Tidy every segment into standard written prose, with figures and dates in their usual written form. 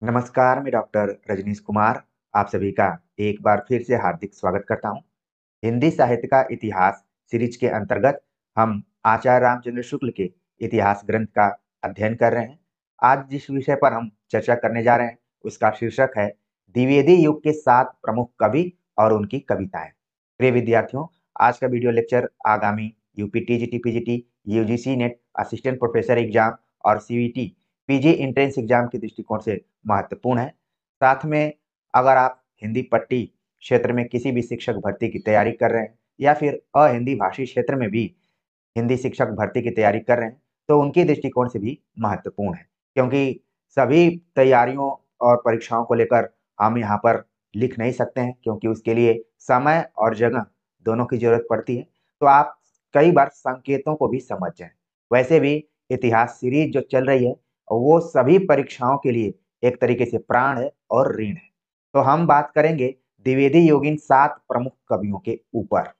नमस्कार, मैं डॉक्टर रजनीश कुमार आप सभी का एक बार फिर से हार्दिक स्वागत करता हूं। हिंदी साहित्य का इतिहास सीरीज के अंतर्गत हम आचार्य रामचंद्र शुक्ल के इतिहास ग्रंथ का अध्ययन कर रहे हैं। आज जिस विषय पर हम चर्चा करने जा रहे हैं उसका शीर्षक है द्विवेदी युग के 7 प्रमुख कवि और उनकी कविताएं। प्रिय विद्यार्थियों, आज का वीडियो लेक्चर आगामी UP TGT PGT, UGC net, assistant professor exam और सीवीटी पीजी एंट्रेंस एग्जाम के दृष्टिकोण से महत्वपूर्ण है। साथ में अगर आप हिंदी पट्टी क्षेत्र में किसी भी शिक्षक भर्ती की तैयारी कर रहे हैं या फिर अहिंदी भाषी क्षेत्र में भी हिंदी शिक्षक भर्ती की तैयारी कर रहे हैं तो उनके दृष्टिकोण से भी महत्वपूर्ण है, क्योंकि सभी तैयारियों और परीक्षाओं को लेकर हम यहाँ पर लिख नहीं सकते हैं, क्योंकि उसके लिए समय और जगह दोनों की जरूरत पड़ती है। तो आप कई बार संकेतों को भी समझ जाएं। वैसे भी इतिहास सीरीज जो चल रही है वो सभी परीक्षाओं के लिए एक तरीके से प्राण है और ऋण है। तो हम बात करेंगे द्विवेदी योगिन 7 प्रमुख कवियों के ऊपर।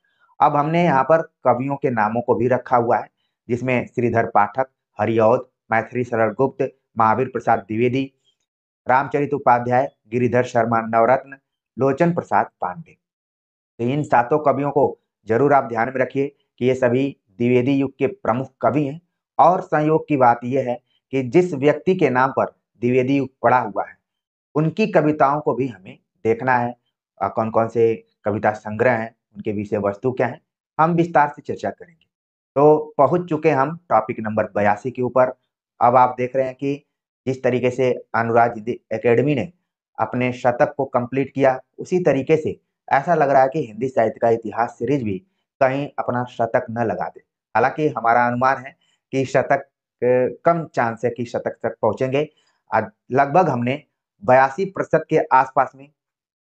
अब हमने यहाँ पर कवियों के नामों को भी रखा हुआ है, जिसमें श्रीधर पाठक, हरिऔध, मैथिली शरण गुप्त, महावीर प्रसाद द्विवेदी, रामचरित उपाध्याय, गिरिधर शर्मा नवरत्न, लोचन प्रसाद पांडे। तो इन सातों कवियों को जरूर आप ध्यान में रखिए कि ये सभी द्विवेदी युग के प्रमुख कवि हैं। और संयोग की बात यह है कि जिस व्यक्ति के नाम पर द्विवेदी युग पड़ा हुआ है उनकी कविताओं को भी हमें देखना है। कौन कौन से कविता संग्रह हैं, उनके विषय वस्तु क्या है, हम विस्तार से चर्चा करेंगे। तो पहुंच चुके हम टॉपिक नंबर 82 के ऊपर। अब आप देख रहे हैं कि जिस तरीके से अनुराग हिंदी एकेडमी ने अपने शतक को कंप्लीट किया, उसी तरीके से ऐसा लग रहा है कि हिंदी साहित्य का इतिहास सीरीज भी कहीं अपना शतक न लगा दे। हालांकि हमारा अनुमान है कि शतक कम चांस है कि शतक तक पहुंचेंगे। लगभग हमने 82% के आसपास में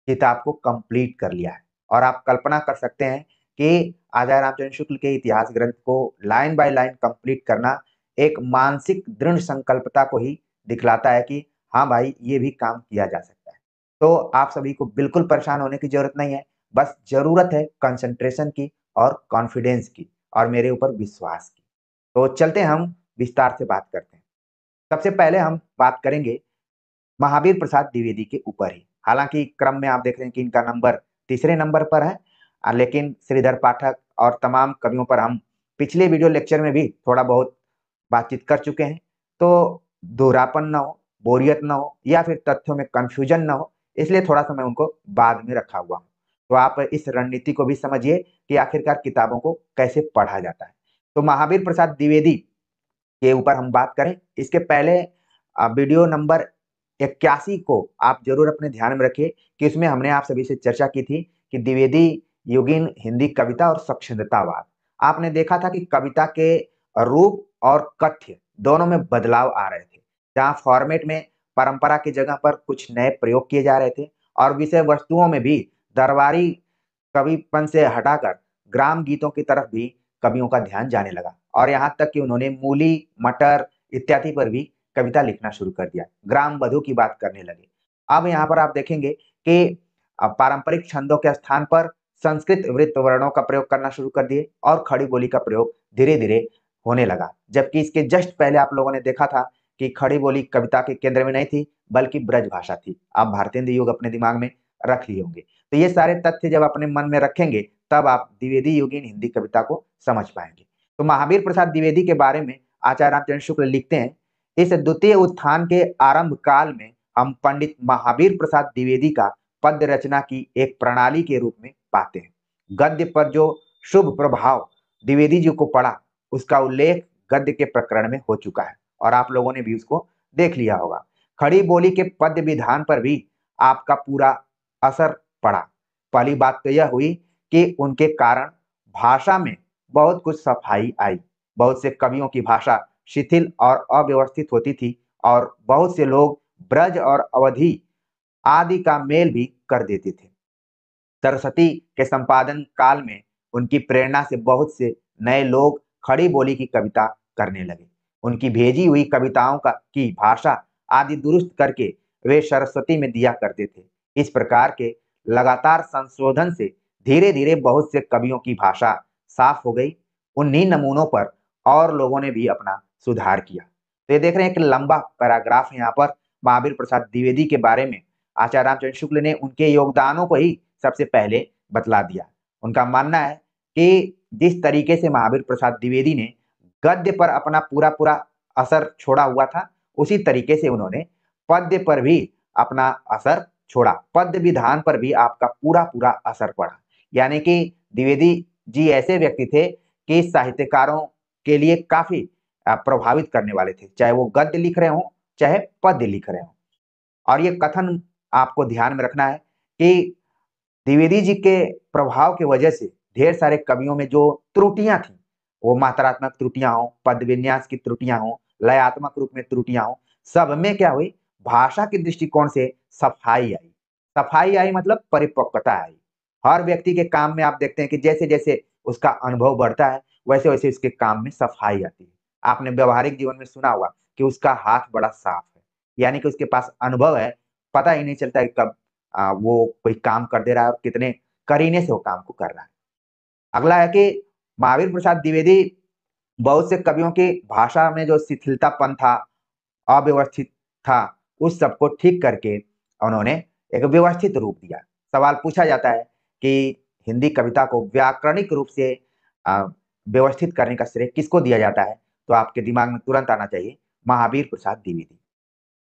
किताब को कंप्लीट कर लिया है। और आप कल्पना कर सकते हैं कि आचार्य रामचंद्र शुक्ल के इतिहास ग्रंथ को लाइन बाय लाइन कंप्लीट करना एक मानसिक दृढ़ संकल्पता को ही दिखलाता है कि हाँ भाई, ये भी काम किया जा सकता है। तो आप सभी को बिल्कुल परेशान होने की जरूरत नहीं है, बस जरूरत है कंसंट्रेशन की और कॉन्फिडेंस की और मेरे ऊपर विश्वास की। तो चलते हम विस्तार से बात करते हैं। सबसे पहले हम बात करेंगे महावीर प्रसाद द्विवेदी के ऊपर ही। हालांकि क्रम में आप देख रहे हैं कि इनका नंबर तीसरे नंबर पर है, लेकिन श्रीधर पाठक और तमाम कवियों पर हम पिछले वीडियो लेक्चर में भी थोड़ा बहुत बातचीत कर चुके हैं। तो दोहरापन न हो, बोरियत न हो या फिर तथ्यों में कंफ्यूजन न हो, इसलिए थोड़ा सा मैं उनको बाद में रखा हुआ हूँ। तो आप इस रणनीति को भी समझिए कि आखिरकार किताबों को कैसे पढ़ा जाता है। तो महावीर प्रसाद द्विवेदी के ऊपर हम बात करें इसके पहले वीडियो नंबर 81 को आप जरूर अपने ध्यान में रखिए कि उसमें हमने आप सभी से चर्चा की थी कि द्विवेदी युगीन हिंदी कविता और स्वच्छंदतावाद। आपने देखा था कि कविता के रूप और कथ्य दोनों में बदलाव आ रहे थे, जहां फॉर्मेट में परंपरा की जगह पर कुछ नए प्रयोग किए जा रहे थे और विषय वस्तुओं में भी दरबारी कविपन से हटाकर ग्राम गीतों की तरफ भी कवियों का ध्यान जाने लगा। और यहाँ तक कि उन्होंने मूली, मटर इत्यादि पर भी कविता लिखना शुरू कर दिया, ग्राम बधु की बात करने लगे। अब यहाँ पर आप देखेंगे कि पारंपरिक छंदों के स्थान पर संस्कृत वृत्त वर्णों का प्रयोग करना शुरू कर दिए और खड़ी बोली का प्रयोग धीरे धीरे होने लगा। जबकि इसके जस्ट पहले आप लोगों ने देखा था कि खड़ी बोली कविता के केंद्र में नहीं थी, बल्कि ब्रज भाषा थी। आप भारतेंदु युग अपने दिमाग में रख लिए होंगे। तो ये सारे तथ्य जब अपने मन में रखेंगे तब आप द्विवेदी युगीन हिंदी कविता को समझ पाएंगे। तो महावीर प्रसाद द्विवेदी के बारे में आचार्य रामचंद्र शुक्ल लिखते हैं, इस द्वितीय उत्थान के आरंभ काल में हम पंडित महावीर प्रसाद द्विवेदी का पद्य रचना की एक प्रणाली के रूप में पाते हैं। गद्य पर जो शुभ प्रभाव द्विवेदी जी को पड़ा उसका उल्लेख गद्य के प्रकरण में हो चुका है और आप लोगों ने भी उसको देख लिया होगा। खड़ी बोली के पद्य विधान पर भी आपका पूरा असर पड़ा। पहली बात तो यह हुई कि उनके कारण भाषा में बहुत कुछ सफाई आई। बहुत से कवियों की भाषा शिथिल और अव्यवस्थित होती थी और बहुत से लोग ब्रज और अवधि आदि का मेल भी कर देते थे। सरस्वती के संपादन काल में उनकी प्रेरणा से बहुत से नए लोग खड़ी बोली की कविता करने लगे। उनकी भेजी हुई कविताओं का की भाषा आदि दुरुस्त करके वे सरस्वती में दिया करते थे। इस प्रकार के लगातार संशोधन से धीरे धीरे बहुत से कवियों की भाषा साफ हो गई। उन्हीं नमूनों पर और लोगों ने भी अपना सुधार किया। तो ये देख रहे हैं कि लंबा पैराग्राफ है यहाँ पर महावीर प्रसाद द्विवेदी के बारे में आचार्य रामचंद्र शुक्ल ने उनके योगदानों को ही सबसे पहले बतला दिया। उनका मानना है कि जिस तरीके से महावीर प्रसाद द्विवेदी ने गद्य पर अपना पूरा असर छोड़ा हुआ था, उसी तरीके से उन्होंने पद्य पर भी अपना असर छोड़ा। पद्य विधान पर भी आपका पूरा असर पड़ा। यानी कि द्विवेदी जी ऐसे व्यक्ति थे कि साहित्यकारों के लिए काफी प्रभावित करने वाले थे, चाहे वो गद्य लिख रहे हों, चाहे पद्य लिख रहे हों। और ये कथन आपको ध्यान में रखना है कि द्विवेदी जी के प्रभाव की वजह से ढेर सारे कवियों में जो त्रुटियां थी, वो मात्रात्मक त्रुटियां हो, पद विन्यास की त्रुटियां हो, लयात्मक रूप में त्रुटियां हो, सब में क्या हुई, भाषा के दृष्टिकोण से सफाई आई। सफाई आई मतलब परिपक्वता आई। हर व्यक्ति के काम में आप देखते हैं कि जैसे जैसे उसका अनुभव बढ़ता है, वैसे वैसे उसके काम में सफाई आती है। आपने व्यवहारिक जीवन में सुना होगा कि उसका हाथ बड़ा साफ है, यानी कि उसके पास अनुभव है, पता ही नहीं चलता कि कब वो कोई काम कर दे रहा है और कितने करीने से वो काम को कर रहा है। अगला है कि महावीर प्रसाद द्विवेदी बहुत से कवियों की भाषा में जो शिथिलतापन था, अव्यवस्थित था, उस सबको ठीक करके उन्होंने एक व्यवस्थित रूप दिया। सवाल पूछा जाता है कि हिंदी कविता को व्याकरणिक रूप से व्यवस्थित करने का श्रेय किसको दिया जाता है, तो आपके दिमाग में तुरंत आना चाहिए महावीर प्रसाद द्विवेदी।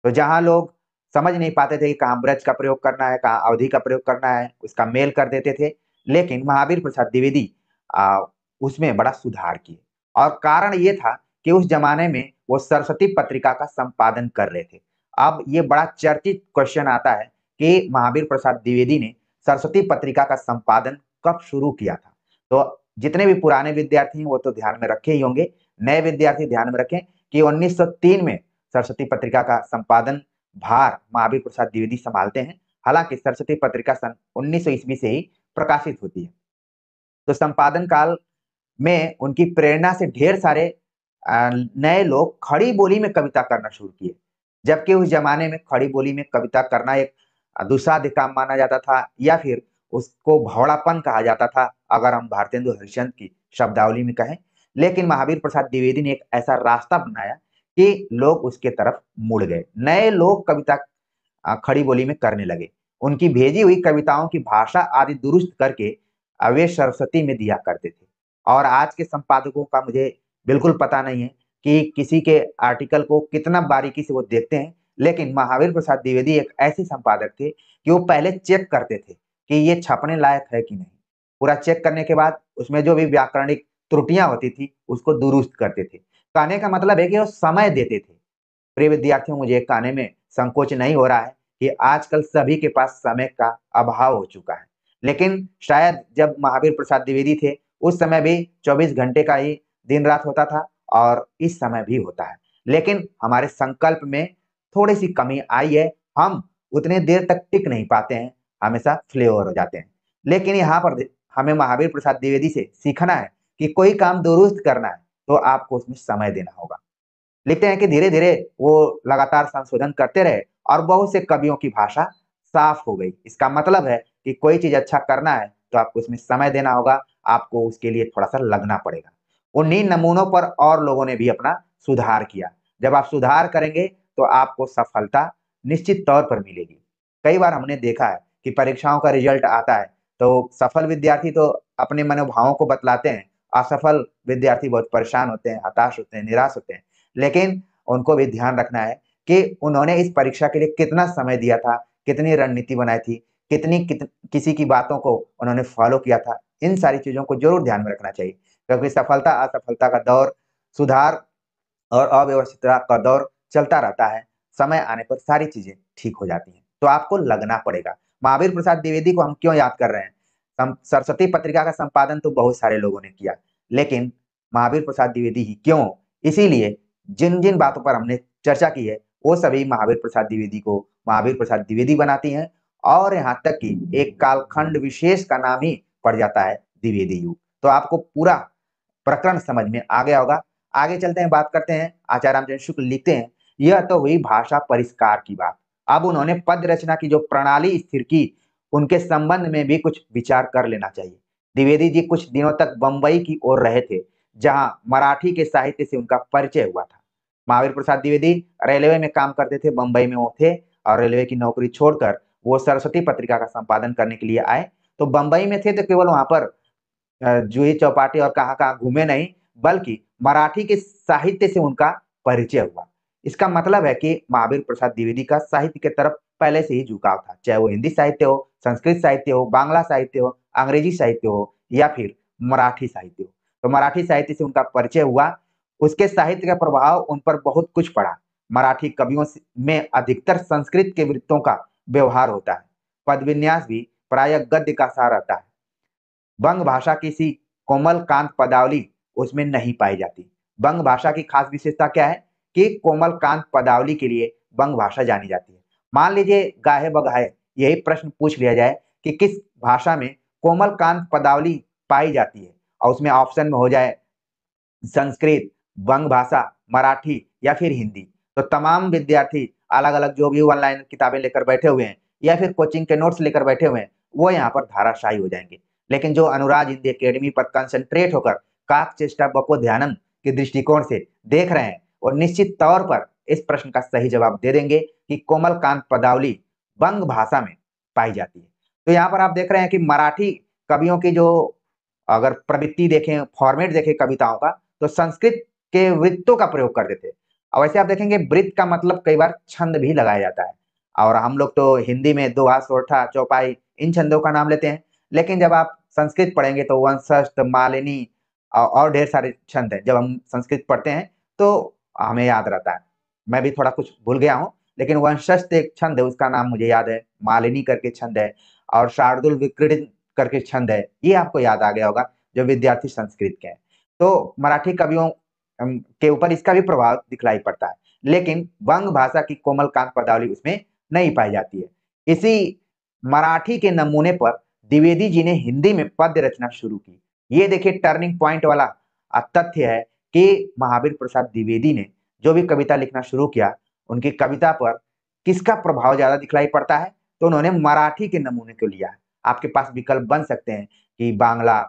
तो जहां लोग समझ नहीं पाते थे कि कहाँ ब्रज का प्रयोग करना है, कहाँ अवधि का प्रयोग करना है, उसका मेल कर देते थे, लेकिन महावीर प्रसाद द्विवेदी उसमें बड़ा सुधार किए। और कारण ये था कि उस जमाने में वो सरस्वती पत्रिका का संपादन कर रहे थे। अब ये बड़ा चर्चित क्वेश्चन आता है कि महावीर प्रसाद द्विवेदी ने सरस्वती पत्रिका का संपादन कब शुरू किया था। तो जितने भी पुराने विद्यार्थी हैं वो तो ध्यान में रखे ही होंगे, नए विद्यार्थी ध्यान में रखें कि 1903 में सरस्वती पत्रिका का संपादन भार महावीर प्रसाद द्विवेदी संभालते हैं। हालांकि सरस्वती पत्रिका सन 1900 ईस्वी से ही प्रकाशित होती है। तो संपादन काल में उनकी प्रेरणा से ढेर सारे नए लोग खड़ी बोली में कविता करना शुरू किए, जबकि उस जमाने में खड़ी बोली में कविता करना एक दुस्साध्य काम माना जाता था, या फिर उसको भौड़ापन कहा जाता था, अगर हम भारतेंदु हरिश्चंद्र की शब्दावली में कहें। लेकिन महावीर प्रसाद द्विवेदी ने एक ऐसा रास्ता बनाया कि लोग उसके तरफ मुड़ गए। नए लोग कविता खड़ी बोली में करने लगे। उनकी भेजी हुई कविताओं की भाषा आदि दुरुस्त करके वे सरस्वती में दिया करते थे। और आज के संपादकों का मुझे बिल्कुल पता नहीं है कि किसी के आर्टिकल को कितना बारीकी से वो देखते हैं, लेकिन महावीर प्रसाद द्विवेदी एक ऐसे संपादक थे कि वो पहले चेक करते थे कि ये छपने लायक है कि नहीं। पूरा चेक करने के बाद उसमें जो भी व्याकरणिक त्रुटियां होती थी उसको दुरुस्त करते थे। कहने का मतलब है कि वो समय देते थे। प्रिय विद्यार्थियों, मुझे कहने में संकोच नहीं हो रहा है कि आजकल सभी के पास समय का अभाव हो चुका है, लेकिन शायद जब महावीर प्रसाद द्विवेदी थे उस समय भी 24 घंटे का ही दिन रात होता था, और इस समय भी होता है। लेकिन हमारे संकल्प में थोड़ी सी कमी आई है, हम उतने देर तक टिक नहीं पाते हैं, हमेशा फ्लेवर हो जाते हैं। लेकिन यहाँ पर हमें महावीर प्रसाद द्विवेदी से सीखना है कि कोई काम दुरुस्त करना है तो आपको उसमें समय देना होगा। लिखते हैं कि धीरे धीरे वो लगातार संशोधन करते रहे और बहुत से कवियों की भाषा साफ हो गई। इसका मतलब है कि कोई चीज अच्छा करना है तो आपको उसमें समय देना होगा, आपको उसके लिए थोड़ा सा लगना पड़ेगा। उन्हीं नमूनों पर और लोगों ने भी अपना सुधार किया। जब आप सुधार करेंगे तो आपको सफलता निश्चित तौर पर मिलेगी। कई बार हमने देखा है कि परीक्षाओं का रिजल्ट आता है तो सफल विद्यार्थी तो अपने मनोभावों को बतलाते हैं, असफल विद्यार्थी बहुत परेशान होते हैं, हताश होते हैं, निराश होते हैं। लेकिन उनको भी ध्यान रखना है कि उन्होंने इस परीक्षा के लिए कितना समय दिया था, कितनी रणनीति बनाई थी, किसी की बातों को उन्होंने फॉलो किया था। इन सारी चीजों को जरूर ध्यान में रखना चाहिए, क्योंकि सफलता असफलता का दौर, सुधार और अव्यवस्थितता का दौर चलता रहता है। समय आने पर सारी चीजें ठीक हो जाती हैं, तो आपको लगना पड़ेगा। महावीर प्रसाद द्विवेदी को हम क्यों याद कर रहे हैं? सरस्वती पत्रिका का संपादन तो बहुत सारे लोगों ने किया, लेकिन महावीर प्रसाद द्विवेदी ही क्यों? इसीलिए जिन जिन बातों पर हमने चर्चा की है वो सभी महावीर प्रसाद द्विवेदी को महावीर प्रसाद द्विवेदी बनाती हैं, और यहाँ तक कि एक कालखंड विशेष का नाम ही पड़ जाता है द्विवेदी युग। तो आपको पूरा प्रकरण समझ में आ गया होगा। आगे चलते हैं, बात करते हैं। आचार्य रामचंद्र शुक्ल लिखते हैं, यह तो हुई भाषा परिष्कार की बात। अब उन्होंने पद रचना की जो प्रणाली स्थिर की, उनके संबंध में भी कुछ विचार कर लेना चाहिए। द्विवेदी जी कुछ दिनों तक बंबई की ओर रहे थे, जहां मराठी के साहित्य से उनका परिचय हुआ था। महावीर प्रसाद द्विवेदी रेलवे में काम करते थे, बंबई में वो थे और रेलवे की नौकरी छोड़कर वो सरस्वती पत्रिका का संपादन करने के लिए आए। तो बंबई में थे तो केवल वहां पर जूही चौपाटी और कहाँ-कहाँ घूमे नहीं, बल्कि मराठी के साहित्य से उनका परिचय हुआ। इसका मतलब है कि महावीर प्रसाद द्विवेदी का साहित्य की तरफ पहले से ही झुकाव था, चाहे वो हिंदी साहित्य हो, संस्कृत साहित्य हो, बांग्ला साहित्य हो, अंग्रेजी साहित्य हो या फिर मराठी साहित्य हो। तो मराठी साहित्य से उनका परिचय हुआ, उसके साहित्य का प्रभाव उन पर बहुत कुछ पड़ा। मराठी कवियों में अधिकतर संस्कृत के वृत्तों का व्यवहार होता है, पद विन्यास भी प्रायः गद्य का सा रहता है। बंग भाषा की सी कोमल कांत पदावली उसमें नहीं पाई जाती। बंग भाषा की खास विशेषता क्या है कि कोमल कांत पदावली के लिए बंग भाषा जानी जाती है। मान लीजिए गाहे बगाहे यही प्रश्न पूछ लिया जाए कि किस भाषा में कोमल कांत पदावली पाई जाती है और उसमें ऑप्शन में हो जाए संस्कृत, बंग भाषा, मराठी या फिर हिंदी। तो तमाम विद्यार्थी अलग-अलग जो भी ऑनलाइन किताबें लेकर बैठे हुए हैं या फिर कोचिंग के नोट्स लेकर बैठे हुए हैं, वो यहाँ पर धाराशायी हो जाएँगे। लेकिन जो अनुराग हिंदी अकेडमी पर कंसंट्रेट होकर काक चेष्टा बको ध्यानम के दृष्टिकोण से देख रहे हैं, वो निश्चित तौर पर इस प्रश्न का सही जवाब दे देंगे कि कोमलकांत पदावली बंग भाषा में पाई जाती है। तो यहाँ पर आप देख रहे हैं कि मराठी कवियों की जो अगर प्रवृत्ति देखें, फॉर्मेट देखें कविताओं का, तो संस्कृत के वृत्तों का प्रयोग करते थे। और वैसे आप देखेंगे वृत्त का मतलब कई बार छंद भी लगाया जाता है और हम लोग तो हिंदी में दोहा, सोरठा, चौपाई इन छंदों का नाम लेते हैं। लेकिन जब आप संस्कृत पढ़ेंगे तो वंशस्थ, मालिनी और ढेर सारे छंद हैं। जब हम संस्कृत पढ़ते हैं तो हमें याद रहता है। मैं भी थोड़ा कुछ भूल गया हूँ, लेकिन वंशस्थ एक छंद है, उसका नाम मुझे याद है, मालिनी करके छंद है और शार्दुल विक्रीडित करके छंद है। ये आपको याद आ गया होगा, जो विद्यार्थी संस्कृत के हैं। तो मराठी कवियों के ऊपर इसका भी प्रभाव दिखलाई पड़ता है। लेकिन वंग भाषा की कोमलकांत पदावली उसमें नहीं पाई जाती है। इसी मराठी के नमूने पर द्विवेदी जी ने हिंदी में पद्य रचना शुरू की। ये देखिए टर्निंग पॉइंट वाला तथ्य है कि महावीर प्रसाद द्विवेदी ने जो भी कविता लिखना शुरू किया, उनकी कविता पर किसका प्रभाव ज़्यादा दिखलाई पड़ता है? तो उन्होंने मराठी के नमूने को लिया है। आपके पास विकल्प बन सकते हैं कि बांग्ला,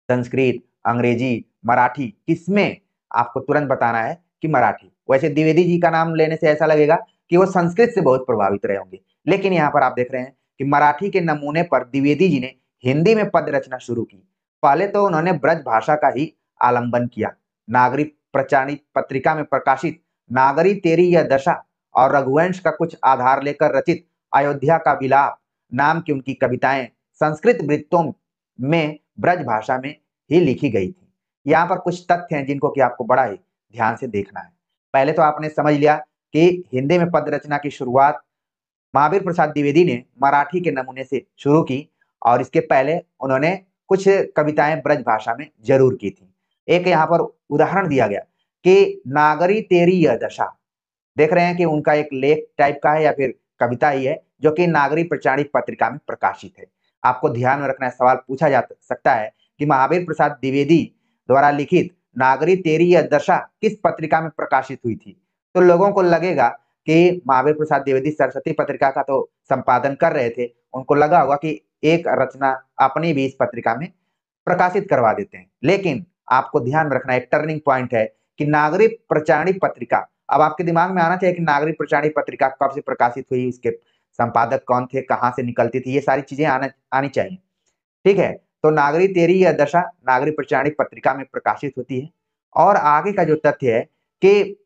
संस्कृत, अंग्रेजी, मराठी, किसमें आपको तुरंत बताना है कि मराठी। वैसे द्विवेदी जी का नाम लेने से ऐसा लगेगा कि वो संस्कृत से बहुत प्रभावित रहे होंगे। लेकिन यहाँ पर आप देख रहे हैं कि मराठी के नमूने पर द्विवेदी जी ने हिंदी में पद्य रचना शुरू की। पहले तो उन्होंने ब्रज भाषा का ही आलंबन किया। नागरिक प्रचारित पत्रिका में प्रकाशित नागरी तेरी यह दशा और रघुवंश का कुछ आधार लेकर रचित अयोध्या का विलाप नाम की उनकी कविताएं संस्कृत वृत्तों में ब्रज भाषा में ही लिखी गई थी। यहाँ पर कुछ तथ्य हैं जिनको कि आपको बड़ा ही ध्यान से देखना है। पहले तो आपने समझ लिया कि हिंदी में पद रचना की शुरुआत महावीर प्रसाद द्विवेदी ने मराठी के नमूने से शुरू की और इसके पहले उन्होंने कुछ कविताएं ब्रज भाषा में जरूर की थी। एक यहाँ पर उदाहरण दिया गया कि नागरी तेरी यह दशा, देख रहे हैं कि उनका एक लेख टाइप का है या फिर कविता ही है जो कि नागरी प्रचारित पत्रिका में प्रकाशित है। आपको ध्यान में रखना है, सवाल पूछा जा सकता है कि महावीर प्रसाद द्विवेदी द्वारा लिखित नागरी तेरी यह दशा किस पत्रिका में प्रकाशित हुई थी? तो लोगों को लगेगा कि महावीर प्रसाद द्विवेदी सरस्वती पत्रिका का तो संपादन कर रहे थे, उनको लगा होगा कि एक रचना अपनी भी इस पत्रिका में प्रकाशित करवा देते हैं। लेकिन आपको ध्यान में रखना एक टर्निंग पॉइंट है कि नागरिक प्रचारित पत्रिका, अब आपके दिमाग में आना चाहिए कि नागरिक प्रचारित पत्रिका कब से प्रकाशित हुई, उसके संपादक कौन थे, कहाँ से निकलती थी, ये सारी चीजें आनी चाहिए। ठीक है, तो नागरी तेरी यह दशा नागरी प्रचारित पत्रिका में प्रकाशित होती है। और आगे का जो तथ्य है कि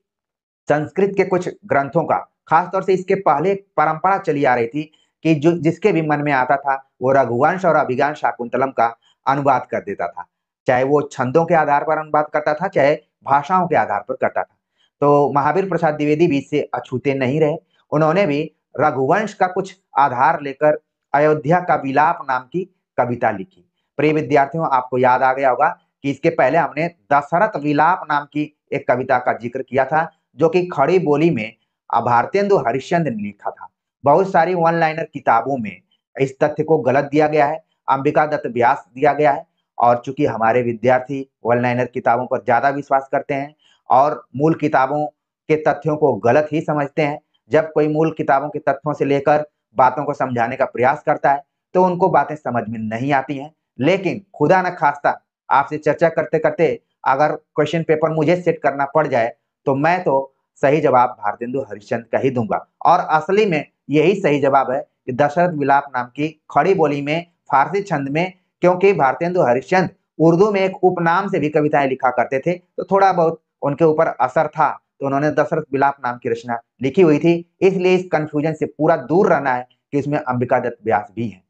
संस्कृत के कुछ ग्रंथों का, खासतौर से इसके पहले परंपरा चली आ रही थी कि जो जिसके भी मन में आता था वो रघुवंश और अभिज्ञान शाकुंतलम का अनुवाद कर देता था। चाहे वो छंदों के आधार पर अनुवाद करता था, चाहे भाषाओं के आधार पर करता था। तो महावीर प्रसाद द्विवेदी भी इससे अछूते नहीं रहे। उन्होंने भी रघुवंश का कुछ आधार लेकर अयोध्या का विलाप नाम की कविता लिखी। प्रिय विद्यार्थियों, आपको याद आ गया होगा कि इसके पहले हमने दशरथ विलाप नाम की एक कविता का जिक्र किया था, जो कि खड़ी बोली में भारतेंदु हरिश्चंद्र ने लिखा था। बहुत सारी वन लाइनर किताबों में इस तथ्य को गलत दिया गया है, अंबिका दत्त व्यास दिया गया है। और चूंकि हमारे विद्यार्थी वन लाइनर किताबों पर ज्यादा विश्वास करते हैं और मूल किताबों के तथ्यों को गलत ही समझते हैं, जब कोई मूल किताबों के तथ्यों से लेकर बातों को समझाने का प्रयास करता है तो उनको बातें समझ में नहीं आती हैं। लेकिन खुदा न खास्ता आपसे चर्चा करते करते अगर क्वेश्चन पेपर मुझे सेट करना पड़ जाए तो मैं तो सही जवाब भारतेंदु हरिश्चंद्र का ही दूंगा। और असली में यही सही जवाब है कि दशरथ विलाप नाम की खड़ी बोली में, फारसी छंद में, क्योंकि भारतेंदु हरिश्चंद्र उर्दू में एक उपनाम से भी कविताएं लिखा करते थे, तो थोड़ा बहुत उनके ऊपर असर था, तो उन्होंने दशरथ विलाप नाम की रचना लिखी हुई थी। इसलिए इस कंफ्यूजन से पूरा दूर रहना है कि इसमें अंबिका दत्त व्यास भी है।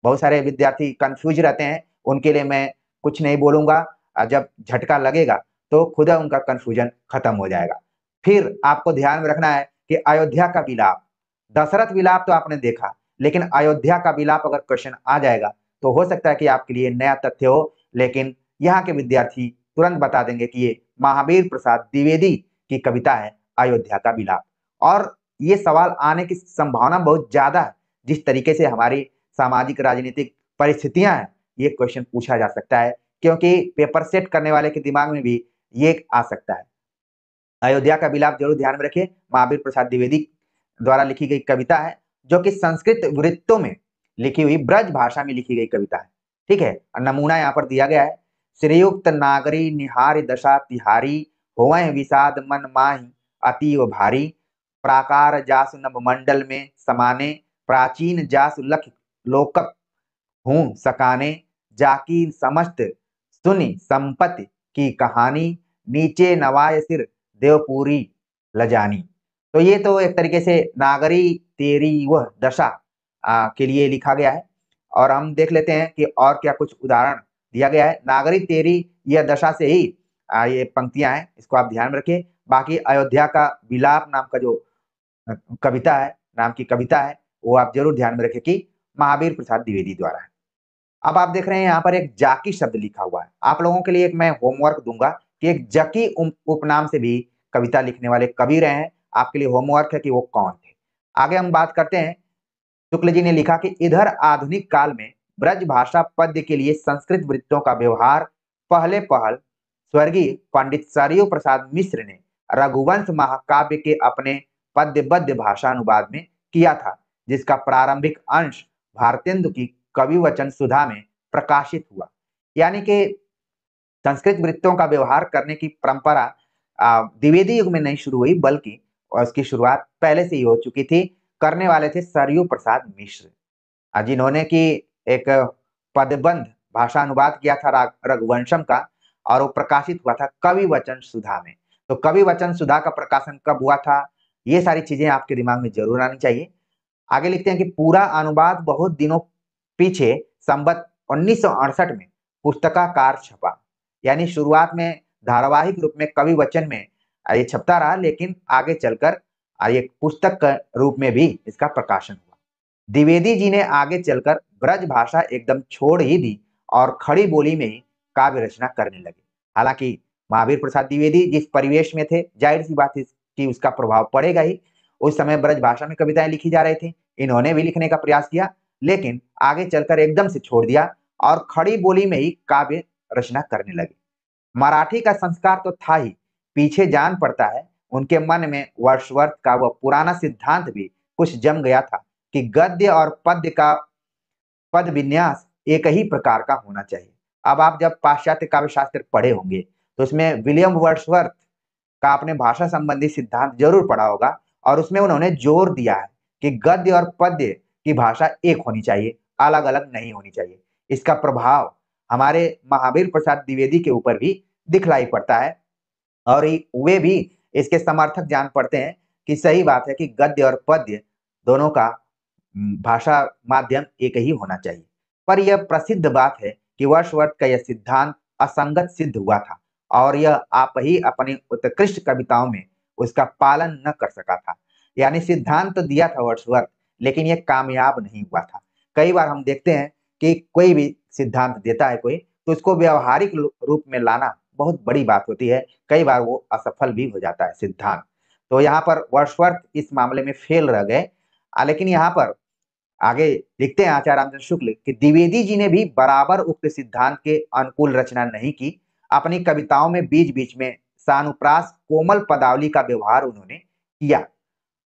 बहुत सारे विद्यार्थी कंफ्यूज रहते हैं, उनके लिए मैं कुछ नहीं बोलूंगा, जब झटका लगेगा तो खुद उनका कंफ्यूजन खत्म हो जाएगा। फिर आपको ध्यान में रखना है कि अयोध्या का विलाप, दशरथ विलाप तो आपने देखा, लेकिन अयोध्या का विलाप अगर क्वेश्चन आ जाएगा तो हो सकता है कि आपके लिए नया तथ्य हो, लेकिन यहाँ के विद्यार्थी तुरंत बता देंगे कि ये महावीर प्रसाद द्विवेदी की कविता है अयोध्या का विलाप। और ये सवाल आने की संभावना बहुत ज्यादा है, जिस तरीके से हमारी सामाजिक राजनीतिक परिस्थितियां हैं, ये क्वेश्चन पूछा जा सकता है, क्योंकि पेपर सेट करने वाले के दिमाग में भी ये आ सकता है। अयोध्या का विलाप जरूर ध्यान में रखिए, महावीर प्रसाद द्विवेदी द्वारा लिखी गई कविता है, जो कि संस्कृत वृत्तों में लिखी हुई ब्रज भाषा में लिखी गई कविता है। ठीक है, नमूना यहाँ पर दिया गया है। श्रीयुक्त नागरी निहारी दशा तिहारी, होवै विषाद मन माही अतीव भारी, प्राकार जासु नभ मंडल में समाने, प्राचीन जासु लख लोकप हूँ सकाने, जाकी समस्त सुनि संपत्ति की कहानी, नीचे नवाय सिर देवपुरी लजानी। तो ये तो एक तरीके से नागरी तेरी वह दशा के लिए लिखा गया है। और हम देख लेते हैं कि और क्या कुछ उदाहरण दिया गया है। नागरी तेरी यह दशा से ही ये पंक्तियां हैं, इसको आप ध्यान में रखिए। बाकी अयोध्या का विलाप नाम का जो कविता है, नाम की कविता है, वो आप जरूर ध्यान में रखें कि महावीर प्रसाद द्विवेदी द्वारा है। अब आप देख रहे हैं यहाँ पर एक जाकी शब्द लिखा हुआ है। आप लोगों के लिए एक मैं होमवर्क दूंगा कि एक जकी उपनाम से भी कविता लिखने वाले कवि रहे हैं। आपके लिए होमवर्क है कि वो कौन थे। आगे हम बात करते हैं। शुक्ल जी ने लिखा कि इधर आधुनिक काल में ब्रज भाषा पद्य के लिए संस्कृत वृत्तों का व्यवहार पहले पहल स्वर्गीय पंडित सरयू प्रसाद मिश्र ने रघुवंश महाकाव्य के अपने पद्यबद्ध भाषानुवाद में किया था, जिसका प्रारंभिक अंश भारतेंदु की कवि वचन सुधा में प्रकाशित हुआ। यानी कि संस्कृत वृत्तों का व्यवहार करने की परंपरा द्विवेदी युग में नहीं शुरू हुई, बल्कि उसकी शुरुआत पहले से ही हो चुकी थी। करने वाले थे सरयू प्रसाद मिश्र, जिन्होंने की एक पदबंध भाषा अनुवाद किया था रघुवंशम का, और वो प्रकाशित हुआ था कवि वचन सुधा में। तो कवि वचन सुधा का प्रकाशन कब हुआ था, ये सारी चीजें आपके दिमाग में जरूर आनी चाहिए। आगे लिखते हैं कि पूरा अनुवाद बहुत दिनों पीछे संवत 1968 में पुस्तकाकार छपा। यानी शुरुआत में धारावाहिक रूप में कवि वचन में ये छपता रहा, लेकिन आगे चलकर एक पुस्तक के रूप में भी इसका प्रकाशन हुआ। द्विवेदी जी ने आगे चलकर ब्रज भाषा एकदम छोड़ ही दी और खड़ी बोली में ही काव्य रचना करने लगे। हालांकि महावीर प्रसाद द्विवेदी जिस परिवेश में थे, जाहिर सी बात है कि उसका प्रभाव पड़ेगा ही। उस समय ब्रज भाषा में कविताएं लिखी जा रही थी, इन्होंने भी लिखने का प्रयास किया, लेकिन आगे चलकर एकदम से छोड़ दिया और खड़ी बोली में ही काव्य रचना करने लगे। मराठी का संस्कार तो था ही, पीछे जान पड़ता है उनके मन में वर्ड्सवर्थ का वह पुराना सिद्धांत भी कुछ जम गया था कि गद्य और पद्य का पद विन्यास एक ही प्रकार का होना चाहिए। अब आप जब पाश्चात्य काव्य शास्त्र पढ़े होंगे तो उसमें विलियम वर्ड्सवर्थ का आपने भाषा संबंधी सिद्धांत जरूर पढ़ा होगा, और उसमें उन्होंने जोर दिया है कि गद्य और पद्य की भाषा एक होनी चाहिए, अलग अलग नहीं होनी चाहिए। इसका प्रभाव हमारे महावीर प्रसाद द्विवेदी के ऊपर भी दिखलाई पड़ता है, और वे भी इसके समर्थक जान पड़ते हैं कि सही बात है कि गद्य और पद्य दोनों का भाषा माध्यम एक ही होना चाहिए। पर यह प्रसिद्ध बात है कि वर्ड्सवर्थ का यह सिद्धांत असंगत सिद्ध हुआ था, और यह आप ही अपनी उत्कृष्ट कविताओं में उसका पालन न कर सका था। यानी सिद्धांत तो दिया था वर्ड्सवर्थ, लेकिन यह कामयाब नहीं हुआ था। कई बार हम देखते हैं कि कोई भी सिद्धांत देता है कोई, तो उसको व्यवहारिक रूप में लाना बहुत बड़ी बात होती है। कई बार वो असफल भी हो जाता है सिद्धांत। तो यहाँ पर वर्ड्सवर्थ इस मामले में फेल रह गए। लेकिन यहाँ पर आगे लिखते हैं आचार्य रामचंद्र शुक्ल कि द्विवेदी जी ने भी बराबर उक्त सिद्धांत के अनुकूल रचना नहीं की। अपनी कविताओं में बीच बीच में सानुप्रास कोमल पदावली का व्यवहार उन्होंने किया,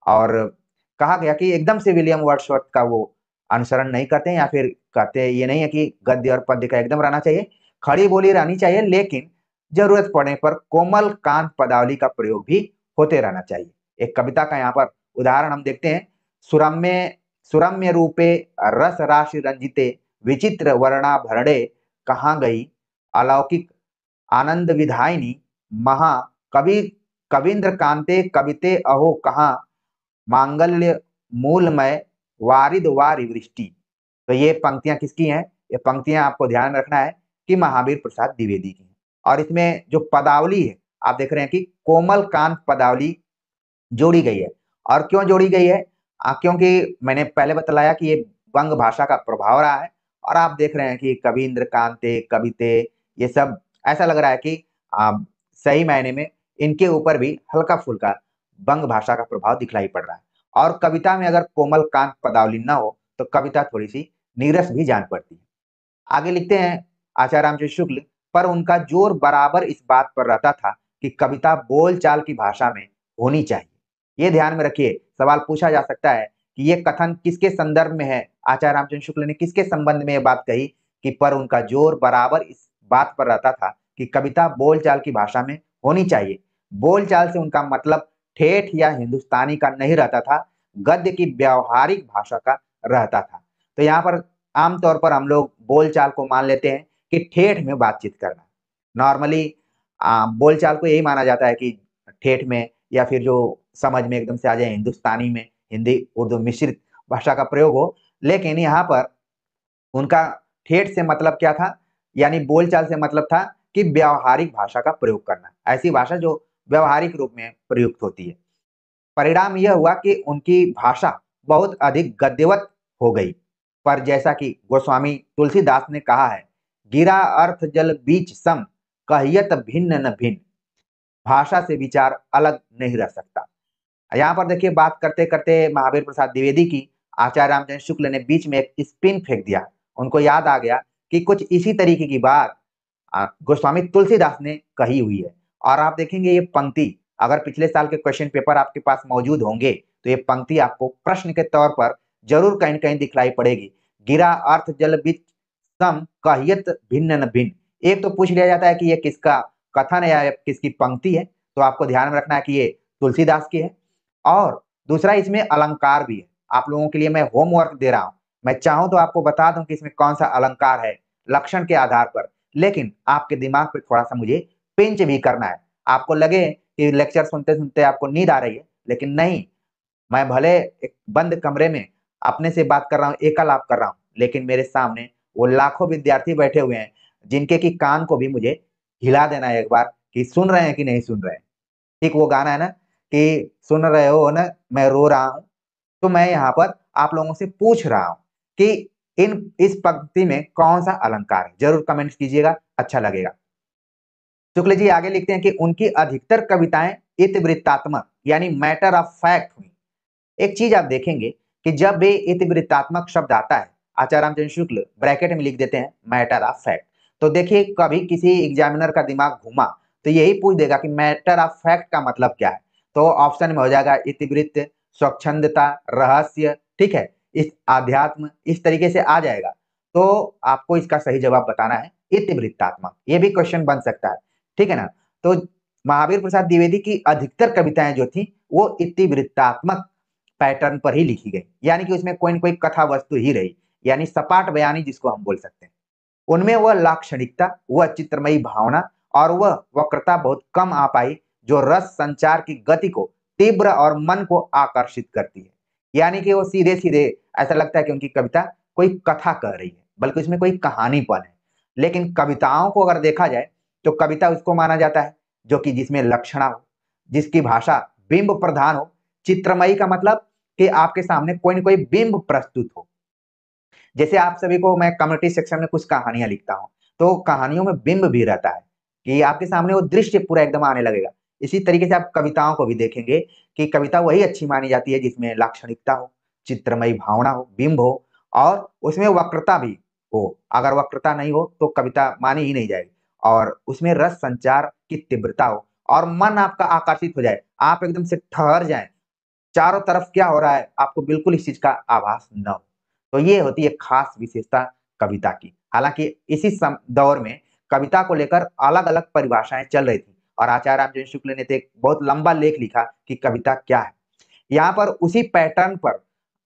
और कहा गया कि एकदम से विलियम वर्ड्सवर्थ का वो अनुसरण नहीं करते हैं, या फिर कहते ये नहीं है कि गद्य और पद्य का एकदम रहना चाहिए, खड़ी बोली रहनी चाहिए, लेकिन जरूरत पड़ने पर कोमल कांत पदावली का प्रयोग भी होते रहना चाहिए। एक कविता का यहाँ पर उदाहरण हम देखते हैं। सुरम्य सुरम्य रूपे रस राशि रंजिते विचित्र वर्णाभरणे कहाँ गई अलौकिक आनंद विधायिनी महा कवि कविंद्र कांते कविते अहो कहाँ मांगल्य मूलमय वारिद वारि वृष्टि। तो ये पंक्तियां किसकी हैं? ये पंक्तियां आपको ध्यान में रखना है कि महावीर प्रसाद द्विवेदी की हैं। और इसमें जो पदावली है आप देख रहे हैं कि कोमल कांत पदावली जोड़ी गई है। और क्यों जोड़ी गई है? क्योंकि मैंने पहले बतलाया कि ये वंग भाषा का प्रभाव रहा है। और आप देख रहे हैं कि कवींद्र कांते कविते ये सब ऐसा लग रहा है कि सही मायने में इनके ऊपर भी हल्का फुल्का वंग भाषा का प्रभाव दिखलाई पड़ रहा है। और कविता में अगर कोमल कांत पदावली न हो तो कविता थोड़ी सी नीरस भी जान पड़ती है। आगे लिखते हैं आचार्य रामचंद्र शुक्ल, पर उनका जोर बराबर इस बात पर रहता था कि कविता बोलचाल की भाषा में होनी चाहिए। ये ध्यान में रखिए, सवाल पूछा जा सकता है कि ये कथन किसके संदर्भ में है? आचार्य रामचंद्र शुक्ल ने किसके संबंध में ये बात कही कि पर उनका जोर बराबर इस बात पर रहता था कि कविता बोलचाल की भाषा में होनी चाहिए। बोलचाल से उनका मतलब ठेठ या हिंदुस्तानी का नहीं रहता था, गद्य की व्यावहारिक भाषा का रहता था। तो यहाँ पर आमतौर पर हम लोग बोलचाल को मान लेते हैं कि ठेठ में बातचीत करना। नॉर्मली बोलचाल को यही माना जाता है कि ठेठ में या फिर जो समझ में एकदम से आ जाए हिंदुस्तानी में हिंदी उर्दू मिश्रित भाषा का प्रयोग हो। लेकिन यहाँ पर उनका ठेठ से मतलब क्या था? यानी बोलचाल से मतलब था कि व्यावहारिक भाषा का प्रयोग करना, ऐसी भाषा जो व्यावहारिक रूप में प्रयुक्त होती है। परिणाम यह हुआ कि उनकी भाषा बहुत अधिक गद्यवत हो गई। पर जैसा कि गोस्वामी तुलसीदास ने कहा है, गिरा अर्थ जल बीच सम कहियत भिन्न न भिन्न, भाषा से विचार अलग नहीं रह सकता। यहाँ पर देखिए बात करते करते महावीर प्रसाद द्विवेदी की आचार्य रामचंद्र शुक्ल ने बीच में एक स्पिन फेंक दिया। उनको याद आ गया कि कुछ इसी तरीके की बात गोस्वामी तुलसीदास ने कही हुई है। और आप देखेंगे ये पंक्ति अगर पिछले साल के क्वेश्चन पेपर आपके पास मौजूद होंगे तो ये पंक्ति आपको प्रश्न के तौर पर जरूर कहीं न कहीं दिखलाई पड़ेगी। गिरा अर्थ जल बीच सम कहियत भिन्न न भिन्न। एक तो पूछ लिया जाता है कि ये किसका कथन है या किसकी पंक्ति है, तो आपको ध्यान में रखना है कि ये तुलसीदास की है। और दूसरा इसमें अलंकार भी है। आप लोगों के लिए मैं होमवर्क दे रहा हूं। मैं चाहूं तो आपको बता दूं कि इसमें कौन सा अलंकार है लक्षण के आधार पर, लेकिन आपके दिमाग पे थोड़ा सा मुझे पिंच भी करना है। आपको लगे कि लेक्चर सुनते सुनते आपको नींद आ रही है, लेकिन नहीं, मैं भले एक बंद कमरे में अपने से बात कर रहा हूँ, एकलाप कर रहा हूँ, लेकिन मेरे सामने वो लाखों विद्यार्थी बैठे हुए हैं जिनके की कान को भी मुझे हिला देना है एक बार कि सुन रहे हैं कि नहीं सुन रहे हैं। ठीक वो गाना है ना कि सुन रहे हो ना मैं रो रहा हूं। तो मैं यहाँ पर आप लोगों से पूछ रहा हूं कि इस पंक्ति में कौन सा अलंकार है? जरूर कमेंट कीजिएगा, अच्छा लगेगा। शुक्ल जी आगे लिखते हैं कि उनकी अधिकतर कविताएं इतिवृत्तात्मक यानी मैटर ऑफ फैक्ट हुई। एक चीज आप देखेंगे कि जब भी इतिवृत्तात्मक शब्द आता है, आचार्य रामचंद्र शुक्ल ब्रैकेट में लिख देते हैं मैटर ऑफ फैक्ट। तो देखिए कभी किसी एग्जामिनर का दिमाग घूमा तो यही पूछ देगा कि मैटर ऑफ फैक्ट का मतलब क्या है। तो ऑप्शन में हो जाएगा इतिवृत्त, स्वच्छंदता, रहस्य, ठीक है, इस आध्यात्म, इस तरीके से आ जाएगा। तो आपको इसका सही जवाब बताना है इतिवृत्तात्मक। ये भी क्वेश्चन बन सकता है, ठीक है ना। तो महावीर प्रसाद द्विवेदी की अधिकतर कविताएं जो थी वो इतिवृत्तात्मक पैटर्न पर ही लिखी गई, यानी कि उसमें कोई न कोई कथा वस्तु ही रही, यानी सपाट बयानी जिसको हम बोल सकते हैं। उनमें वह लाक्षणिकता, वह चित्रमयी भावना और वह वक्रता बहुत कम आ पाई जो रस संचार की गति को तीव्र और मन को आकर्षित करती है। यानी कि वो सीधे सीधे ऐसा लगता है कि उनकी कविता कोई कथा कह रही है, बल्कि उसमें कोई कहानीपन है। लेकिन कविताओं को अगर देखा जाए तो कविता उसको माना जाता है जो कि जिसमें लक्षणा हो, जिसकी भाषा बिंब प्रधान हो। चित्रमयी का मतलब कि आपके सामने कोई न कोई बिंब प्रस्तुत हो। जैसे आप सभी को मैं कम्युनिटी सेक्शन में कुछ कहानियां लिखता हूँ, तो कहानियों में बिंब भी रहता है कि आपके सामने वो दृश्य पूरा एकदम आने लगेगा। इसी तरीके से आप कविताओं को भी देखेंगे कि कविता वही अच्छी मानी जाती है जिसमें लाक्षणिकता हो, चित्रमयी भावना हो, बिंब हो और उसमें वक्रता भी हो। अगर वक्रता नहीं हो तो कविता मानी ही नहीं जाएगी। और उसमें रस संचार की तीव्रता हो और मन आपका आकर्षित हो जाए, आप एकदम से ठहर जाए, चारों तरफ क्या हो रहा है आपको बिल्कुल इस चीज का आभास न हो। तो ये होती है खास विशेषता कविता की। हालांकि इसी दौर में कविता को लेकर अलग अलग परिभाषाएं चल रही थी और आचार्य रामचंद्र शुक्ल ने तो एक बहुत लंबा लेख लिखा कि कविता क्या है। यहाँ पर उसी पैटर्न पर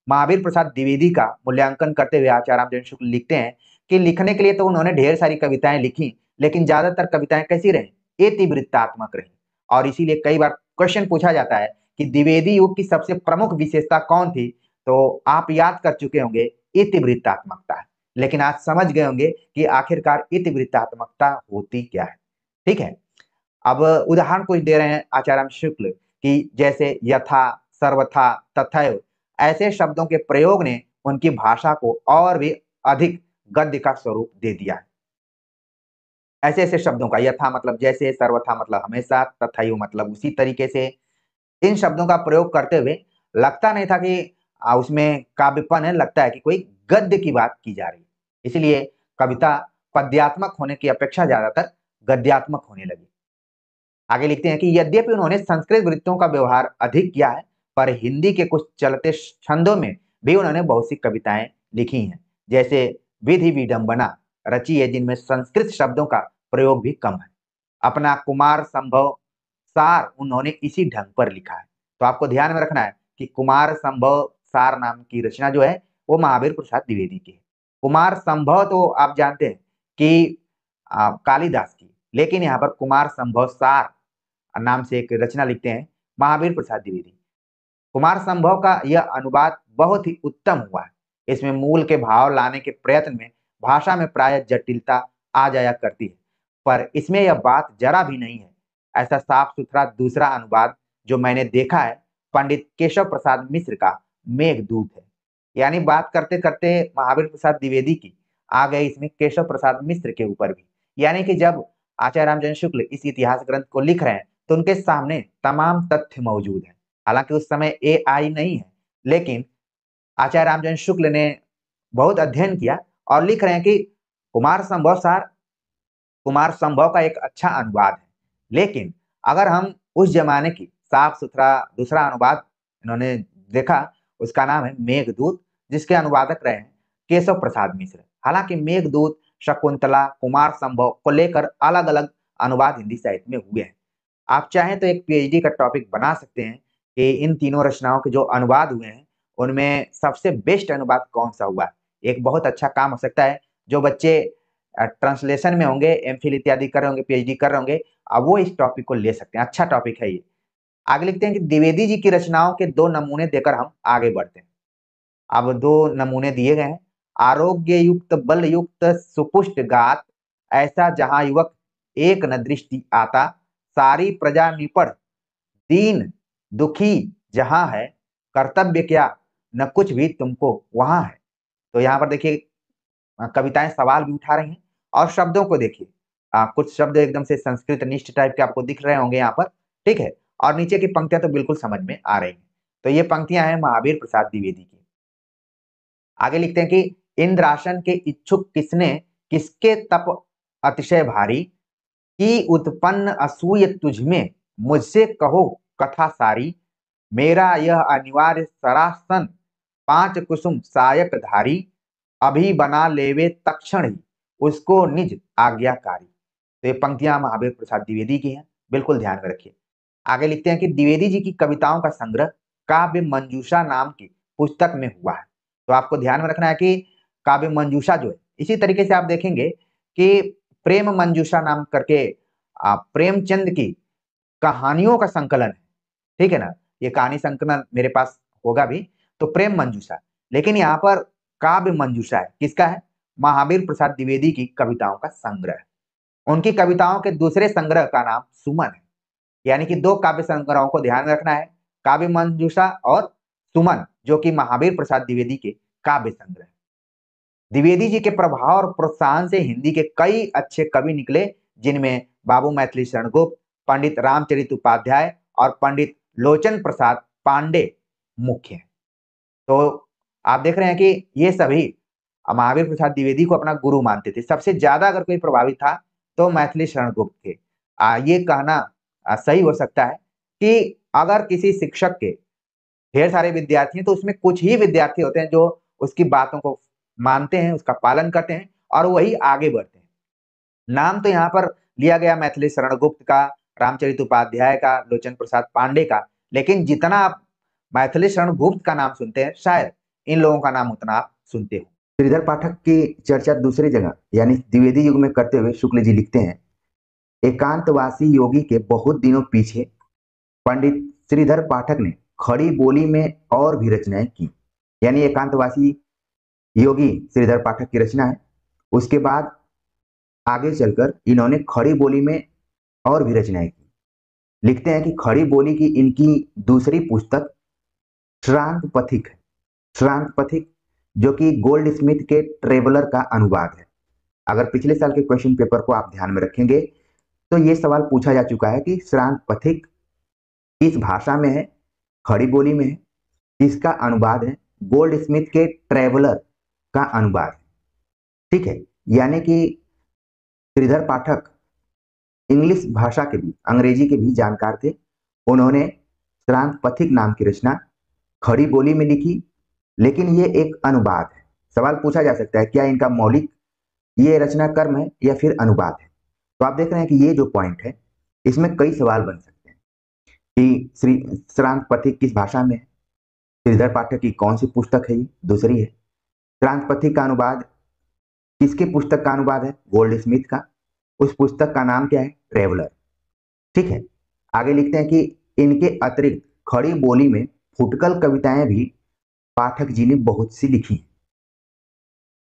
महावीर प्रसाद द्विवेदी का मूल्यांकन करते हुए आचार्य रामचंद्र शुक्ल लिखते हैं कि लिखने के लिए तो उन्होंने ढेर सारी कविताएं लिखी, लेकिन ज्यादातर कविताएं कैसी रही, इतिवृत्तात्मक रही। और इसीलिए कई बार क्वेश्चन पूछा जाता है कि द्विवेदी युग की सबसे प्रमुख विशेषता कौन थी, तो आप याद कर चुके होंगे इतिवृत्तात्मकता। लेकिन आज समझ गए होंगे कि आखिरकार इतिवृत्तात्मकता होती क्या है। ठीक है, अब उदाहरण कुछ दे रहे हैं आचार्य राम शुक्ल कि जैसे यथा, सर्वथा, तथैव ऐसे शब्दों के प्रयोग ने उनकी भाषा को और भी अधिक गद्य का स्वरूप दे दिया है। ऐसे ऐसे शब्दों का, यथा मतलब जैसे, सर्वथा मतलब हमेशा, तथैव मतलब उसी तरीके से, इन शब्दों का प्रयोग करते हुए लगता नहीं था कि उसमें काव्यपन है, लगता है कि कोई गद्य की बात की जा रही है। इसलिए कविता पद्यात्मक होने की अपेक्षा ज्यादातर गद्यात्मक होने लगी। आगे लिखते हैं कि यद्यपि उन्होंने संस्कृत वृत्तों का व्यवहार अधिक किया है, पर हिंदी के कुछ चलते छंदों में भी उन्होंने बहुत सी कविताएं लिखी हैं। जैसे विधि विडंबना रची है, जिनमें संस्कृत शब्दों का प्रयोग भी कम है। अपना कुमार संभव सार उन्होंने इसी ढंग पर लिखा है। तो आपको ध्यान में रखना है कि कुमार संभव सार नाम की रचना जो है वो महावीर प्रसाद द्विवेदी की है। कुमार संभव तो आप जानते हैं कि कालिदास की, लेकिन यहाँ पर कुमार संभव सार नाम से एक रचना लिखते हैं महावीर प्रसाद द्विवेदी। कुमार संभव का यह अनुवाद बहुत ही उत्तम हुआ है। इसमें मूल के भाव लाने के प्रयत्न में भाषा में प्राय जटिलता आ जाया करती है, पर इसमें यह बात जरा भी नहीं है। ऐसा साफ सुथरा दूसरा अनुवाद जो मैंने देखा है पंडित केशव प्रसाद मिश्र का मेघदूत है। यानी बात करते करते महावीर प्रसाद द्विवेदी की आ गए इसमें केशव प्रसाद मिश्र के ऊपर भी। यानी कि जब आचार्य रामचंद्र शुक्ल इस इतिहास ग्रंथ को लिख रहे हैं तो उनके सामने तमाम तथ्य मौजूद हैं। हालांकि उस समय AI नहीं है, लेकिन आचार्य रामचंद्र शुक्ल ने बहुत अध्ययन किया और लिख रहे हैं कि कुमार संभव सार कुमार संभव का एक अच्छा अनुवाद है। लेकिन अगर हम उस जमाने की साफ सुथरा दूसरा अनुवाद इन्होंने देखा, उसका नाम है मेघदूत, जिसके अनुवादक रहे हैं केशव प्रसाद मिश्र। हालांकि मेघदूत, शकुंतला, कुमार संभव को लेकर अलग अलग अनुवाद हिंदी साहित्य में हुए हैं। आप चाहें तो एक PhD का टॉपिक बना सकते हैं कि इन तीनों रचनाओं के जो अनुवाद हुए हैं उनमें सबसे बेस्ट अनुवाद कौन सा हुआ है। एक बहुत अच्छा काम हो सकता है। जो बच्चे ट्रांसलेशन में होंगे, MPhil इत्यादि कर रहे होंगे, PhD कर रहे होंगे, अब वो इस टॉपिक को ले सकते हैं। अच्छा टॉपिक है ये। आगे लिखते हैं कि द्विवेदी जी की रचनाओं के 2 नमूने देकर हम आगे बढ़ते हैं। अब 2 नमूने दिए गए हैं। आरोग्य युक्त बल युक्त सुपुष्ट गात, ऐसा जहां युवक एक न दृष्टि आता, सारी प्रजा निपट दीन दुखी जहां है, कर्तव्य क्या न कुछ भी तुमको वहां है। तो यहाँ पर देखिए कविताएं सवाल भी उठा रही हैं और शब्दों को देखिए, कुछ शब्द एकदम से संस्कृत निष्ठ टाइप के आपको दिख रहे होंगे यहाँ पर। ठीक है, और नीचे की पंक्तियां तो बिल्कुल समझ में आ रही हैं। तो ये पंक्तियां हैं महावीर प्रसाद द्विवेदी की। आगे लिखते हैं कि इंद्रासन के इच्छुक किसने, किसके तप अतिशय भारी, की उत्पन्न असूय तुझमें, मुझसे कहो कथा सारी, मेरा यह अनिवार्य सरासन, 5 कुसुम सायक धारी, अभी बना लेवे तक्षण ही, उसको निज आज्ञाकारी। तो ये पंक्तियां महावीर प्रसाद द्विवेदी की हैं, बिल्कुल ध्यान में रखिए। आगे लिखते हैं कि द्विवेदी जी की कविताओं का संग्रह काव्य मंजूषा नाम की पुस्तक में हुआ है। तो आपको ध्यान में रखना है कि काव्य मंजूषा जो है, इसी तरीके से आप देखेंगे कि प्रेम मंजूषा नाम करके प्रेमचंद की कहानियों का संकलन है। ठीक है ना, ये कहानी संकलन मेरे पास होगा भी। तो प्रेम मंजूषा, लेकिन यहाँ पर काव्य मंजूषा है, किसका है, महावीर प्रसाद द्विवेदी की कविताओं का संग्रह है। उनकी कविताओं के दूसरे संग्रह का नाम सुमन है। यानी कि 2 काव्य संग्रहों को ध्यान में रखना है, काव्य मंजूषा और सुमन, जो कि महावीर प्रसाद द्विवेदी के काव्य संग्रह। द्विवेदी जी के प्रभाव और प्रोत्साहन से हिंदी के कई अच्छे कवि निकले, जिनमें बाबू मैथिली शरण गुप्त, पंडित रामचरित उपाध्याय और पंडित लोचन प्रसाद पांडे मुख्य हैं। तो आप देख रहे हैं कि ये सभी महावीर प्रसाद द्विवेदी को अपना गुरु मानते थे। सबसे ज्यादा अगर कोई प्रभावित था तो मैथिली शरण गुप्त थे। ये कहना सही हो सकता है कि अगर किसी शिक्षक के ढेर सारे विद्यार्थी हैं तो उसमें कुछ ही विद्यार्थी होते हैं जो उसकी बातों को मानते हैं, उसका पालन करते हैं और वही आगे बढ़ते हैं। नाम तो यहाँ पर लिया गया मैथिली शरण गुप्त का, रामचरित उपाध्याय का, लोचन प्रसाद पांडे का, लेकिन जितना आप मैथिली शरण गुप्त का नाम सुनते हैं शायद इन लोगों का नाम उतना आप सुनते हो। श्रीधर पाठक की चर्चा दूसरी जगह यानी द्विवेदी युग में करते हुए शुक्ल जी लिखते हैं, एकांतवासी योगी के बहुत दिनों पीछे पंडित श्रीधर पाठक ने खड़ी बोली में और भी रचनाएं की। यानी एकांतवासी योगी श्रीधर पाठक की रचना है। उसके बाद आगे चलकर इन्होंने खड़ी बोली में और भी रचनाएं की। लिखते हैं कि खड़ी बोली की इनकी दूसरी पुस्तक श्रांत पथिक है। श्रांत पथिक जो कि गोल्ड स्मिथ के ट्रेवलर का अनुवाद है। अगर पिछले साल के क्वेश्चन पेपर को आप ध्यान में रखेंगे तो यह सवाल पूछा जा चुका है कि श्रांत पथिक किस भाषा में है, खड़ी बोली में है, किसका अनुवाद है, गोल्ड स्मिथ के ट्रेवलर का अनुवाद है। ठीक है, यानी कि श्रीधर पाठक इंग्लिश भाषा के भी, अंग्रेजी के भी जानकार थे। उन्होंने श्रांत पथिक नाम की रचना खड़ी बोली में लिखी, लेकिन ये एक अनुवाद है। सवाल पूछा जा सकता है क्या इनका मौलिक ये रचना कर्म है या फिर अनुवाद है। तो आप देख रहे हैं कि ये जो पॉइंट है इसमें कई सवाल बन सकते हैं कि श्रांत पथिक किस भाषा में है, श्रीधर पाठक की कौन सी पुस्तक है, ये दूसरी है। श्रांत पथिक का अनुवाद किसके पुस्तक का अनुवाद है, गोल्ड स्मिथ का। उस पुस्तक का नाम क्या है, ट्रेवलर। ठीक है, आगे लिखते हैं कि इनके अतिरिक्त खड़ी बोली में फुटकल कविताएं भी पाठक जी ने बहुत सी लिखी।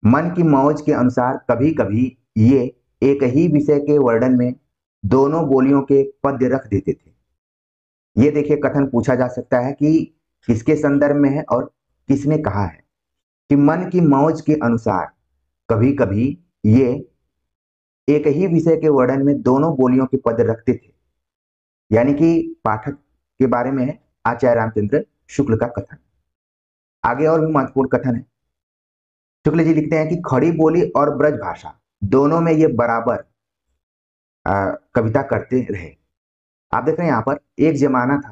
मन की मौज के अनुसार कभी कभी ये एक ही विषय के वर्णन में दोनों बोलियों के पद्य रख देते थे। ये देखिए कथन पूछा जा सकता है कि किसके संदर्भ में है और किसने कहा है कि मन की मौज के अनुसार कभी कभी ये एक ही विषय के वर्णन में दोनों बोलियों के पद रखते थे। यानी कि पाठक के बारे में है आचार्य रामचंद्र शुक्ल का कथन। आगे और भी महत्वपूर्ण कथन है। शुक्ल जी लिखते हैं कि खड़ी बोली और ब्रज भाषा दोनों में ये बराबर कविता करते रहे। आप देख रहे हैं यहाँ पर एक जमाना था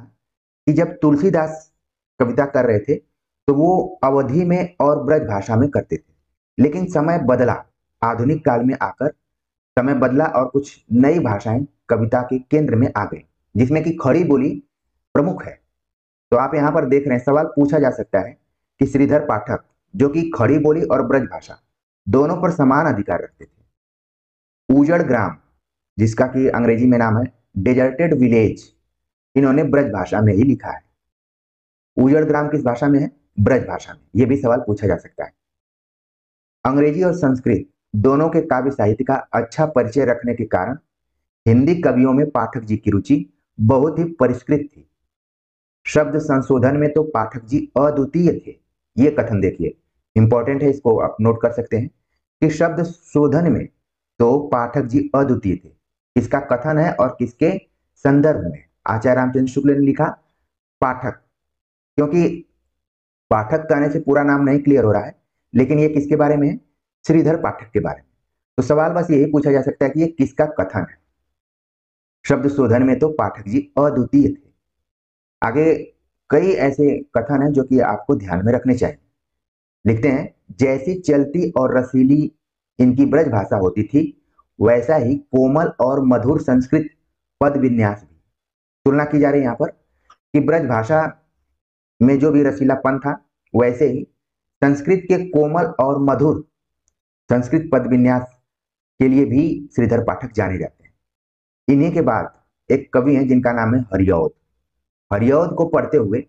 कि जब तुलसीदास कविता कर रहे थे तो वो अवधि में और ब्रज भाषा में करते थे, लेकिन समय बदला, आधुनिक काल में आकर समय बदला और कुछ नई भाषाएं कविता के केंद्र में आ गई, जिसमें कि खड़ी बोली प्रमुख है। तो आप यहाँ पर देख रहे हैं सवाल पूछा जा सकता है कि श्रीधर पाठक जो कि खड़ी बोली और ब्रज भाषा दोनों पर समान अधिकार रखते थे। उजड़ ग्राम जिसका कि अंग्रेजी में नाम है डेजर्टेड विलेज, इन्होंने ब्रज भाषा में ही लिखा है। उजड़ ग्राम किस भाषा में है, ब्रज भाषा में। यह भी सवाल पूछा जा सकता है। अंग्रेजी और संस्कृत दोनों के काव्य साहित्य का अच्छा परिचय रखने के कारण हिंदी कवियों में पाठक जी की रुचि बहुत ही परिष्कृत थी। शब्द संशोधन में तो पाठक जी अद्वितीय थे। ये कथन देखिए, इंपॉर्टेंट है, इसको आप नोट कर सकते हैं कि शब्द शोधन में तो पाठक जी अद्वितीय थे। इसका कथन है और किसके संदर्भ में, आचार्य रामचंद्र शुक्ल ने लिखा पाठक, क्योंकि पाठक कहने से पूरा नाम नहीं क्लियर हो रहा है, लेकिन ये किसके बारे में है, श्रीधर पाठक के बारे में। तो सवाल बस यही पूछा जा सकता है कि ये किसका कथन है। शब्द शोधन में तो पाठक जी अद्वितीय थे। आगे कई ऐसे कथन हैं जो कि आपको ध्यान में रखने चाहिए। लिखते हैं, जैसी चलती और रसीली इनकी ब्रज भाषा होती थी वैसा ही कोमल और मधुर संस्कृत पद विन्यास भी। तुलना की जा रही है यहाँ पर कि ब्रज भाषा में जो भी रसीलापन था वैसे ही संस्कृत के कोमल और मधुर संस्कृत पद विन्यास के लिए भी श्रीधर पाठक जाने जाते हैं। इन्हीं के बाद एक कवि हैं जिनका नाम है हरिऔध। हरिऔध को पढ़ते हुए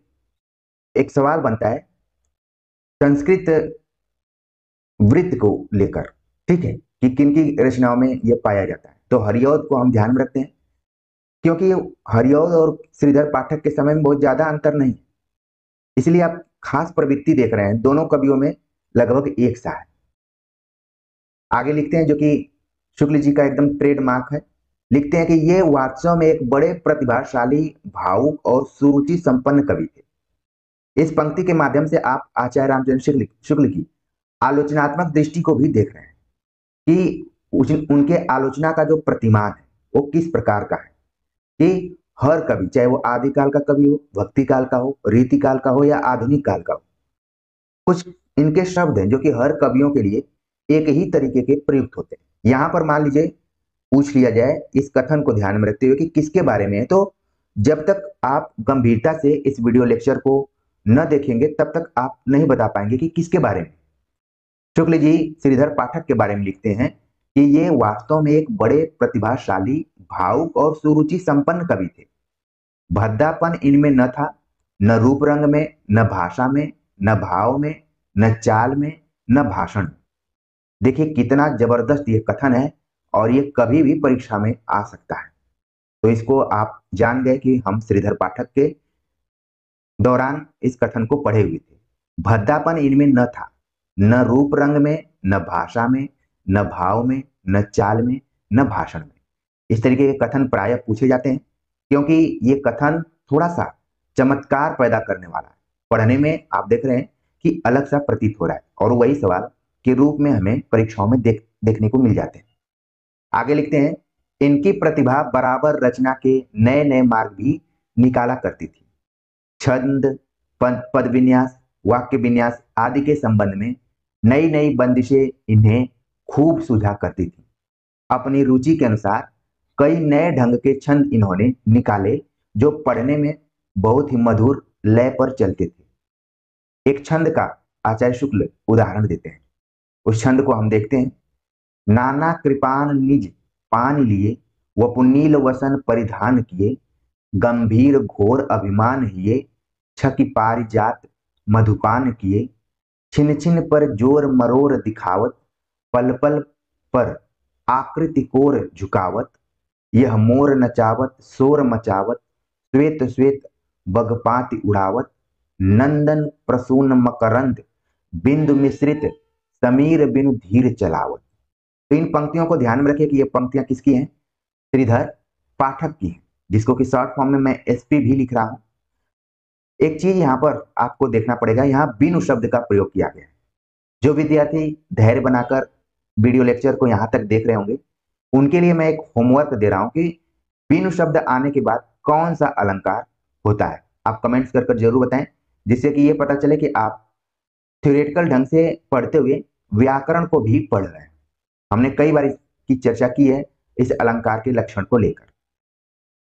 एक सवाल बनता है संस्कृत वृत्त को लेकर, ठीक है, कि किन की रचनाओं में यह पाया जाता है। तो हरिऔध को हम ध्यान में रखते हैं क्योंकि हरिऔध और श्रीधर पाठक के समय में बहुत ज्यादा अंतर नहीं, इसलिए आप खास प्रवृत्ति देख रहे हैं, दोनों कवियों में लगभग एक सा है। आगे लिखते हैं जो कि शुक्ल जी का एकदम ट्रेडमार्क है। लिखते हैं कि ये वास्तव में एक बड़े प्रतिभाशाली, भावुक और सुरुचि संपन्न कवि थे। इस पंक्ति के माध्यम से आप आचार्य रामचंद्र शुक्ल की आलोचनात्मक दृष्टि को भी देख रहे हैं कि उनके आलोचना का जो प्रतिमान है वो किस प्रकार का है कि हर कवि, चाहे वो आदिकाल का कवि हो, भक्ति काल का हो, रीति काल का हो या आधुनिक काल का हो, कुछ इनके शब्द हैं जो कि हर कवियों के लिए एक ही तरीके के प्रयुक्त होते हैं। यहां पर मान लीजिए पूछ लिया जाए इस कथन को ध्यान में रखते हुए कि किसके बारे में है, तो जब तक आप गंभीरता से इस वीडियो लेक्चर को न देखेंगे तब तक आप नहीं बता पाएंगे कि किसके बारे में। शुक्ल जी श्रीधर पाठक के बारे में लिखते हैं कि ये वास्तव में एक बड़े प्रतिभाशाली, भावुक और सुरुचि संपन्न कवि थे। भद्दापन इनमें न था, न रूप रंग में, न भाषा में, न भाव में, न चाल में, न भाषण में। देखिए कितना जबरदस्त ये कथन है और ये कभी भी परीक्षा में आ सकता है। तो इसको आप जान गए कि हम श्रीधर पाठक के दौरान इस कथन को पढ़े हुए थे। भद्दापन इनमें न था, न रूप रंग में, न भाषा में, न भाव में, न चाल में, न भाषण में। इस तरीके के कथन प्रायः पूछे जाते हैं क्योंकि ये कथन थोड़ा सा चमत्कार पैदा करने वाला है। पढ़ने में आप देख रहे हैं कि अलग सा प्रतीत हो रहा है और वही सवाल के रूप में हमें परीक्षाओं में देखने को मिल जाते हैं। आगे लिखते हैं, इनकी प्रतिभा बराबर रचना के नए नए मार्ग भी निकाला करती थी। छंद, पद विन्यास, वाक्य विन्यास आदि के संबंध में नई नई बंदिशें इन्हें खूब सुझा करती थी। अपनी रुचि के अनुसार कई नए ढंग के छंद इन्होंने निकाले जो पढ़ने में बहुत ही मधुर लय पर चलते थे। एक छंद का आचार्य शुक्ल उदाहरण देते हैं। उस छंद को हम देखते हैं। नाना कृपान निज पान लिए, व पुनील वसन परिधान किए, गंभीर घोर अभिमान हिए, छकी पारिजात मधुपान किए, छिन छिन पर जोर मरोर दिखावत, पल पल पर आकृति कोर झुकावत, यह मोर नचावत शोर मचावत, श्वेत श्वेत बगपाति उड़ावत, नंदन प्रसून मकरंद बिंदु मिश्रित समीर बिनु धीर चलावत। तो इन पंक्तियों को ध्यान में रखिए कि ये पंक्तियां किसकी हैं? श्रीधर पाठक की हैं, जिसको कि शॉर्ट फॉर्म में मैं एसपी भी लिख रहा हूं। एक चीज यहां पर आपको देखना पड़ेगा, यहां बिनु शब्द का प्रयोग किया गया है। जो विद्यार्थी धैर्य बनाकर वीडियो लेक्चर को यहां तक देख रहे होंगे उनके लिए मैं एक होमवर्क दे रहा हूं कि बिनु शब्द आने के बाद कौन सा अलंकार होता है। आप कमेंट्स कर जरूर बताएं, जिससे कि ये पता चले कि आप थ्योरेटिकल ढंग से पढ़ते हुए व्याकरण को भी पढ़ रहे हैं। हमने कई बार इसकी चर्चा की है इस अलंकार के लक्षण को लेकर।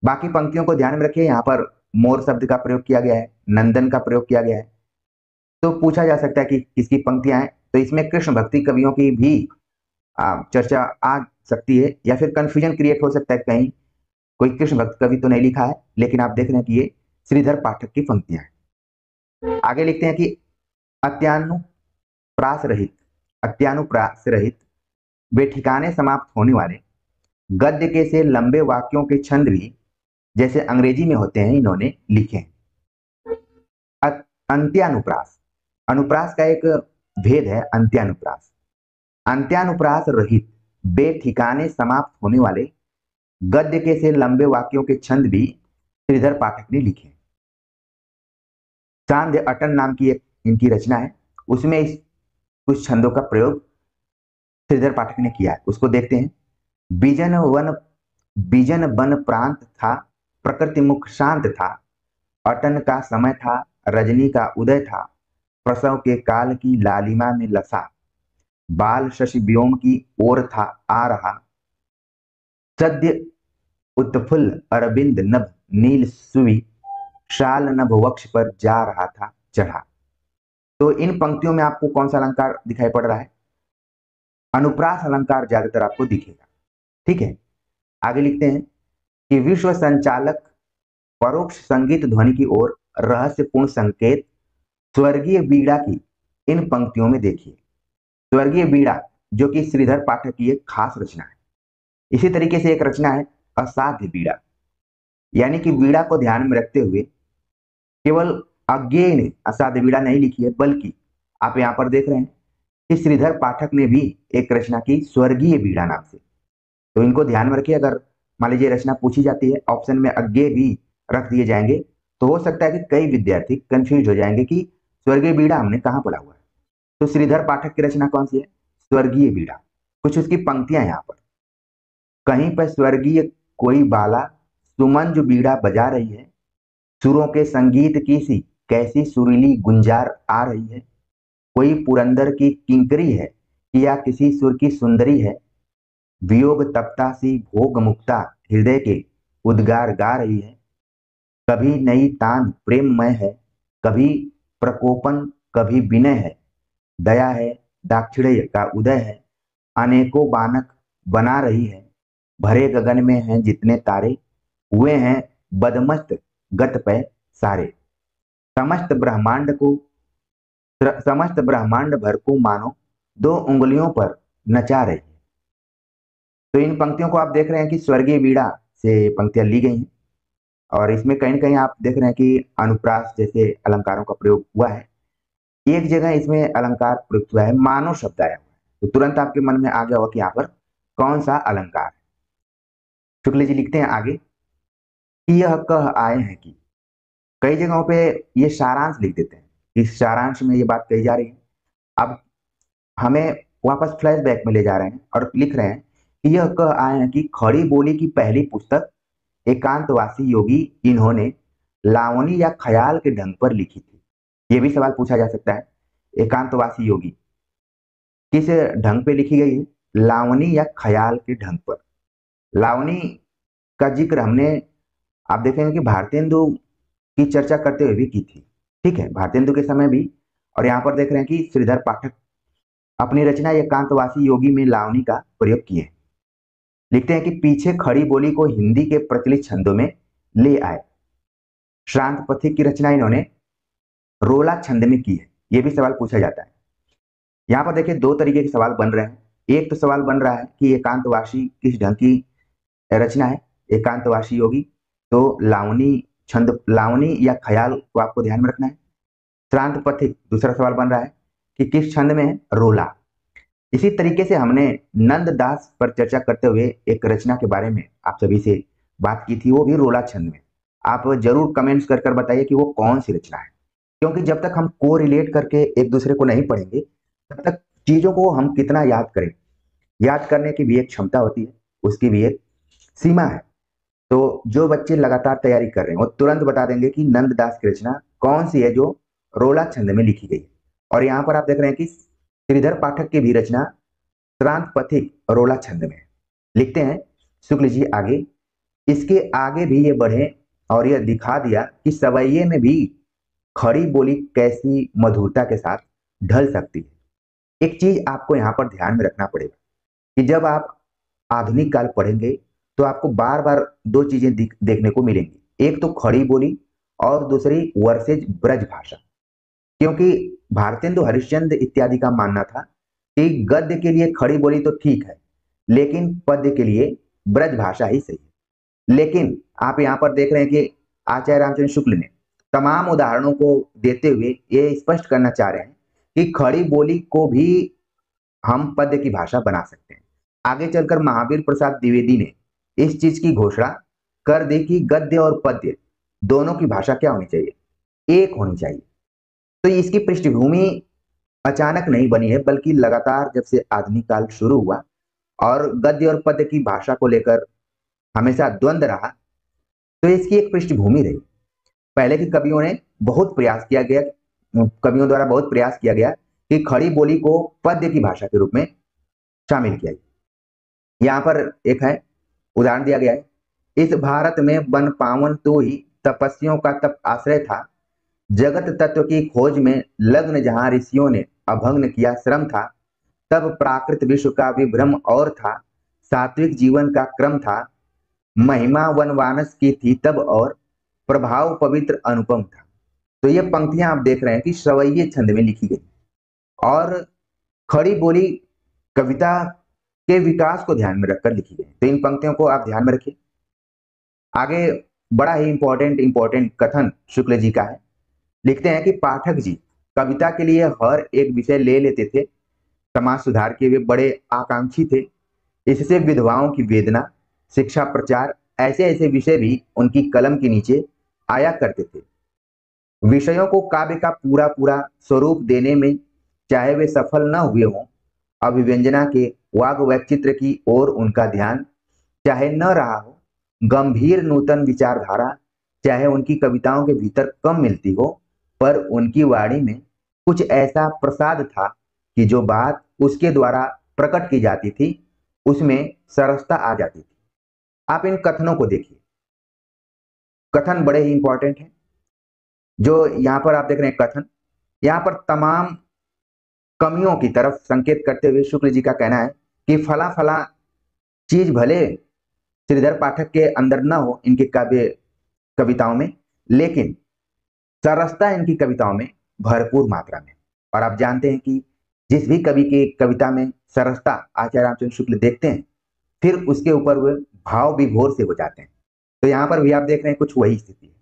बाकी पंक्तियों को ध्यान में रखिए, यहाँ पर मोर शब्द का प्रयोग किया गया है, नंदन का प्रयोग किया गया है। तो पूछा जा सकता है कि किसकी पंक्तियां हैं, तो इसमें कृष्ण भक्ति कवियों की भी चर्चा आ सकती है या फिर कंफ्यूजन क्रिएट हो सकता है, कहीं कोई कृष्ण भक्त कवि तो नहीं लिखा है, लेकिन आप देख रहे हैं कि ये श्रीधर पाठक की पंक्तियां हैं। आगे लिखते हैं कि अत्यानुप्रास रहित बेठिकाने समाप्त होने वाले गद्य के से लंबे वाक्यों के छंद भी जैसे अंग्रेजी में होते हैं इन्होंने लिखे हैं। अंत्यानुप्रास, अनुप्रास का एक भेद है अंत्यानुप्रास। अंत्यानुप्रास रहित बेठिकाने समाप्त होने वाले गद्य के से लंबे वाक्यों के छंद भी श्रीधर पाठक ने लिखे। सांध्य अटन नाम की एक इनकी रचना है, उसमें कुछ छंदों का प्रयोग श्रीधर पाठक ने किया है, उसको देखते हैं। बीजन वन प्रांत था, प्रकृति मुख शांत था, अटन का समय था, रजनी का उदय था, प्रसव के काल की लालिमा में लसा, बाल शशि व्योम की ओर था आ रहा, सद्य उत्फुल्ल अरविंद नभ नील सुवी, शाल नभ वक्ष पर जा रहा था चढ़ा। तो इन पंक्तियों में आपको कौन सा अलंकार दिखाई पड़ रहा है? अनुप्रास अलंकार ज्यादातर आपको दिखेगा। ठीक है, आगे लिखते हैं कि विश्व संचालक परोक्ष संगीत ध्वनि की ओर रहस्यपूर्ण संकेत स्वर्गीय बीड़ा की इन पंक्तियों में देखिए। स्वर्गीय बीड़ा जो कि श्रीधर पाठक की एक खास रचना है। इसी तरीके से एक रचना है असाध्य बीड़ा, यानी कि बीड़ा को ध्यान में रखते हुए केवल अज्ञेय ने असाध्य बीड़ा नहीं लिखी है, बल्कि आप यहाँ पर देख रहे हैं कि श्रीधर पाठक ने भी एक रचना की स्वर्गीय बीड़ा नाम से। तो इनको ध्यान में रखिए, अगर मान लीजिए रचना पूछी जाती है, ऑप्शन में अज्ञेय भी रख दिए जाएंगे तो हो सकता है कि कई विद्यार्थी कंफ्यूज हो जाएंगे कि स्वर्गीय बीड़ा हमने कहाँ पढ़ा हुआ है। तो श्रीधर पाठक की रचना कौन सी है? स्वर्गीय बीड़ा। कुछ उसकी पंक्तियां यहाँ पर, कहीं पर स्वर्गीय कोई बाला सुमंजु बीड़ा बजा रही है, सुरों के संगीत की सी कैसी सुरीली गुंजार आ रही है, कोई पुरंदर की किंकरी है या किसी सुर की सुंदरी है, वियोग तप्ता सी भोग मुक्ता हृदय के उद्गार गा रही है। कभी नई तान प्रेममय है, कभी प्रकोपन, कभी विनय है। दया है, दाक्षिण्य का उदय है, अनेकों बानक बना रही है। भरे गगन में हैं जितने तारे, हुए हैं बदमस्त गत पे सारे। समस्त ब्रह्मांड को समस्त ब्रह्मांड भर को मानो दो उंगलियों पर नचा रही है। तो इन पंक्तियों को आप देख रहे हैं कि स्वर्गीय वीणा से पंक्तियां ली गई हैं, और इसमें कहीं न कहीं आप देख रहे हैं कि अनुप्रास जैसे अलंकारों का प्रयोग हुआ है। एक जगह इसमें अलंकार प्रयुक्त हुआ है, मानो शब्द आया हुआ है, तो तुरंत आपके मन में आ गया होगा कि यहाँ पर कौन सा अलंकार है। शुक्ल जी लिखते हैं आगे कि यह कह आए हैं कि, कई जगहों पे ये सारांश लिख देते हैं, इस सारांश में ये बात कही जा रही है। अब हमें वापस फ्लैशबैक में ले जा रहे हैं और लिख रहे हैं कि यह कह आए हैं कि खड़ी बोली की पहली पुस्तक एकांतवासी योगी इन्होंने लावनी या ख्याल के ढंग पर लिखी थी। ये भी सवाल पूछा जा सकता है, एकांतवासी योगी किस ढंग पे लिखी गई है? लावनी या ख्याल के ढंग पर। लावनी का जिक्र हमने, आप देखेंगे कि भारतेंदु की चर्चा करते हुए भी की थी। ठीक है, भारतेंदु के समय भी। और यहाँ पर देख रहे हैं कि श्रीधर पाठक अपनी रचना एकांतवासी योगी में लावनी का प्रयोग किए। लिखते हैं कि पीछे खड़ी बोली को हिंदी के प्रचलित छंदों में ले आए। श्रांत पथिक की रचना इन्होंने रोला छंद में की है। यह भी सवाल पूछा जाता है। यहाँ पर देखिए दो तरीके के सवाल बन रहे हैं। एक तो सवाल बन रहा है कि एकांतवासी किस ढंग की रचना है, एकांतवासी योगी, तो लावनी छंद, लावनी या ख्याल को आपको ध्यान में रखना है। श्रांत पथिक दूसरा सवाल बन रहा है कि किस छंद में है, रोला। इसी तरीके से हमने नंददास पर चर्चा करते हुए एक रचना के बारे में आप सभी से बात की थी, वो भी रोला छंद में। आप जरूर कमेंट्स कर कर बताइए कि वो कौन सी रचना है, क्योंकि जब तक हम को रिलेट करके एक दूसरे को नहीं पढ़ेंगे तब तक चीजों को हम कितना याद करें। याद करने की भी एक क्षमता होती है, उसकी भी एक सीमा है। तो जो बच्चे लगातार तैयारी कर रहे हैं वो तुरंत बता देंगे कि नंददास की रचना कौन सी है जो रोला छंद में लिखी गई है। और यहाँ पर आप देख रहे हैं कि श्रीधर पाठक की भी रचना श्रांत पथिक रोला छंद में। लिखते हैं शुक्ल जी आगे, इसके आगे भी ये बढ़े और यह दिखा दिया कि सवैये में भी खड़ी बोली कैसी मधुरता के साथ ढल सकती है। एक चीज आपको यहाँ पर ध्यान में रखना पड़ेगा कि जब आप आधुनिक काल पढ़ेंगे तो आपको बार बार दो चीजें देखने को मिलेंगी। एक तो खड़ी बोली और दूसरी वर्सेज ब्रज भाषा। क्योंकि भारतेंदु हरिश्चंद्र इत्यादि का मानना था कि गद्य के लिए खड़ी बोली तो ठीक है, लेकिन पद्य के लिए ब्रज भाषा ही सही है। लेकिन आप यहाँ पर देख रहे हैं कि आचार्य रामचंद्र शुक्ल ने तमाम उदाहरणों को देते हुए ये स्पष्ट करना चाह रहे हैं कि खड़ी बोली को भी हम पद्य की भाषा बना सकते हैं। आगे चलकर महावीर प्रसाद द्विवेदी ने इस चीज की घोषणा कर दी कि गद्य और पद्य दोनों की भाषा क्या होनी चाहिए, एक होनी चाहिए। तो इसकी पृष्ठभूमि अचानक नहीं बनी है, बल्कि लगातार जब से आधुनिक काल शुरू हुआ और गद्य और पद्य की भाषा को लेकर हमेशा द्वंद्व रहा, तो इसकी एक पृष्ठभूमि रही। पहले के कवियों ने बहुत प्रयास किया गया, कवियों द्वारा बहुत प्रयास किया गया कि खड़ी बोली को पद्य की भाषा के रूप में शामिल किया जाए। यहाँ पर एक है उदाहरण दिया गया है, इस भारत में बन पावन तो ही तपस्वियों का तप आश्रय था। जगत तत्व की खोज में लग्न जहां ऋषियों ने अभंग किया श्रम था। तब प्राकृत विश्व का विभ्रम और था, सात्विक जीवन का क्रम था। महिमा वनवानस की थी तब और प्रभाव पवित्र अनुपम था। तो ये पंक्तियां आप देख रहे हैं कि सवैये छंद में लिखी गई और खड़ी बोली कविता के विकास को ध्यान में रखकर लिखी गई। तो इन पंक्तियों को आप ध्यान में रखिए। आगे बड़ा ही इंपॉर्टेंट कथन शुक्ल जी का है। लिखते हैं कि पाठक जी कविता के लिए हर एक विषय ले लेते थे। समाज सुधार के वे बड़े आकांक्षी थे। इससे विधवाओं की वेदना, शिक्षा प्रचार, ऐसे ऐसे विषय भी उनकी कलम के नीचे आया करते थे। विषयों को काव्य का पूरा पूरा स्वरूप देने में चाहे वे सफल न हुए हों, अभिव्यंजना के वाग वैचित्र की ओर उनका ध्यान चाहे न रहा हो, गंभीर नूतन विचारधारा चाहे उनकी कविताओं के भीतर कम मिलती हो, पर उनकी वाणी में कुछ ऐसा प्रसाद था कि जो बात उसके द्वारा प्रकट की जाती थी उसमें सरसता आ जाती थी। आप इन कथनों को देखिए, कथन बड़े ही इंपॉर्टेंट हैं। जो यहाँ पर आप देख रहे हैं कथन, यहाँ पर तमाम कमियों की तरफ संकेत करते हुए शुक्ल जी का कहना है कि फला फला चीज भले श्रीधर पाठक के अंदर न हो इनके काव्य कविताओं में, लेकिन सरसता इनकी कविताओं में भरपूर मात्रा में। और आप जानते हैं कि जिस भी कवि की कविता में सरसता आचार्य रामचंद्र शुक्ल देखते हैं, फिर उसके ऊपर वे भाव विभोर से हो जाते हैं। तो यहाँ पर भी आप देख रहे हैं कुछ वही स्थिति है।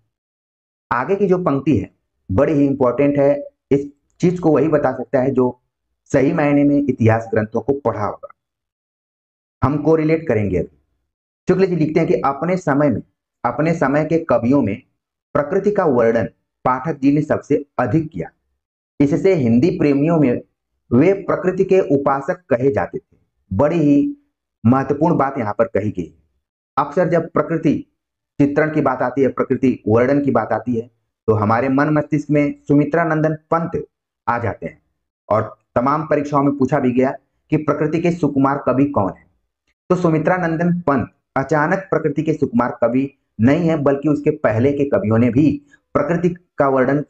आगे की जो पंक्ति है बड़ी ही इंपॉर्टेंट है। इस चीज को वही बता सकता है जो सही मायने में इतिहास ग्रंथों को पढ़ा होगा। हम को रिलेट करेंगे अभी। शुक्ल जी लिखते हैं कि अपने समय के कवियों में प्रकृति का वर्णन पाठक जी ने सबसे अधिक किया। इससे हिंदी प्रेमियों में वे प्रकृति के उपासक कहे जाते थे। बड़ी ही महत्वपूर्ण बात यहाँ पर कही गई है। अक्सर जब प्रकृति चित्रण की बात आती है, प्रकृति वर्णन की बात आती है, तो हमारे मन मस्तिष्क में सुमित्रा नंदन पंत आ जाते हैं। और तमाम परीक्षाओं में पूछा भी गया कि प्रकृति के सुकुमार कवि कौन है। तो सुमित्रा नंदन पंत अचानक प्रकृति के सुकुमार कवि नहीं है, बल्कि उसके पहले के कवियों ने भी प्रकृति का वर्णन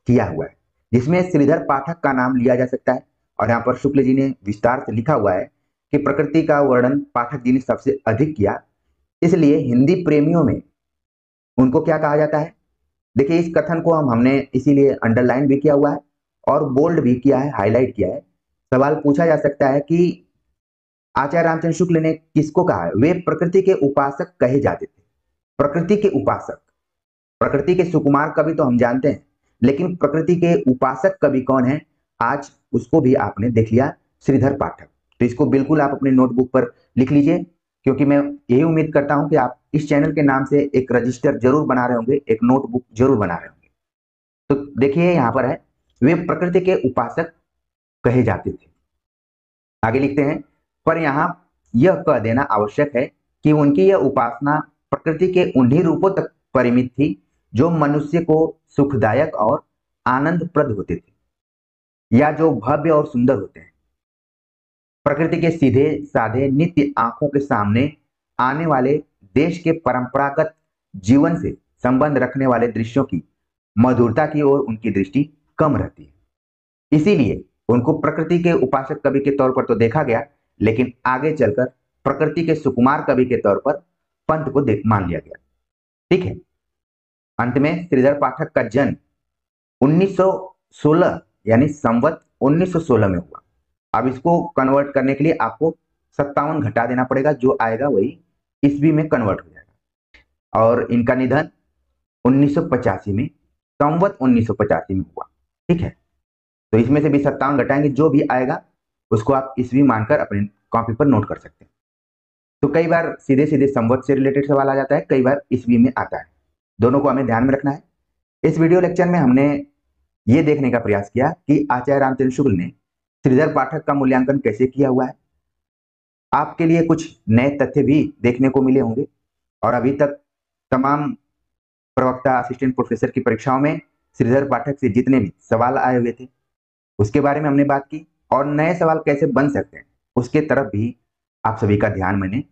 किया हुआ है, जिसमें श्रीधर पाठक का नाम लिया जा सकता है। और यहाँ पर शुक्ल जी ने विस्तार से लिखा हुआ है कि प्रकृति का वर्णन पाठक जी ने सबसे अधिक किया, इसलिए हिंदी प्रेमियों में उनको क्या कहा जाता है। देखिए, इस कथन को हमने इसीलिए अंडरलाइन भी किया हुआ है और बोल्ड भी किया है, हाईलाइट किया है। सवाल पूछा जा सकता है कि आचार्य रामचंद्र शुक्ल ने किसको कहा है। वे प्रकृति के उपासक कहे जाते थे। प्रकृति के उपासक, प्रकृति के सुकुमार कवि तो हम जानते हैं, लेकिन प्रकृति के उपासक कवि कौन है, आज उसको भी आपने देख लिया, श्रीधर पाठक। तो इसको बिल्कुल आप अपने नोटबुक पर लिख लीजिए, क्योंकि मैं यही उम्मीद करता हूं कि आप इस चैनल के नाम से एक रजिस्टर जरूर बना रहे होंगे, एक नोटबुक जरूर बना रहे होंगे। तो देखिए यहाँ पर है, वे प्रकृति के उपासक कहे जाते थे। आगे लिखते हैं, पर यहाँ यह कह देना आवश्यक है कि उनकी यह उपासना प्रकृति के उन्हीं रूपों तक परिमित थी जो मनुष्य को सुखदायक और आनंदप्रद होते थे, या जो भव्य और सुंदर होते हैं। प्रकृति के सीधे साधे नित्य आंखों के सामने आने वाले देश के परंपरागत जीवन से संबंध रखने वाले दृश्यों की मधुरता की ओर उनकी दृष्टि कम रहती है। इसीलिए उनको प्रकृति के उपासक कवि के तौर पर तो देखा गया, लेकिन आगे चलकर प्रकृति के सुकुमार कवि के तौर पर पंत को मान लिया गया। ठीक है। अंत में श्रीधर पाठक का जन्म 1916 यानी संवत 1916 में हुआ। अब इसको कन्वर्ट करने के लिए आपको 57 घटा देना पड़ेगा, जो आएगा वही ईस्वी में कन्वर्ट हो जाएगा। और इनका निधन 1985 में, संवत 1985 में हुआ। ठीक है। तो इसमें से भी 57 घटाएंगे, जो भी आएगा उसको आप ईस्वी मानकर अपने कॉपी पर नोट कर सकते हैं। तो कई बार सीधे सीधे संवत से रिलेटेड सवाल आ जाता है, कई बार ईस्वी में आता है। दोनों को हमें ध्यान में रखना है। इस वीडियो लेक्चर में हमने ये देखने का प्रयास किया कि आचार्य रामचंद्र शुक्ल ने श्रीधर पाठक का मूल्यांकन कैसे किया हुआ है। आपके लिए कुछ नए तथ्य भी देखने को मिले होंगे, और अभी तक तमाम प्रवक्ता, असिस्टेंट प्रोफेसर की परीक्षाओं में श्रीधर पाठक से जितने भी सवाल आए हुए थे उसके बारे में हमने बात की, और नए सवाल कैसे बन सकते हैं उसके तरफ भी आप सभी का ध्यान मैंने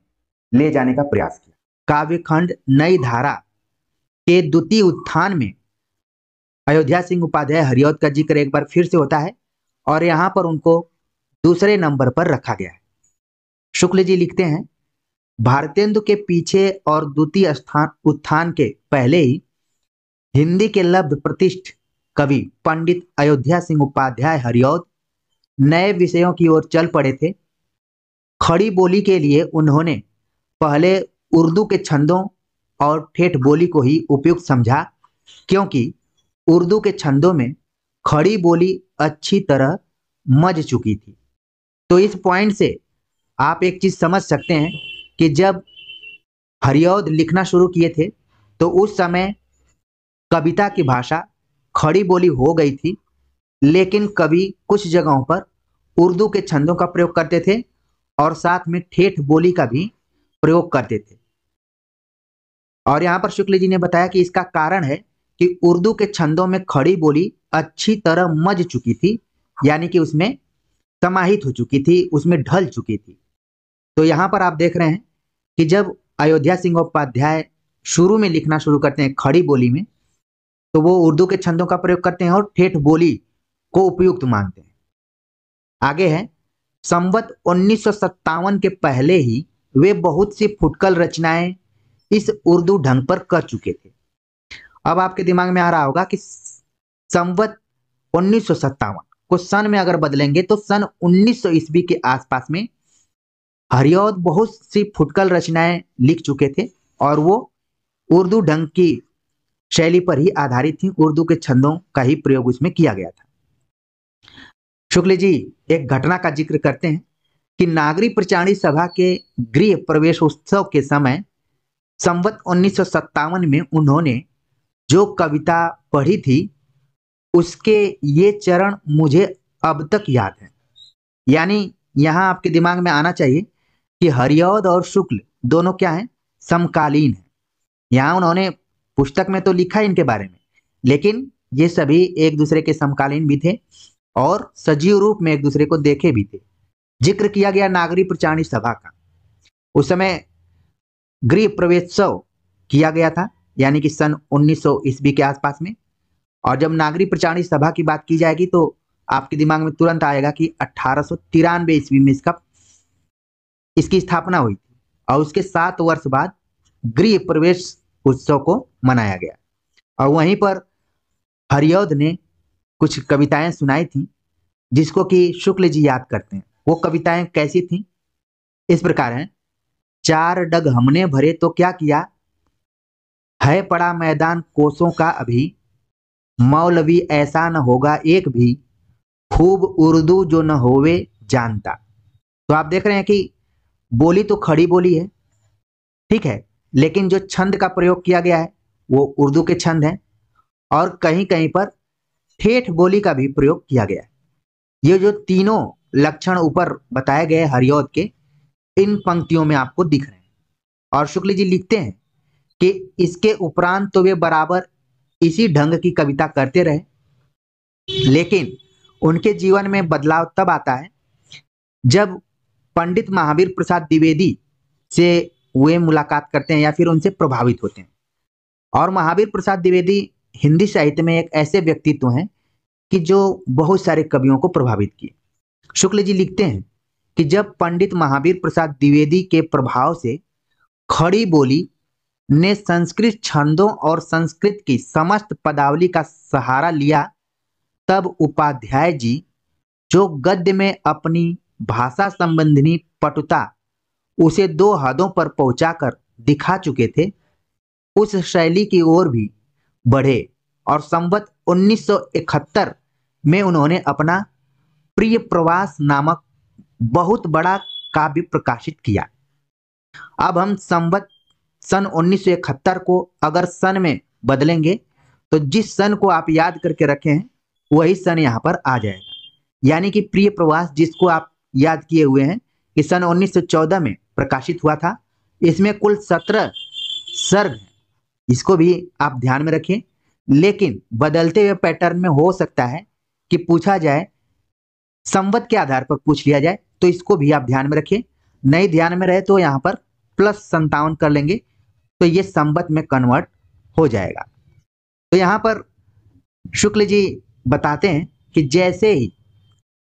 ले जाने का प्रयास किया। काव्यखंड नई धारा के द्वितीय उत्थान में अयोध्या सिंह उपाध्याय हरिऔध का जिक्र एक बार फिर से होता है, और यहाँ पर उनको दूसरे नंबर पर रखा गया है। शुक्ल जी लिखते हैं, भारतेंदु के पीछे और द्वितीय उत्थान के पहले ही हिंदी के लब्ध प्रतिष्ठ कवि पंडित अयोध्या सिंह उपाध्याय हरिऔध नए विषयों की ओर चल पड़े थे। खड़ी बोली के लिए उन्होंने पहले उर्दू के छंदों और ठेठ बोली को ही उपयुक्त समझा, क्योंकि उर्दू के छंदों में खड़ी बोली अच्छी तरह मज चुकी थी। तो इस पॉइंट से आप एक चीज समझ सकते हैं कि जब हरिऔध लिखना शुरू किए थे तो उस समय कविता की भाषा खड़ी बोली हो गई थी, लेकिन कवि कुछ जगहों पर उर्दू के छंदों का प्रयोग करते थे और साथ में ठेठ बोली का भी प्रयोग करते थे। और यहाँ पर शुक्ल जी ने बताया कि इसका कारण है कि उर्दू के छंदों में खड़ी बोली अच्छी तरह मज चुकी थी, यानी कि उसमें समाहित हो चुकी थी, उसमें ढल चुकी थी। तो यहाँ पर आप देख रहे हैं कि जब अयोध्या सिंह उपाध्याय शुरू में लिखना शुरू करते हैं खड़ी बोली में, तो वो उर्दू के छंदों का प्रयोग करते हैं और ठेठ बोली को उपयुक्त मानते हैं। आगे है, संवत 1957 के पहले ही वे बहुत सी फुटकल रचनाएं इस उर्दू ढंग पर कर चुके थे। अब आपके दिमाग में आ रहा होगा कि संवत 1957 को सन में अगर बदलेंगे तो सन 1900 ईस्वी के आसपास में हरिऔध बहुत सी फुटकल रचनाएं लिख चुके थे और वो उर्दू ढंग की शैली पर ही आधारित थी। उर्दू के छंदों का ही प्रयोग उसमें किया गया था। शुक्ल जी एक घटना का जिक्र करते हैं कि नागरी प्रचारणी सभा के गृह प्रवेश उत्सव के समय संवत 1957 में उन्होंने जो कविता पढ़ी थी उसके ये चरण मुझे अब तक याद है। यानी यहाँ आपके दिमाग में आना चाहिए कि हरिऔध और शुक्ल दोनों क्या हैं, समकालीन हैं। यहाँ उन्होंने पुस्तक में तो लिखा इनके बारे में, लेकिन ये सभी एक दूसरे के समकालीन भी थे और सजीव रूप में एक दूसरे को देखे भी थे। जिक्र किया गया नागरी प्रचारणी सभा का। उस समय गृह प्रवेशोत्सव किया गया था, यानी कि सन 1900 ईस्वी के आसपास में। और जब नागरी प्रचारणी सभा की बात की जाएगी तो आपके दिमाग में तुरंत आएगा कि 1893 ईस्वी में इसकी स्थापना हुई थी और उसके 7 वर्ष बाद गृह प्रवेश उत्सव को मनाया गया। और वहीं पर हरिऔध ने कुछ कविताएं सुनाई थी जिसको कि शुक्ल जी याद करते हैं। वो कविताएं कैसी थी, इस प्रकार हैं। 4 डग हमने भरे तो क्या किया, है पड़ा मैदान कोसों का अभी, मौलवी ऐसा न होगा एक भी, खूब उर्दू जो न होवे जानता। तो आप देख रहे हैं कि बोली तो खड़ी बोली है, ठीक है, लेकिन जो छंद का प्रयोग किया गया है वो उर्दू के छंद हैं और कहीं कहीं पर ठेठ बोली का भी प्रयोग किया गया है। ये जो तीनों लक्षण ऊपर बताए गए हरिऔध के, इन पंक्तियों में आपको दिख रहे हैं। और शुक्ल जी लिखते हैं कि इसके उपरांत तो वे बराबर इसी ढंग की कविता करते रहे, लेकिन उनके जीवन में बदलाव तब आता है जब पंडित महावीर प्रसाद द्विवेदी से वे मुलाकात करते हैं या फिर उनसे प्रभावित होते हैं। और महावीर प्रसाद द्विवेदी हिंदी साहित्य में एक ऐसे व्यक्तित्व हैं कि जो बहुत सारे कवियों को प्रभावित किए। शुक्ल जी लिखते हैं कि जब पंडित महावीर प्रसाद द्विवेदी के प्रभाव से खड़ी बोली ने संस्कृत छंदों और संस्कृत की समस्त पदावली का सहारा लिया, तब उपाध्याय जी जो गद्य में अपनी भाषा संबंधी पटुता उसे 2 हदों पर पहुंचाकर दिखा चुके थे, उस शैली की ओर भी बढ़े और संवत 1971 में उन्होंने अपना प्रिय प्रवास नामक बहुत बड़ा काव्य प्रकाशित किया। अब हम संवत सन 1971 को अगर सन में बदलेंगे तो जिस सन को आप याद करके रखे हैं वही सन यहाँ पर आ जाएगा। यानी कि प्रिय प्रवास जिसको आप याद किए हुए हैं कि सन 1914 में प्रकाशित हुआ था, इसमें कुल 17 सर्ग हैं, इसको भी आप ध्यान में रखें। लेकिन बदलते हुए पैटर्न में हो सकता है कि पूछा जाए, संवत के आधार पर पूछ लिया जाए, तो इसको भी आप ध्यान में रखें। नहीं ध्यान में रहे तो यहाँ पर +57 कर लेंगे तो ये संवत में कन्वर्ट हो जाएगा। तो यहाँ पर शुक्ल जी बताते हैं कि जैसे ही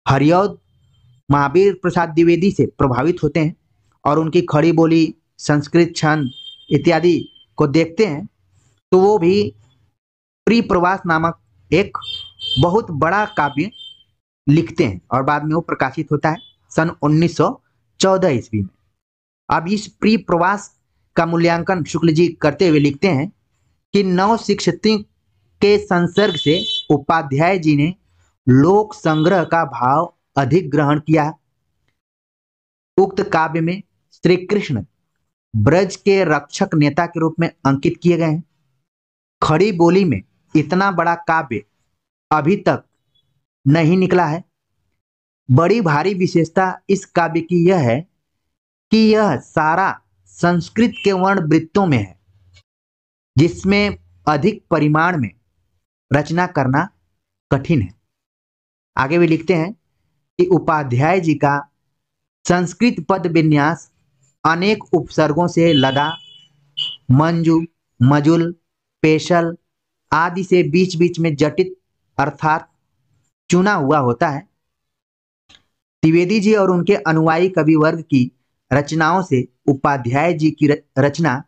हरिऔध महावीर प्रसाद द्विवेदी से प्रभावित होते हैं और उनकी खड़ी बोली, संस्कृत छंद इत्यादि को देखते हैं, तो वो भी प्रिय प्रवास नामक एक बहुत बड़ा काव्य लिखते हैं और बाद में वो प्रकाशित होता है सन 1914 ईस्वी में। अब इस प्रिय प्रवास का मूल्यांकन शुक्ल जी करते हुए लिखते हैं कि नव शिक्षितों के संसर्ग से उपाध्याय जी ने लोक संग्रह का भाव अधिक ग्रहण किया। उक्त काव्य में श्री कृष्ण ब्रज के रक्षक नेता के रूप में अंकित किए गए हैं। खड़ी बोली में इतना बड़ा काव्य अभी तक नहीं निकला है। बड़ी भारी विशेषता इस काव्य की यह है कि यह सारा संस्कृत के वर्ण वृत्तों में है, जिसमें अधिक परिमाण में रचना करना कठिन है। आगे भी लिखते हैं कि उपाध्याय जी का संस्कृत पद विन्यास अनेक उपसर्गों से लदा, मंजू, मजुल, पेशल आदि से बीच बीच में जटित अर्थात चुना हुआ होता है। द्विवेदी जी और उनके अनुयायी कवि वर्ग की रचनाओं से उपाध्याय जी की रचना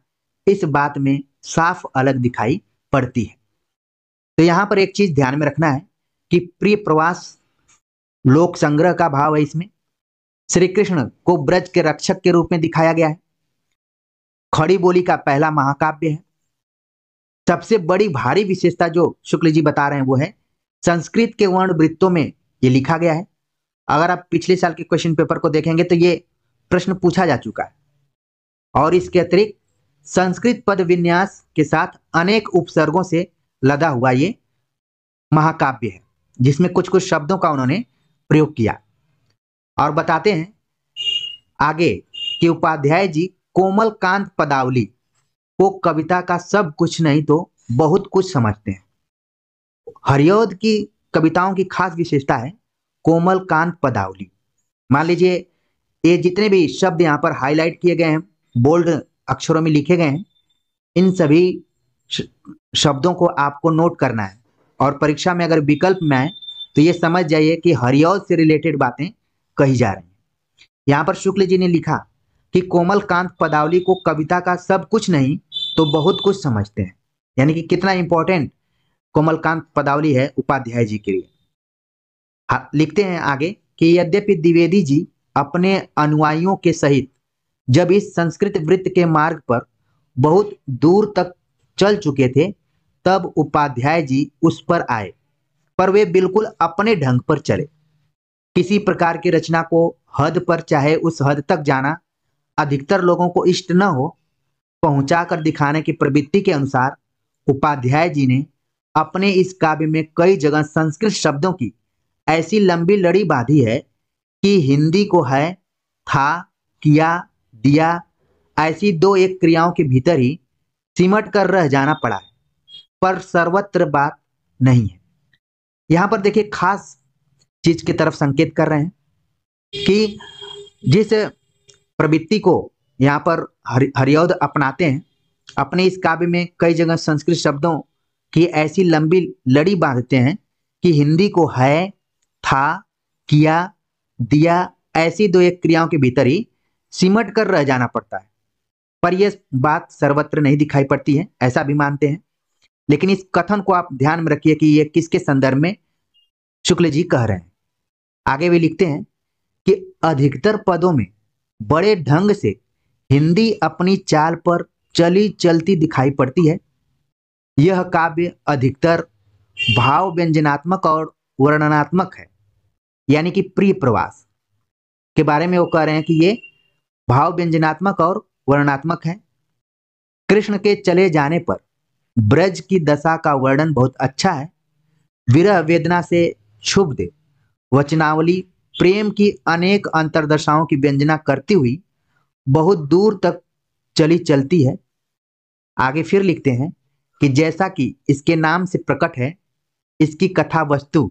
इस बात में साफ अलग दिखाई पड़ती है। तो यहां पर एक चीज ध्यान में रखना है कि प्रिय प्रवास लोक संग्रह का भाव है। इसमें श्री कृष्ण को ब्रज के रक्षक के रूप में दिखाया गया है। खड़ी बोली का पहला महाकाव्य है। सबसे बड़ी भारी विशेषता जो शुक्ल जी बता रहे हैं वो है संस्कृत के वर्ण वृत्तों में ये लिखा गया है। अगर आप पिछले साल के क्वेश्चन पेपर को देखेंगे तो ये प्रश्न पूछा जा चुका है। और इसके अतिरिक्त संस्कृत पद विन्यास के साथ अनेक उपसर्गों से लदा हुआ ये महाकाव्य है, जिसमें कुछ कुछ शब्दों का उन्होंने प्रयोग किया। और बताते हैं आगे कि उपाध्याय जी कोमल कांत पदावली को कविता का सब कुछ नहीं तो बहुत कुछ समझते हैं। हरिऔध की कविताओं की खास विशेषता है कोमल कांत पदावली। मान लीजिए ये जितने भी शब्द यहाँ पर हाईलाइट किए गए हैं, बोल्ड अक्षरों में लिखे गए हैं, इन सभी शब्दों को आपको नोट करना है। और परीक्षा में अगर विकल्प में आए तो ये समझ जाइए कि हरिऔध से रिलेटेड बातें कही जा रही हैं। यहाँ पर शुक्ल जी ने लिखा कि कोमल कांत पदावली को कविता का सब कुछ नहीं तो बहुत कुछ समझते हैं, यानी कि कितना इंपॉर्टेंट कोमलकांत पदावली है उपाध्याय जी के लिए। लिखते हैं आगे कि यद्यपि द्विवेदी जी अपने अनुयायियों के सहित जब इस संस्कृत वृत्त के मार्ग पर बहुत दूर तक चल चुके थे तब उपाध्याय जी उस पर आए, पर वे बिल्कुल अपने ढंग पर चले। किसी प्रकार की रचना को हद पर चाहे उस हद तक जाना अधिकतर लोगों को इष्ट न हो, पहुंचाकर दिखाने की प्रवृत्ति के अनुसार उपाध्याय जी ने अपने इस काव्य में कई जगह संस्कृत शब्दों की ऐसी लंबी लड़ी बांधी है कि हिंदी को है, था, किया, दिया ऐसी दो एक क्रियाओं के भीतर ही सिमट कर रह जाना पड़ा है, पर सर्वत्र बात नहीं है। यहां पर देखिए खास चीज की तरफ संकेत कर रहे हैं कि जिस प्रवृत्ति को यहाँ पर हरिऔध अपनाते हैं, अपने इस काव्य में कई जगह संस्कृत शब्दों की ऐसी लंबी लड़ी बांधते हैं कि हिंदी को है, था, किया, दिया ऐसी दो एक क्रियाओं के भीतर ही सिमट कर रह जाना पड़ता है, पर यह बात सर्वत्र नहीं दिखाई पड़ती है, ऐसा भी मानते हैं। लेकिन इस कथन को आप ध्यान में रखिए कि यह किसके संदर्भ में शुक्ल जी कह रहे हैं। आगे भी लिखते हैं कि अधिकतर पदों में बड़े ढंग से हिंदी अपनी चाल पर चली चलती दिखाई पड़ती है। यह काव्य अधिकतर भाव व्यंजनात्मक और वर्णनात्मक है, यानी कि प्रिय प्रवास के बारे में वो कह रहे हैं कि ये भाव व्यंजनात्मक और वर्णनात्मक है। कृष्ण के चले जाने पर ब्रज की दशा का वर्णन बहुत अच्छा है। विरह वेदना से क्षुब्ध वचनावली प्रेम की अनेक अंतर्दशाओं की व्यंजना करती हुई बहुत दूर तक चली चलती है। आगे फिर लिखते हैं कि जैसा कि इसके नाम से प्रकट है, इसकी कथा वस्तु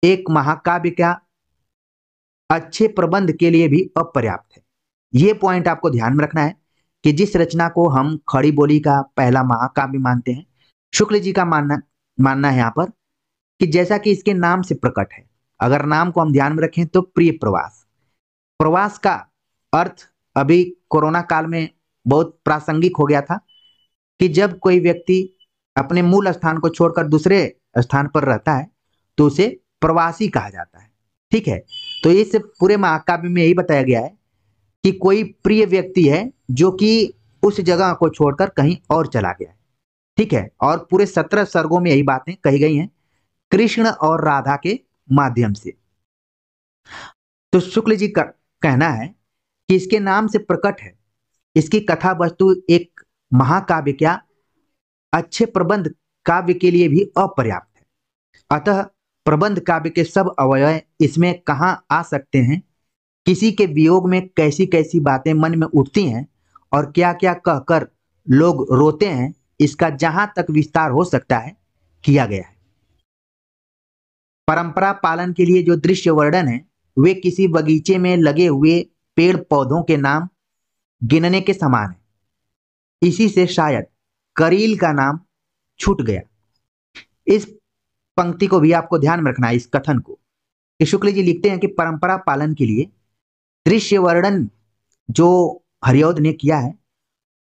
एक महाकाव्य का अच्छे प्रबंध के लिए भी अपर्याप्त है। ये पॉइंट आपको ध्यान में रखना है कि जिस रचना को हम खड़ी बोली का पहला महाकाव्य मानते हैं, शुक्ल जी का मानना है यहाँ पर कि जैसा कि इसके नाम से प्रकट है, अगर नाम को हम ध्यान में रखें तो प्रिय प्रवास, प्रवास का अर्थ अभी कोरोना काल में बहुत प्रासंगिक हो गया था कि जब कोई व्यक्ति अपने मूल स्थान को छोड़कर दूसरे स्थान पर रहता है तो उसे प्रवासी कहा जाता है। ठीक है, तो इस पूरे महाकाव्य में यही बताया गया है कि कोई प्रिय व्यक्ति है जो कि उस जगह को छोड़कर कहीं और चला गया है। ठीक है, और पूरे 17 सर्गों में यही बातें कही गई हैं कृष्ण और राधा के माध्यम से। तो शुक्ल जी का कहना है कि इसके नाम से प्रकट है, इसकी कथा वस्तु एक महाकाव्य क्या अच्छे प्रबंध काव्य के लिए भी अपर्याप्त है। अतः प्रबंध काव्य के सब अवयव इसमें कहाँ आ सकते हैं, किसी के वियोग में कैसी कैसी बातें मन में उठती हैं और क्या क्या कहकर लोग रोते हैं, इसका जहां तक विस्तार हो सकता है किया गया है। परंपरा पालन के लिए जो दृश्य वर्णन है वे किसी बगीचे में लगे हुए पेड़ पौधों के नाम, गिनने के समान है। इसी से शायद करील का नाम छूट गया। इस पंक्ति को भी आपको ध्यान में रखना है, इस कथन को, कि शुक्ल जी लिखते हैं कि परंपरा पालन के लिए दृश्य वर्णन जो हरिऔध ने किया है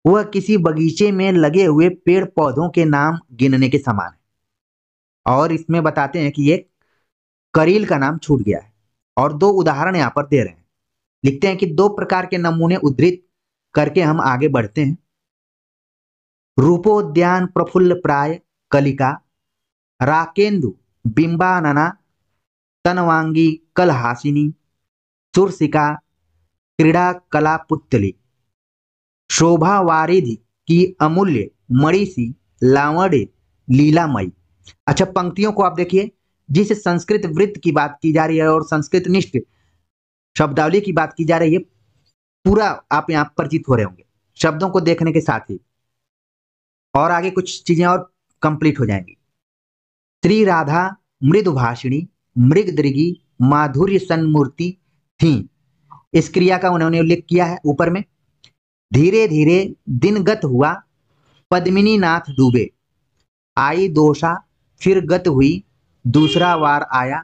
वह किसी बगीचे में लगे हुए पेड़ पौधों के नाम गिनने के समान है। और इसमें बताते हैं कि एक करील का नाम छूट गया है, और दो उदाहरण यहां पर दे रहे हैं। लिखते हैं कि दो प्रकार के नमूने उद्धृत करके हम आगे बढ़ते हैं। रूपोद्यान प्रफुल्ल प्राय कलिका, राकेंदु बिंबानना, तनवांगी कलहासिनी, सुरसिका क्रीड़ा कला पुतली, शोभा वारिधि की अमूल्य मणिसी लावण्य लीलामयी। अच्छा, पंक्तियों को आप देखिए, जिस संस्कृत वृत्त की बात की जा रही है और संस्कृत निष्ठ शब्दावली की बात की जा रही है, पूरा आप यहाँ परिचित हो रहे होंगे शब्दों को देखने के साथ ही, और आगे कुछ चीजें और कंप्लीट हो जाएंगी। श्री राधा मृदुभाषिणी मृगदृगी माधुर्य सन्मूर्ति थी। इस क्रिया का उन्होंने उल्लेख किया है ऊपर में। धीरे धीरे दिन गत हुआ पद्मिनी नाथ डूबे, आई दोषा फिर गत हुई दूसरा वार आया,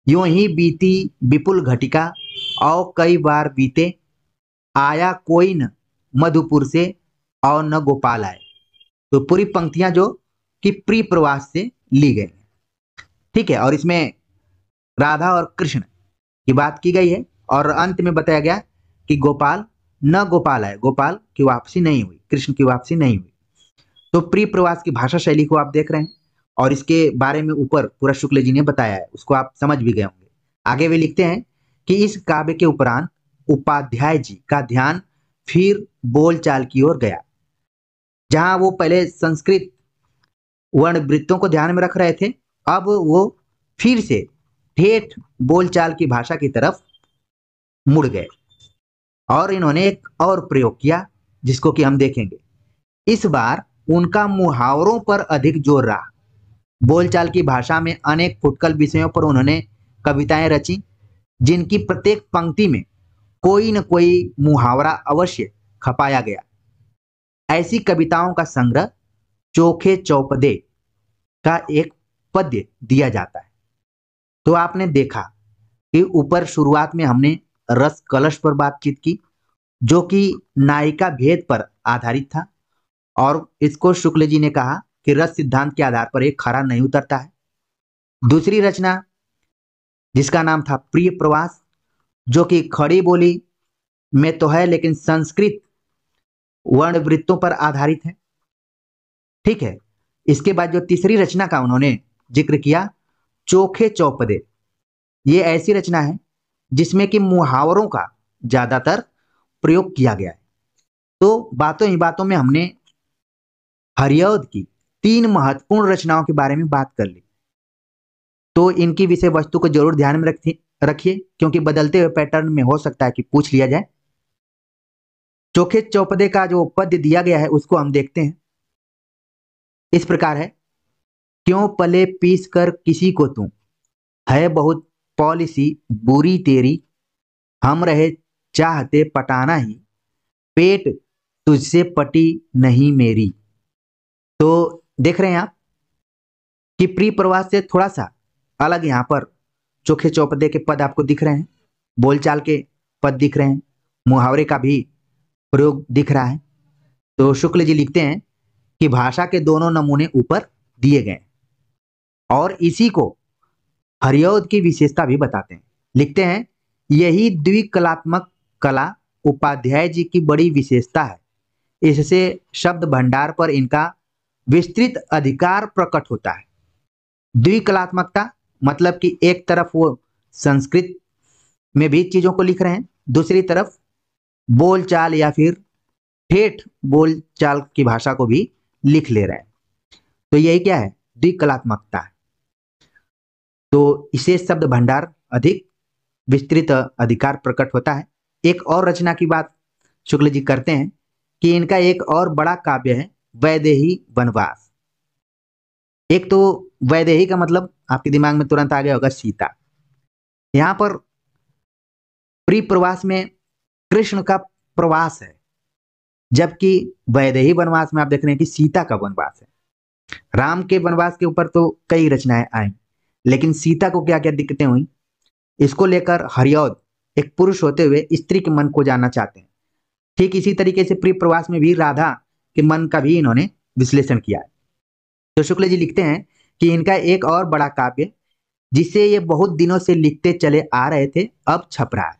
यूं ही बीती विपुल घटिका और कई बार बीते, आया कोई न मधुपुर से और न गोपाल आए। तो पूरी पंक्तियां जो कि प्री प्रवास से ली गई, ठीक है। और इसमें राधा और कृष्ण की बात की गई है, और अंत में बताया गया कि गोपाल न गोपाल आए, गोपाल की वापसी नहीं हुई, कृष्ण की वापसी नहीं हुई। तो प्री प्रवास की भाषा शैली को आप देख रहे हैं, और इसके बारे में ऊपर पूरा शुक्ल जी ने बताया है, उसको आप समझ भी गए होंगे। आगे वे लिखते हैं कि इस काव्य के उपरांत उपाध्याय जी का ध्यान फिर बोलचाल की ओर गया। जहां वो पहले संस्कृत वर्ण वृत्तों को ध्यान में रख रहे थे, अब वो फिर से ठेठ बोलचाल की भाषा की तरफ मुड़ गए, और इन्होंने एक और प्रयोग किया जिसको कि हम देखेंगे। इस बार उनका मुहावरों पर अधिक जोर रहा। बोलचाल की भाषा में अनेक फुटकल विषयों पर उन्होंने कविताएं रची, जिनकी प्रत्येक पंक्ति में कोई न कोई मुहावरा अवश्य खपाया गया। ऐसी कविताओं का संग्रह चोखे चौपदे का एक पद्य दिया जाता है। तो आपने देखा कि ऊपर शुरुआत में हमने रस कलश पर बातचीत की, जो कि नायिका भेद पर आधारित था, और इसको शुक्ल जी ने कहा कि रस सिद्धांत के आधार पर एक खरा नहीं उतरता है। दूसरी रचना जिसका नाम था प्रिय प्रवास, जो कि खड़ी बोली में तो है लेकिन संस्कृत वर्ण वृत्तों पर आधारित है, ठीक है। इसके बाद जो तीसरी रचना का उन्होंने जिक्र किया, चोखे चौपदे, ये ऐसी रचना है जिसमें कि मुहावरों का ज्यादातर प्रयोग किया गया है। तो बातों ही बातों में हमने हरिऔध की तीन महत्वपूर्ण रचनाओं के बारे में बात कर ली। तो इनकी विषय वस्तु को जरूर ध्यान में रखिए, क्योंकि बदलते हुए पैटर्न में हो सकता है कि पूछ लिया जाए। चोखे चौपदे का जो पद्य दिया गया है उसको हम देखते हैं। इस प्रकार है, क्यों पले पीस कर किसी को तू, है बहुत पॉलिसी बुरी तेरी, हम रहे चाहते पटाना ही, पेट तुझसे पटी नहीं मेरी। तो देख रहे हैं आप कि प्री प्रवास से थोड़ा सा अलग यहाँ पर चोखे चौपदे के पद आपको दिख रहे हैं, बोलचाल के पद दिख रहे हैं, मुहावरे का भी प्रयोग दिख रहा है। तो शुक्ल जी लिखते हैं कि भाषा के दोनों नमूने ऊपर दिए गए, और इसी को हरिऔध की विशेषता भी बताते हैं। लिखते हैं, यही द्विकलात्मक कला उपाध्याय जी की बड़ी विशेषता है। इससे शब्द भंडार पर इनका विस्तृत अधिकार प्रकट होता है। द्विकलात्मकता मतलब कि एक तरफ वो संस्कृत में भी चीजों को लिख रहे हैं, दूसरी तरफ बोलचाल या फिर ठेठ बोलचाल की भाषा को भी लिख ले रहे हैं। तो यही क्या है, द्विकलात्मकता है। तो इसे शब्द भंडार अधिक विस्तृत अधिकार प्रकट होता है। एक और रचना की बात शुक्ल जी करते हैं कि इनका एक और बड़ा काव्य है वैदेही वनवास। एक तो वैदेही का मतलब आपके दिमाग में तुरंत आ गया होगा सीता। यहाँ पर प्री प्रवास में कृष्ण का प्रवास है, जबकि वैदेही वनवास में आप देख रहे हैं कि सीता का वनवास है। राम के वनवास के ऊपर तो कई रचनाएं आई, लेकिन सीता को क्या क्या दिक्कतें हुई, इसको लेकर हरिऔध एक पुरुष होते हुए स्त्री के मन को जानना चाहते हैं। ठीक इसी तरीके से प्रिय प्रवास में भी राधा के मन का भी इन्होंने विश्लेषण किया है। तो शुक्ल जी लिखते हैं कि इनका एक और बड़ा काव्य जिसे ये बहुत दिनों से लिखते चले आ रहे थे अब छप रहा है।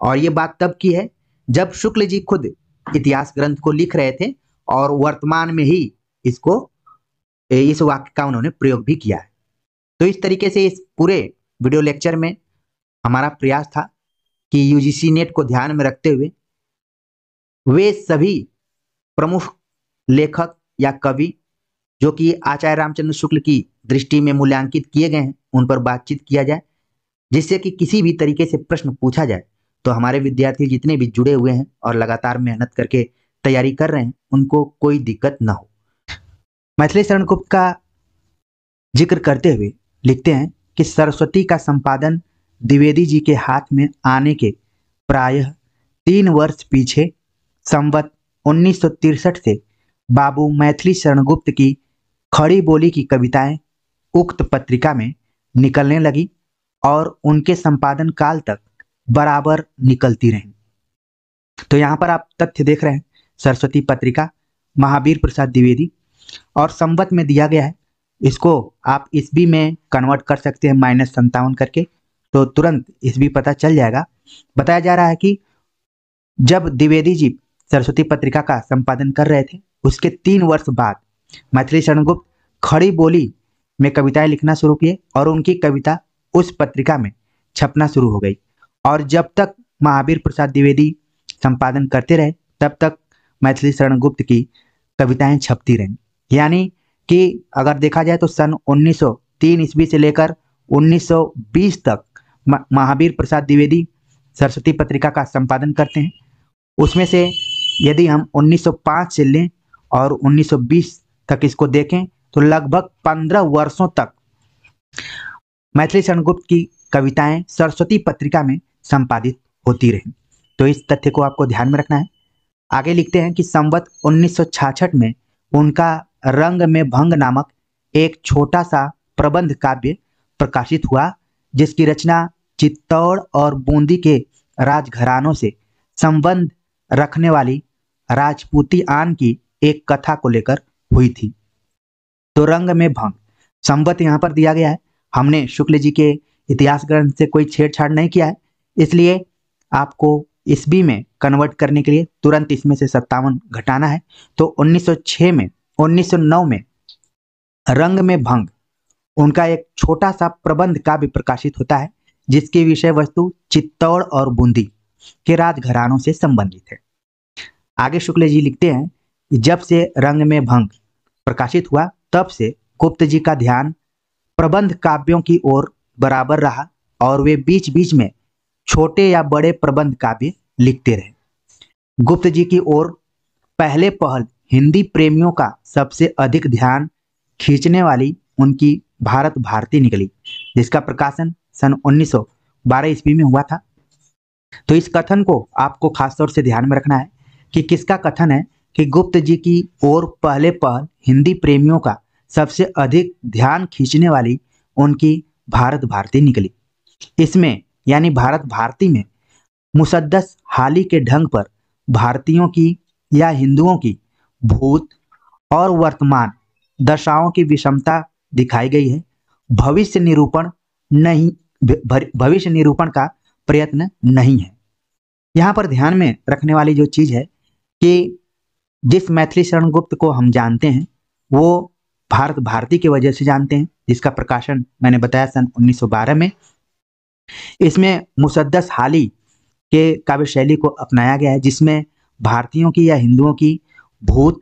और ये बात तब की है जब शुक्ल जी खुद इतिहास ग्रंथ को लिख रहे थे और वर्तमान में ही इस वाक्य का उन्होंने प्रयोग भी किया है। तो इस तरीके से इस पूरे वीडियो लेक्चर में हमारा प्रयास था कि यूजीसी नेट को ध्यान में रखते हुए वे सभी प्रमुख लेखक या कवि जो कि आचार्य रामचंद्र शुक्ल की दृष्टि में मूल्यांकित किए गए हैं उन पर बातचीत किया जाए, जिससे कि किसी भी तरीके से प्रश्न पूछा जाए तो हमारे विद्यार्थी जितने भी जुड़े हुए हैं और लगातार मेहनत करके तैयारी कर रहे हैं उनको कोई दिक्कत ना हो। मैथिली शरण गुप्त का जिक्र करते हुए लिखते हैं कि सरस्वती का संपादन द्विवेदी जी के हाथ में आने के प्रायः 3 वर्ष पीछे संवत 1963 से बाबू मैथिली शरण गुप्त की खड़ी बोली की कविताएं उक्त पत्रिका में निकलने लगी और उनके संपादन काल तक बराबर निकलती रहीं। तो यहाँ पर आप तथ्य देख रहे हैं, सरस्वती पत्रिका महावीर प्रसाद द्विवेदी और संवत में दिया गया है। इसको आप ईस्वी में कन्वर्ट कर सकते हैं -57 करके, तो तुरंत ईस्वी पता चल जाएगा। बताया जा रहा है कि जब द्विवेदी जी सरस्वती पत्रिका का संपादन कर रहे थे उसके 3 वर्ष बाद मैथिली शरण गुप्त खड़ी बोली में कविताएं लिखना शुरू किए और उनकी कविता उस पत्रिका में छपना शुरू हो गई। और जब तक महावीर प्रसाद द्विवेदी संपादन करते रहे तब तक मैथिली शरण गुप्त की कविताएं छपती रहीं। यानी कि अगर देखा जाए तो सन 1903 ईस्वी से लेकर 1920 तक महावीर प्रसाद द्विवेदी सरस्वती पत्रिका का संपादन करते हैं। उसमें से यदि हम 1905 से लें और 1920 तक इसको देखें तो लगभग 15 वर्षों तक मैथिली शरण गुप्त की कविताएं सरस्वती पत्रिका में संपादित होती रहीं। तो इस तथ्य को आपको ध्यान में रखना है। आगे लिखते हैं कि संवत 1966 में उनका रंग में भंग नामक एक छोटा सा प्रबंध काव्य प्रकाशित हुआ, जिसकी रचना चित्तौड़ और बूंदी के राजघरानों से संबंध रखने वाली राजपूती आन की एक कथा को लेकर हुई थी। तो रंग में भंग संवत यहाँ पर दिया गया है। हमने शुक्ल जी के इतिहास ग्रंथ से कोई छेड़छाड़ नहीं किया है, इसलिए आपको ईस्वी में कन्वर्ट करने के लिए तुरंत इसमें से 57 घटाना है। तो 1909 में रंग में भंग उनका एक छोटा सा प्रबंध काव्य प्रकाशित होता है, जिसकी विषय वस्तु चित्तौड़ और बूंदी के राजघरानों से संबंधित है। आगे शुक्ल जी लिखते हैं कि जब से रंग में भंग प्रकाशित हुआ तब से गुप्त जी का ध्यान प्रबंध काव्यों की ओर बराबर रहा और वे बीच बीच में छोटे या बड़े प्रबंध काव्य लिखते रहे। गुप्त जी की ओर पहले पहल हिंदी प्रेमियों का सबसे अधिक ध्यान खींचने वाली उनकी भारत भारती निकली, जिसका प्रकाशन सन 1912 ईस्वी में हुआ था। तो इस कथन को आपको खासतौर से ध्यान में रखना है कि किसका कथन है कि गुप्त जी की ओर पहले पहल हिंदी प्रेमियों का सबसे अधिक ध्यान खींचने वाली उनकी भारत भारती निकली। इसमें यानी भारत भारती में मुसद्दस हाली के ढंग पर भारतीयों की या हिंदुओं की भूत और वर्तमान दशाओं की विषमता दिखाई गई है। भविष्य निरूपण का प्रयत्न नहीं है। यहाँ पर ध्यान में रखने वाली जो चीज है कि जिस मैथिली शरण गुप्त को हम जानते हैं वो भारत भारती की वजह से जानते हैं, जिसका प्रकाशन मैंने बताया सन 1912 में। इसमें मुसद्दस हाली के काव्य शैली को अपनाया गया है, जिसमें भारतीयों की या हिंदुओं की भूत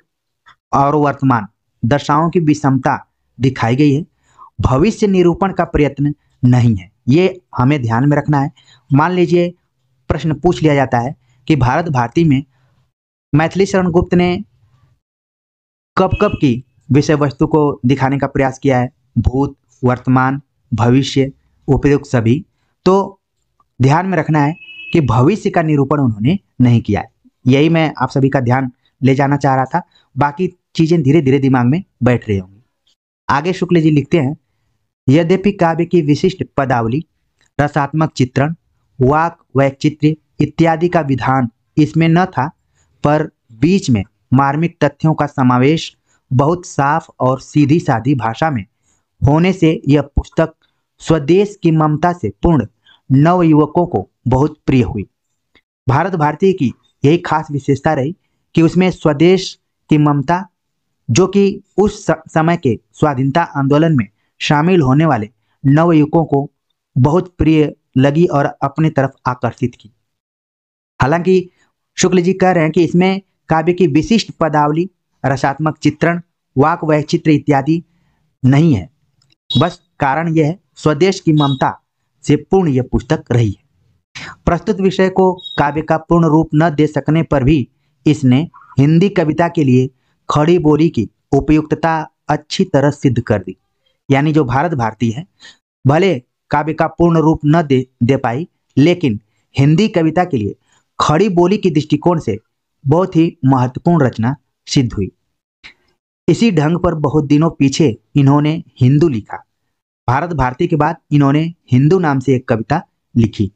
और वर्तमान दशाओं की विषमता दिखाई गई है। भविष्य निरूपण का प्रयत्न नहीं है, ये हमें ध्यान में रखना है। मान लीजिए प्रश्न पूछ लिया जाता है कि भारत भारती में मैथिली शरण गुप्त ने कब कब की विषय वस्तु को दिखाने का प्रयास किया है, भूत, वर्तमान, भविष्य, उपयुक्त सभी। तो ध्यान में रखना है कि भविष्य का निरूपण उन्होंने नहीं किया है। यही मैं आप सभी का ध्यान ले जाना चाह रहा था, बाकी चीजें धीरे धीरे दिमाग में बैठ रही होंगी। आगे शुक्ल जी लिखते हैं, यद्यपि काव्य की विशिष्ट पदावली, रसात्मक चित्रण, वाक वैचित्र्य इत्यादि का विधान इसमें न था, पर बीच में मार्मिक तथ्यों का समावेश बहुत साफ और सीधी सादी भाषा में होने से यह पुस्तक स्वदेश की ममता से पूर्ण नवयुवकों को बहुत प्रिय हुई। भारत भारती की यही खास विशेषता रही कि उसमें स्वदेश की ममता, जो कि उस समय के स्वाधीनता आंदोलन में शामिल होने वाले नवयुवकों को बहुत प्रिय लगी और अपनी तरफ आकर्षित की। हालांकि शुक्ल जी कह रहे हैं कि इसमें काव्य की विशिष्ट पदावली, रसात्मक चित्रण, वाक वैचित्र्य इत्यादि नहीं है, बस कारण यह है स्वदेश की ममता से पूर्ण यह पुस्तक रही है। प्रस्तुत विषय को काव्य का पूर्ण रूप न दे सकने पर भी इसने हिंदी कविता के लिए खड़ी बोली की उपयुक्तता अच्छी तरह सिद्ध कर दी। यानी जो भारत भारती है, भले काव्य का पूर्ण रूप न दे पाई, लेकिन हिंदी कविता के लिए खड़ी बोली के दृष्टिकोण से बहुत ही महत्वपूर्ण रचना सिद्ध हुई। इसी ढंग पर बहुत दिनों पीछे इन्होंने हिंदू लिखा। भारत भारती के बाद इन्होंने हिंदू नाम से एक कविता लिखी।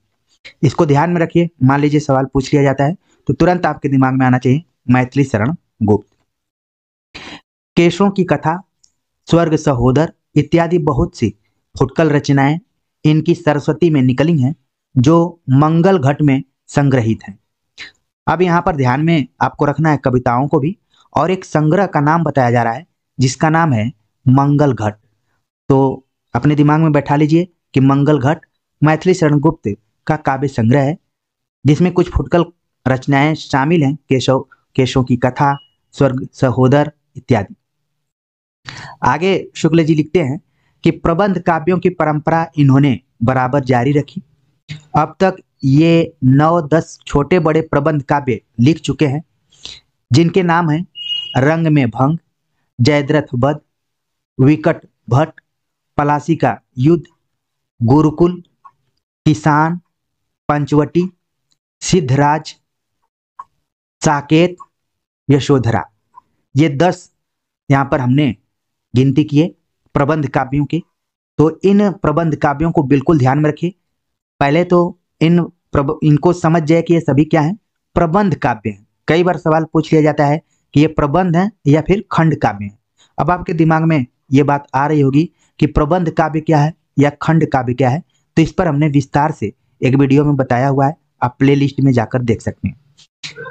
इसको ध्यान में रखिए, मान लीजिए सवाल पूछ लिया जाता है तो तुरंत आपके दिमाग में आना चाहिए मैथिली शरण गुप्त। केशों की कथा, स्वर्ग सहोदर इत्यादि बहुत सी फुटकल रचनाएं इनकी सरस्वती में निकली हैं, जो मंगल घट में संग्रहित हैं। अब यहाँ पर ध्यान में आपको रखना है कविताओं को भी, और एक संग्रह का नाम बताया जा रहा है जिसका नाम है मंगल घट। तो अपने दिमाग में बैठा लीजिए कि मंगल घट मैथिली शरण गुप्त का काव्य संग्रह है, जिसमें कुछ फुटकल रचनाएं शामिल हैं, केशों की कथा, स्वर्ग सहोदर इत्यादि। आगे शुक्ल जी लिखते हैं कि प्रबंध काव्यों की परंपरा इन्होंने बराबर जारी रखी। अब तक ये 9-10 छोटे बड़े प्रबंध काव्य लिख चुके हैं, जिनके नाम हैं रंग में भंग, जयद्रथ वध, विकट भट्ट, पलासी का युद्ध, गुरुकुल, किसान, पंचवटी, सिद्धराज, साकेत, यशोधरा। ये 10 यहाँ पर हमने गिनती किए प्रबंध काव्यों की। तो इन प्रबंध काव्यों को बिल्कुल ध्यान में रखिए। पहले तो इनको समझ जाए कि ये सभी क्या हैं, प्रबंध काव्य हैं। कई बार सवाल पूछ लिया जाता है कि ये प्रबंध है या फिर खंड काव्य है। अब आपके दिमाग में ये बात आ रही होगी कि प्रबंध काव्य क्या है या खंड काव्य क्या है। तो इस पर हमने विस्तार से एक वीडियो में बताया हुआ है, आप प्ले लिस्ट में जाकर देख सकते हैं।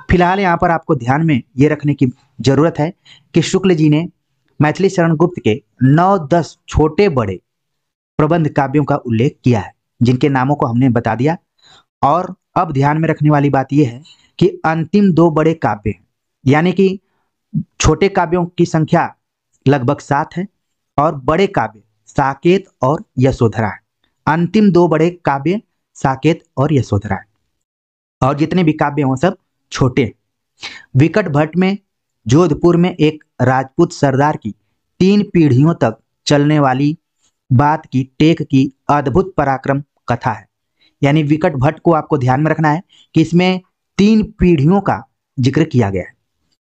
फिलहाल यहाँ पर आपको ध्यान में ये रखने की जरूरत है कि शुक्ल जी ने मैथिली शरण गुप्त के 9-10 छोटे बड़े प्रबंध काव्यों का उल्लेख किया है, जिनके नामों को हमने बता दिया। और अब ध्यान में रखने वाली बात यह है कि अंतिम 2 बड़े काव्य हैं, यानी कि छोटे काव्यों की संख्या लगभग 7 है और बड़े काव्य साकेत और यशोधरा है। अंतिम 2 बड़े काव्य साकेत और यशोधरा है, और जितने भी काव्य हैं वो सब छोटे हैं। विकट भट्ट में जोधपुर में एक राजपूत सरदार की 3 पीढ़ियों तक चलने वाली बात की टेक की अद्भुत पराक्रम कथा है। यानी विकट भट्ट को आपको ध्यान में रखना है कि इसमें 3 पीढ़ियों का जिक्र किया गया है,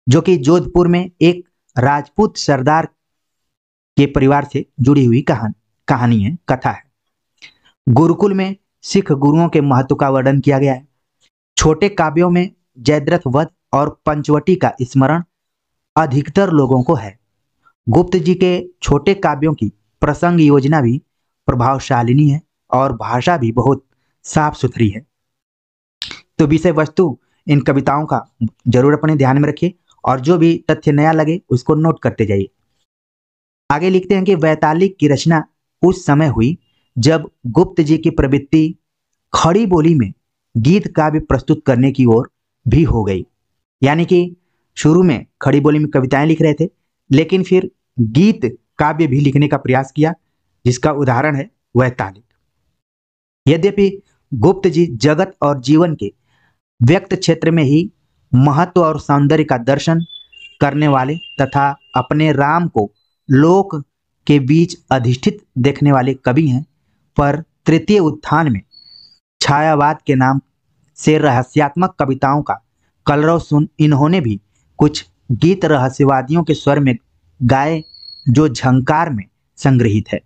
जो कि जोधपुर में एक राजपूत सरदार के परिवार से जुड़ी हुई कहानी है, कथा है। गुरुकुल में सिख गुरुओं के महत्व का वर्णन किया गया है। छोटे काव्यों में जयद्रथ वध और पंचवटी का स्मरण अधिकतर लोगों को है। गुप्त जी के छोटे काव्यों की प्रसंग योजना भी प्रभावशालिनी है और भाषा भी बहुत साफ सुथरी है। तो विषय वस्तु इन कविताओं का जरूर अपने ध्यान में रखिए, और जो भी तथ्य नया लगे उसको नोट करते जाइए। आगे लिखते हैं कि वैतालिक की रचना उस समय हुई जब गुप्त जी की प्रवृत्ति खड़ी बोली में गीत काव्य प्रस्तुत करने की ओर भी हो गई। यानी कि शुरू में खड़ी बोली में कविताएं लिख रहे थे, लेकिन फिर गीत काव्य भी लिखने का प्रयास किया, जिसका उदाहरण है वैतालिक। यद्यपि गुप्त जी जगत और जीवन के व्यक्त क्षेत्र में ही महत्व और सौंदर्य का दर्शन करने वाले तथा अपने राम को लोक के बीच अधिष्ठित देखने वाले कवि हैं, पर तृतीय उत्थान में छायावाद के नाम से रहस्यात्मक कविताओं का कलरव सुन इन्होंने भी कुछ गीत रहस्यवादियों के स्वर में गाए जो झंकार में संग्रहित है।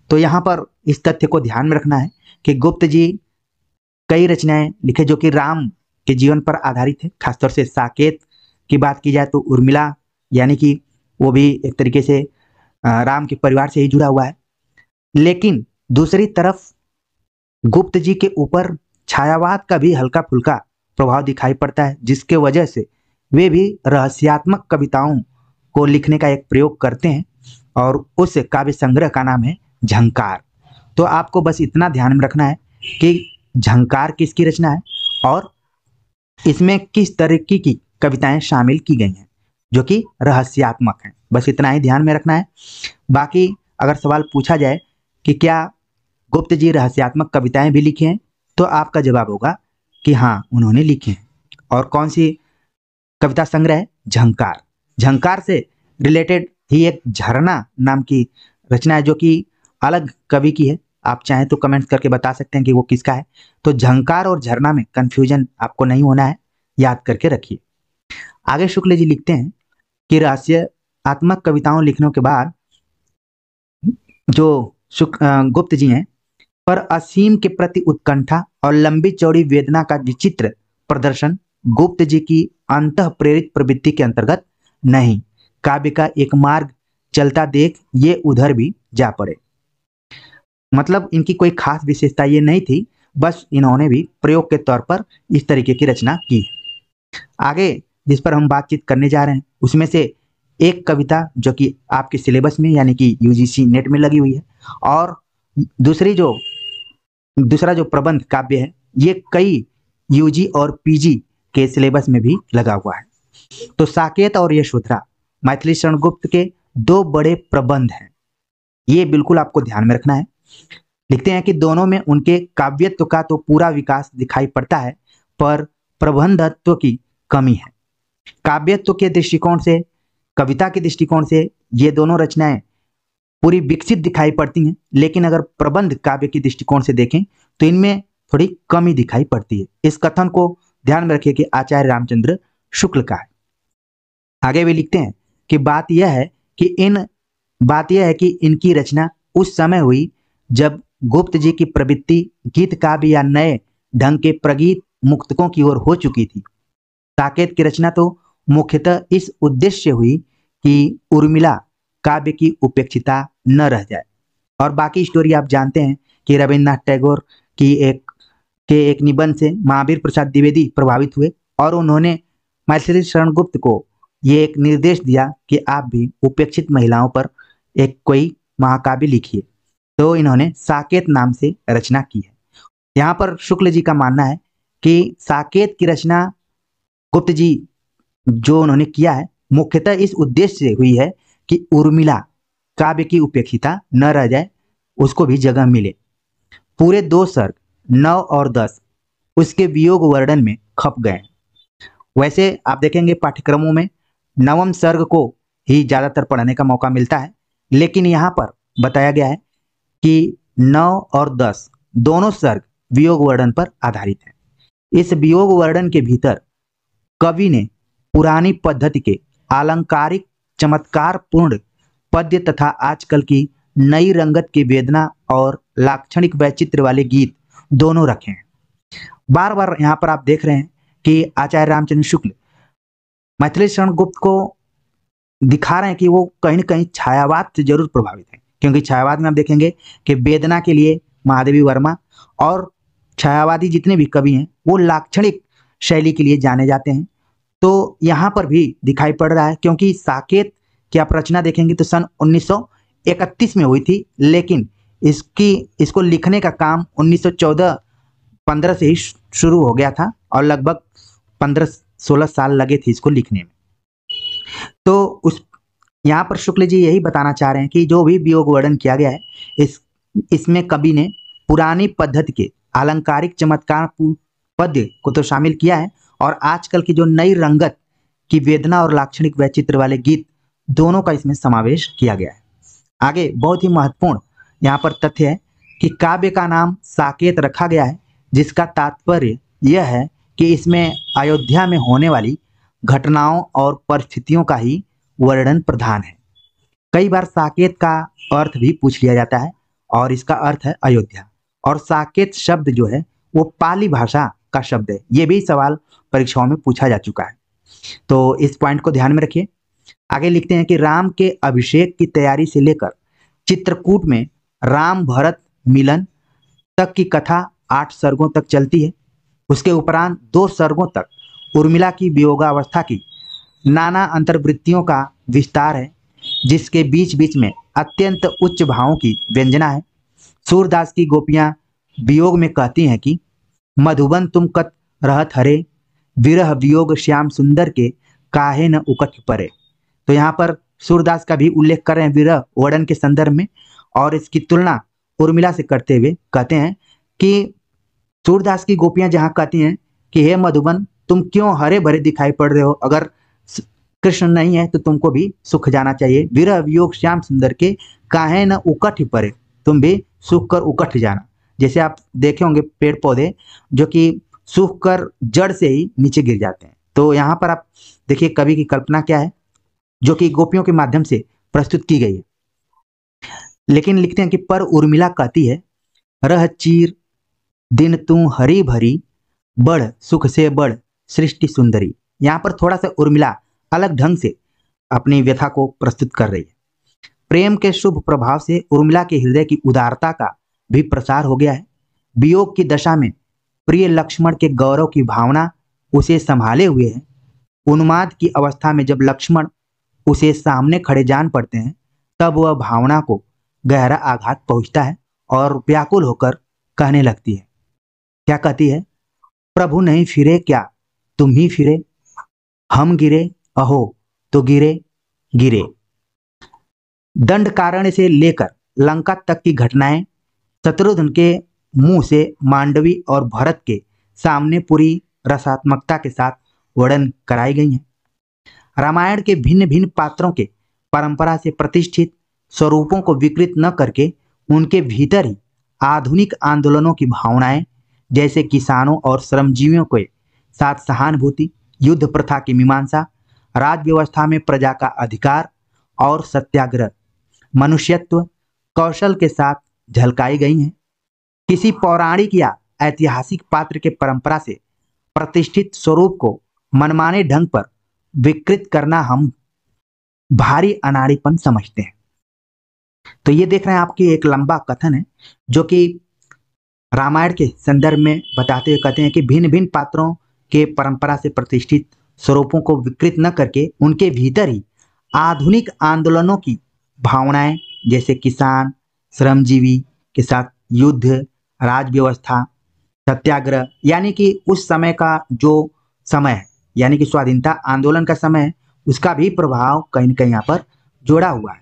तो यहाँ पर इस तथ्य को ध्यान में रखना है कि गुप्त जी कई रचनाएं लिखे जो कि राम के जीवन पर आधारित है। खासतौर से साकेत की बात की जाए तो उर्मिला, यानी कि वो भी एक तरीके से राम के परिवार से ही जुड़ा हुआ है। लेकिन दूसरी तरफ गुप्त जी के ऊपर छायावाद का भी हल्का फुल्का प्रभाव दिखाई पड़ता है, जिसके वजह से वे भी रहस्यात्मक कविताओं को लिखने का एक प्रयोग करते हैं और उस काव्य संग्रह का नाम है झंकार। तो आपको बस इतना ध्यान में रखना है कि झंकार किसकी रचना है और इसमें किस तरीके की कविताएं शामिल की गई हैं जो कि रहस्यात्मक हैं। बस इतना ही ध्यान में रखना है। बाकी अगर सवाल पूछा जाए कि क्या गुप्त जी रहस्यात्मक कविताएं भी लिखी हैं, तो आपका जवाब होगा कि हाँ, उन्होंने लिखी हैं। और कौन सी कविता संग्रह है? झंकार। झंकार से रिलेटेड ही एक झरना नाम की रचना है जो कि अलग कवि की है। आप चाहें तो कमेंट करके बता सकते हैं कि वो किसका है। तो झंकार और झरना में कंफ्यूजन आपको नहीं होना है, याद करके रखिए। आगे शुक्ल जी लिखते हैं कि रहस्यात्मक कविताओं लिखने के बाद जो गुप्त जी हैं पर असीम के प्रति उत्कंठा और लंबी चौड़ी वेदना का विचित्र प्रदर्शन गुप्त जी की अंतः प्रेरित प्रवृत्ति के अंतर्गत नहीं, काव्य का एक मार्ग चलता देख ये उधर भी जा पड़े। मतलब इनकी कोई खास विशेषता ये नहीं थी, बस इन्होंने भी प्रयोग के तौर पर इस तरीके की रचना की। आगे जिस पर हम बातचीत करने जा रहे हैं उसमें से एक कविता जो कि आपके सिलेबस में यानी कि यूजीसी नेट में लगी हुई है, और दूसरा जो प्रबंध काव्य है ये कई यूजी और पीजी के सिलेबस में भी लगा हुआ है। तो साकेत और यशोधरा मैथिली शरण गुप्त के दो बड़े प्रबंध हैं, ये बिल्कुल आपको ध्यान में रखना है। लिखते हैं कि दोनों में उनके काव्यत्व का तो पूरा विकास दिखाई पड़ता है, पर प्रबंधत्व की कमी है। काव्यत्व के दृष्टिकोण से, कविता के दृष्टिकोण से ये दोनों रचनाएं पूरी विकसित दिखाई पड़ती हैं, लेकिन अगर प्रबंध काव्य के दृष्टिकोण से देखें तो इनमें थोड़ी कमी दिखाई पड़ती है। इस कथन को ध्यान में रखिए कि आचार्य रामचंद्र शुक्ल का है। आगे भी लिखते हैं कि बात यह है कि इनकी रचना उस समय हुई जब गुप्त जी की प्रवृत्ति गीत काव्य या नए ढंग के प्रगीत मुक्तकों की ओर हो चुकी थी। साकेत की रचना तो मुख्यतः इस उद्देश्य हुई कि उर्मिला काव्य की उपेक्षिता न रह जाए। और बाकी स्टोरी आप जानते हैं कि रविन्द्रनाथ टैगोर की एक निबंध से महावीर प्रसाद द्विवेदी प्रभावित हुए और उन्होंने मैथिली शरण गुप्त को ये एक निर्देश दिया कि आप भी उपेक्षित महिलाओं पर एक कोई महाकाव्य लिखिए। तो इन्होंने साकेत नाम से रचना की है। यहाँ पर शुक्ल जी का मानना है कि साकेत की रचना गुप्त जी जो उन्होंने किया है मुख्यतः इस उद्देश्य से हुई है कि उर्मिला काव्य की उपेक्षिता न रह जाए, उसको भी जगह मिले। पूरे 2 सर्ग 9 और 10 उसके वियोग वर्णन में खप गए। वैसे आप देखेंगे पाठ्यक्रमों में 9वें सर्ग को ही ज्यादातर पढ़ने का मौका मिलता है, लेकिन यहाँ पर बताया गया है कि 9 और 10 दोनों सर्ग वियोग वर्णन पर आधारित है। इस वियोग वर्णन के भीतर कवि ने पुरानी पद्धति के अलंकारिक चमत्कार पूर्ण पद्य तथा आजकल की नई रंगत की वेदना और लाक्षणिक वैचित्र वाले गीत दोनों रखे हैं। बार बार यहाँ पर आप देख रहे हैं कि आचार्य रामचंद्र शुक्ल मैथिली शरण गुप्त को दिखा रहे हैं कि वो कहीं न कहीं छायावाद से जरूर प्रभावित है, क्योंकि छायावाद में आप देखेंगे कि वेदना के लिए महादेवी वर्मा और छायावादी जितने भी कवि हैं वो लाक्षणिक शैली के लिए जाने जाते हैं। तो यहाँ पर भी दिखाई पड़ रहा है, क्योंकि साकेत की आप रचना देखेंगे तो सन 1931 में हुई थी, लेकिन इसको लिखने का काम 1914-15 से ही शुरू हो गया था और लगभग 15-16 साल लगे थे इसको लिखने में। तो यहाँ पर शुक्ल जी यही बताना चाह रहे हैं कि जो भी वियोग वर्णन किया गया है इसमें कवि ने पुरानी पद्धति के अलंकारिक चमत्कार पद्य को तो शामिल किया है, और आजकल की जो नई रंगत की वेदना और लाक्षणिक वैचित्र वाले गीत दोनों का इसमें समावेश किया गया है। आगे बहुत ही महत्वपूर्ण यहाँ पर तथ्य है कि काव्य का नाम साकेत रखा गया है, जिसका तात्पर्य यह है कि इसमें अयोध्या में होने वाली घटनाओं और परिस्थितियों का ही वर्णन प्रधान है। कई बार साकेत का अर्थ भी पूछ लिया जाता है और इसका अर्थ है अयोध्या। और साकेत शब्द जो है वो पाली भाषा का शब्द है। ये भी सवाल परीक्षाओं में पूछा जा चुका है, तो इस पॉइंट को ध्यान में रखिए। आगे लिखते हैं कि राम के अभिषेक की तैयारी से लेकर चित्रकूट में राम भरत मिलन तक की कथा 8 सर्गों तक चलती है। उसके उपरांत 2 सर्गों तक उर्मिला की वियोगावस्था की नाना अंतर्वृत्तियों का विस्तार है, जिसके बीच बीच में अत्यंत उच्च भावों की व्यंजना है। सूरदास की गोपियां वियोग में कहती हैं कि मधुबन तुम कत रहत हरे, विरह वियोग श्याम सुंदर के काहे न उकठ परे। तो यहाँ पर सूरदास का भी उल्लेख कर रहे हैं विरह वर्णन के संदर्भ में, और इसकी तुलना उर्मिला से करते हुए कहते हैं कि सूरदास की गोपियां जहां कहती हैं कि हे मधुबन तुम क्यों हरे भरे दिखाई पड़ रहे हो, अगर कृष्ण नहीं है तो तुमको भी सुख जाना चाहिए। विरह वियोग श्याम सुंदर के काहे न उकठ परे, तुम भी सूख कर उकठ जाना। जैसे आप देखे होंगे पेड़ पौधे जो कि सूख कर जड़ से ही नीचे गिर जाते हैं। तो यहाँ पर आप देखिए कवि की कल्पना क्या है, जो कि गोपियों के माध्यम से प्रस्तुत की गई है। लेकिन लिखते हैं कि पर उर्मिला कहती है रह चीर दिन तू हरी भरी, बढ़ सुख से बढ़ सृष्टि सुंदरी। यहाँ पर थोड़ा सा उर्मिला अलग ढंग से अपनी व्यथा को प्रस्तुत कर रही है। प्रेम के शुभ प्रभाव से उर्मिला के हृदय की उदारता का भी प्रसार हो गया है। वियोग की दशा में प्रिय लक्ष्मण के गौरव की भावना उसे संभाले हुए है। उन्माद की अवस्था में जब लक्ष्मण उसे सामने खड़े जान पड़ते हैं, तब वह भावना को गहरा आघात पहुंचता है और व्याकुल होकर कहने लगती है। क्या कहती है? प्रभु नहीं फिरे क्या तुम ही फिरे, हम गिरे अहो तो गिरे गिरे। दंडकारण्य से लेकर लंका तक की घटनाएं शत्रुघ्न के मुंह से मांडवी और भरत के सामने पूरी रसात्मकता के साथ वर्णन कराई गई हैं। रामायण के भिन्न भिन्न पात्रों के परंपरा से प्रतिष्ठित स्वरूपों को विकृत न करके उनके भीतर ही आधुनिक आंदोलनों की भावनाएं, जैसे किसानों और श्रमजीवियों के साथ सहानुभूति, युद्ध प्रथा की मीमांसा, राज व्यवस्था में प्रजा का अधिकार और सत्याग्रह, मनुष्यत्व कौशल के साथ झलकाई गई हैं। किसी पौराणिक या ऐतिहासिक पात्र के परंपरा से प्रतिष्ठित स्वरूप को मनमाने ढंग पर विकृत करना हम भारी अनाड़ीपन समझते हैं। तो ये देख रहे हैं आपकी एक लंबा कथन है जो कि रामायण के संदर्भ में बताते हुए कहते हैं कि भिन्न भिन्न पात्रों के परंपरा से प्रतिष्ठित स्वरूपों को विकृत न करके उनके भीतर ही आधुनिक आंदोलनों की भावनाएं, जैसे किसान श्रमजीवी के साथ युद्ध, राज व्यवस्था, सत्याग्रह, यानी कि उस समय का जो समय है, यानी कि स्वाधीनता आंदोलन का समय है, उसका भी प्रभाव कहीं न कहीं यहाँ पर जोड़ा हुआ है।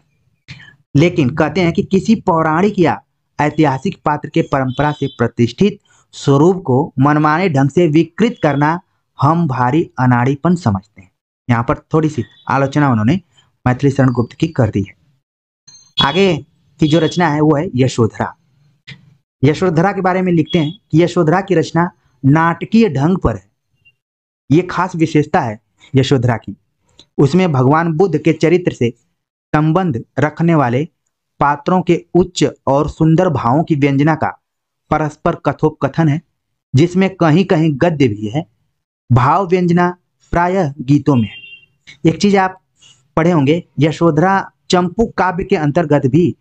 लेकिन कहते हैं कि किसी पौराणिक या ऐतिहासिक पात्र के परंपरा से प्रतिष्ठित स्वरूप को मनमाने ढंग से विकृत करना हम भारी अनाड़ीपन समझते हैं। यहाँ पर थोड़ी सी आलोचना उन्होंने मैथिली शरण गुप्त की कर दी है। आगे की जो रचना है वो है यशोधरा। यशोधरा के बारे में लिखते हैं कि यशोधरा की रचना नाटकीय ढंग पर है। ये खास विशेषता है यशोधरा की। उसमें भगवान बुद्ध के चरित्र से संबंध रखने वाले पात्रों के उच्च और सुंदर भावों की व्यंजना का परस्पर कथोपकथन है, जिसमें कहीं कहीं गद्य भी है। भाव व्यंजना प्रायः गीतों में है। एक चीज आप पढ़े होंगे, यशोधरा चंपू काव्य के अंतर्गत भी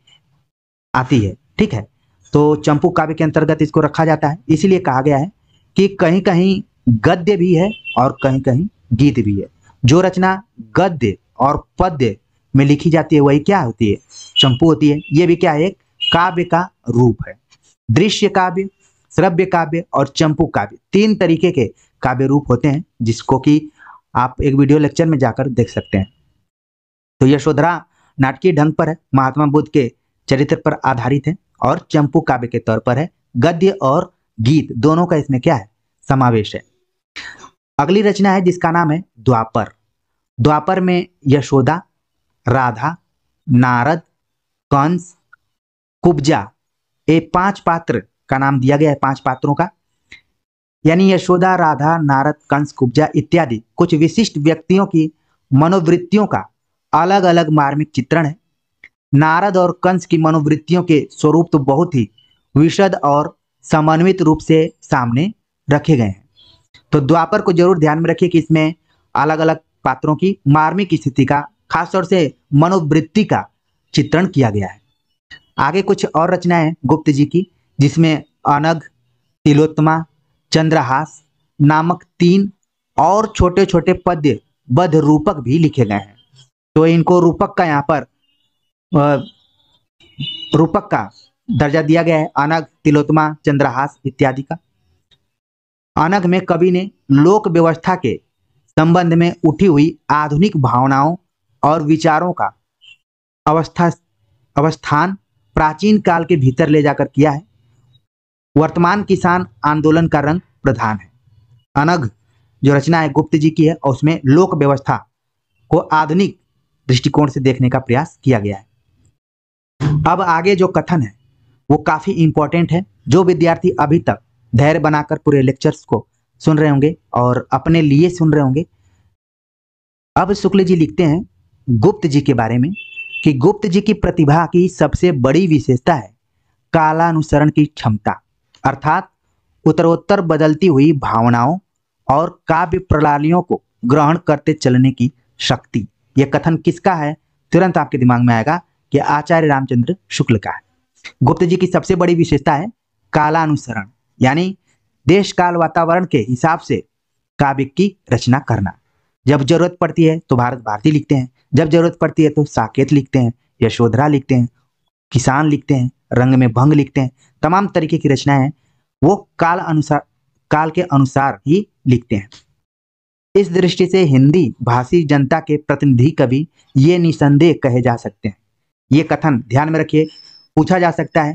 आती है, ठीक है। तो चंपू काव्य के अंतर्गत इसको रखा जाता है, इसीलिए कहा गया है कि कहीं कहीं गद्य भी है और कहीं कहीं गीत भी है। जो रचना गद्य और पद्य में लिखी जाती है वही क्या होती है? चंपू होती है। ये भी क्या है? एक काव्य का रूप है। दृश्य काव्य, श्रव्य काव्य और चंपू काव्य 3 तरीके के काव्य रूप होते हैं, जिसको कि आप एक वीडियो लेक्चर में जाकर देख सकते हैं। तो यशोधरा नाटकीय ढंग पर है, महात्मा बुद्ध के चरित्र पर आधारित है और चंपू काव्य के तौर पर है। गद्य और गीत दोनों का इसमें क्या है? समावेश है। अगली रचना है जिसका नाम है द्वापर। द्वापर में यशोदा, राधा, नारद, कंस, कुब्जा, ये 5 पात्र का नाम दिया गया है, 5 पात्रों का। यानी यशोदा, राधा, नारद, कंस, कुब्जा इत्यादि कुछ विशिष्ट व्यक्तियों की मनोवृत्तियों का अलग अलग मार्मिक चित्रण है। नारद और कंस की मनोवृत्तियों के स्वरूप तो बहुत ही विशद और समन्वित रूप से सामने रखे गए हैं। तो द्वापर को जरूर ध्यान में रखिए कि इसमें अलग अलग पात्रों की मार्मिक स्थिति का, खासतौर से मनोवृत्ति का चित्रण किया गया है। आगे कुछ और रचनाएं गुप्त जी की, जिसमें अनघ, तिलोत्तमा, चंद्रहास नामक 3 और छोटे छोटे पद्य बद्ध रूपक भी लिखे गए हैं। तो इनको रूपक का यहाँ पर रूपक का दर्जा दिया गया है, अनघ, तिलोत्तमा, चंद्रहास इत्यादि का। अनघ में कवि ने लोक व्यवस्था के संबंध में उठी हुई आधुनिक भावनाओं और विचारों का अवस्थान प्राचीन काल के भीतर ले जाकर किया है। वर्तमान किसान आंदोलन का रंग प्रधान है। अनघ जो रचना है गुप्त जी की है, और उसमें लोक व्यवस्था को आधुनिक दृष्टिकोण से देखने का प्रयास किया गया है। अब आगे जो कथन है वो काफी इंपॉर्टेंट है। जो विद्यार्थी अभी तक धैर्य बनाकर पूरे लेक्चर्स को सुन रहे होंगे और अपने लिए सुन रहे होंगे, अब शुक्ल जी लिखते हैं गुप्त जी के बारे में कि गुप्त जी की प्रतिभा की सबसे बड़ी विशेषता है कालानुसरण की क्षमता, अर्थात उत्तरोत्तर बदलती हुई भावनाओं और काव्य प्रणालियों को ग्रहण करते चलने की शक्ति। यह कथन किसका है? तुरंत आपके दिमाग में आएगा कि आचार्य रामचंद्र शुक्ल का है। गुप्त जी की सबसे बड़ी विशेषता है कालानुसरण, यानी देश काल वातावरण के हिसाब से काव्य की रचना करना। जब जरूरत पड़ती है तो भारत भारती लिखते हैं, जब जरूरत पड़ती है तो साकेत लिखते हैं, यशोधरा लिखते हैं, किसान लिखते हैं, रंग में भंग लिखते हैं। तमाम तरीके की रचनाएं हैं वो काल के अनुसार ही लिखते हैं। इस दृष्टि से हिंदी भाषी जनता के प्रतिनिधि कवि ये निसंदेह कहे जा सकते हैं। ये कथन ध्यान में रखिए, पूछा जा सकता है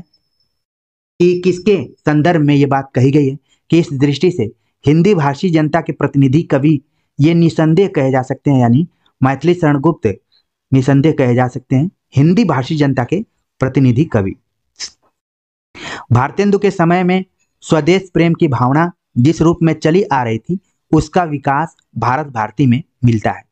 कि किसके संदर्भ में ये बात कही गई है कि इस दृष्टि से हिंदी भाषी जनता के प्रतिनिधि कवि ये निसंदेह कहे जा सकते हैं, यानी मैथिली शरण गुप्त निसंदेह कहे जा सकते हैं हिंदी भाषी जनता के प्रतिनिधि कवि। भारतेंदु के समय में स्वदेश प्रेम की भावना जिस रूप में चली आ रही थी उसका विकास भारत भारती में मिलता है।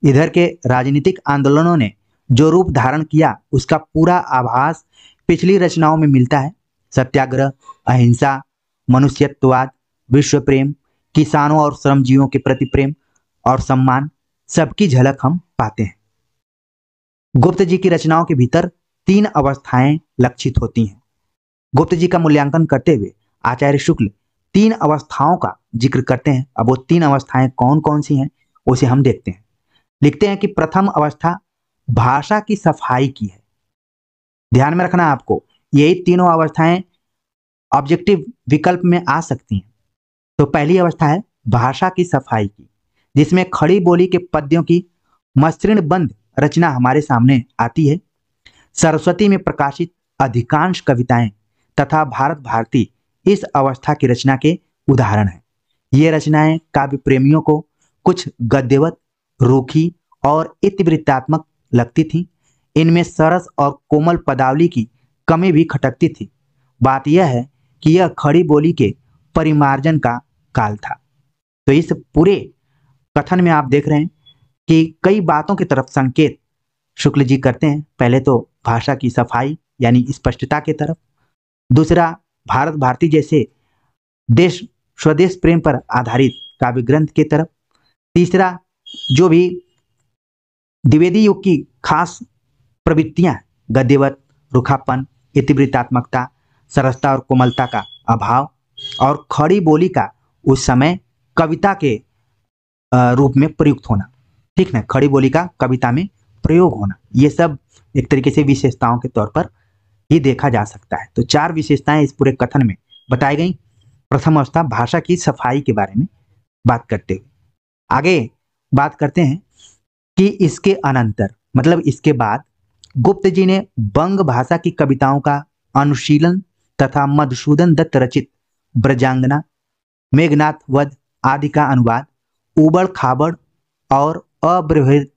इधर के राजनीतिक आंदोलनों ने जो रूप धारण किया उसका पूरा आभास पिछली रचनाओं में मिलता है। सत्याग्रह, अहिंसा, मनुष्यत्ववाद, विश्व प्रेम, किसानों और श्रमजीवियों के प्रति प्रेम और सम्मान, सबकी झलक हम पाते हैं। गुप्त जी की रचनाओं के भीतर 3 अवस्थाएं लक्षित होती हैं। गुप्त जी का मूल्यांकन करते हुए आचार्य शुक्ल 3 अवस्थाओं का जिक्र करते हैं। अब वो 3 अवस्थाएं कौन कौन सी हैं उसे हम देखते हैं। लिखते हैं कि प्रथम अवस्था भाषा की सफाई की है। ध्यान में रखना आपको, यही तीनों अवस्थाएं ऑब्जेक्टिव विकल्प में आ सकती हैं। तो पहली अवस्था है भाषा की सफाई की, जिसमें खड़ी बोली के पद्यों की मसृण बंद रचना हमारे सामने आती है। सरस्वती में प्रकाशित अधिकांश कविताएं तथा भारत भारती इस अवस्था की रचना के उदाहरण हैं। ये रचनाएं काव्य प्रेमियों को कुछ गद्यवत, रूखी और इतिवृत्तात्मक लगती थीं। इनमें सरस और कोमल पदावली की कमी भी खटकती थी। बात यह है कि यह खड़ी बोली के परिमार्जन का काल था। तो इस पूरे कथन में आप देख रहे हैं कि कई बातों की तरफ संकेत शुक्ल जी करते हैं। पहले तो भाषा की सफाई यानी स्पष्टता की तरफ, दूसरा भारत भारती जैसे स्वदेश प्रेम पर आधारित काव्य ग्रंथ की तरफ, तीसरा जो भी द्विवेदी युग की खास प्रवृत्तियां, गद्यवत, रुखापन, इतिवृत्तात्मकता, सरसता और कोमलता का अभाव और खड़ी बोली का उस समय कविता के रूप में प्रयुक्त होना, ठीक ना, खड़ी बोली का कविता में प्रयोग होना, ये सब एक तरीके से विशेषताओं के तौर पर ही देखा जा सकता है। तो 4 विशेषताएं इस पूरे कथन में बताई गई। प्रथम अवस्था भाषा की सफाई के बारे में बात करते हुए आगे बात करते हैं कि इसके अनंतर मतलब इसके बाद गुप्त जी ने बंग भाषा की कविताओं का अनुशीलन तथा मधुसूदन दत्त रचित ब्रजांगना, मेघनाथ वध आदि का अनुवाद, उबड़ खाबड़ और अव्यवहित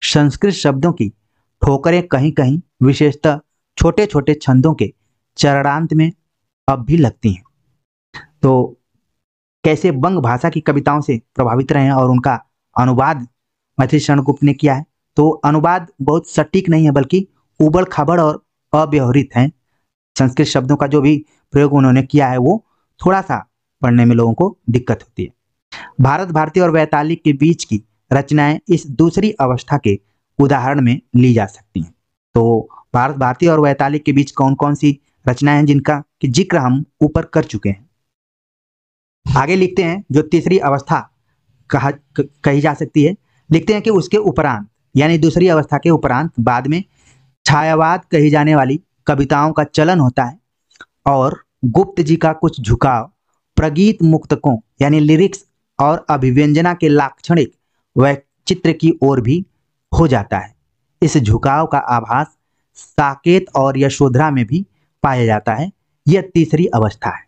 संस्कृत शब्दों की ठोकरें कहीं कहीं विशेषतः छोटे छोटे छंदों के चरणांत में अब भी लगती हैं। तो कैसे बंग भाषा की कविताओं से प्रभावित रहे हैं और उनका अनुवाद मैथिली शरण गुप्त ने किया है। तो अनुवाद बहुत सटीक नहीं है, बल्कि उबड़ खाबड़ और अव्यवहित है। संस्कृत शब्दों का जो भी प्रयोग उन्होंने किया है वो थोड़ा सा पढ़ने में लोगों को दिक्कत होती है। भारत भारती और वैतालिक के बीच की रचनाएं इस दूसरी अवस्था के उदाहरण में ली जा सकती हैं। तो भारत भारती और वैतालिक के बीच कौन कौन सी रचनाएं हैं जिनका कि जिक्र हम ऊपर कर चुके हैं। आगे लिखते हैं जो तीसरी अवस्था कही जा सकती है, लिखते हैं कि उसके उपरांत यानी दूसरी अवस्था के उपरांत बाद में छायावाद कही जाने वाली कविताओं का चलन होता है और गुप्त जी का कुछ झुकाव प्रगीत मुक्तकों यानी लिरिक्स और अभिव्यंजना के लाक्षणिक वैचित्र की ओर भी हो जाता है। इस झुकाव का आभास साकेत और यशोधरा में भी पाया जाता है। यह तीसरी अवस्था है,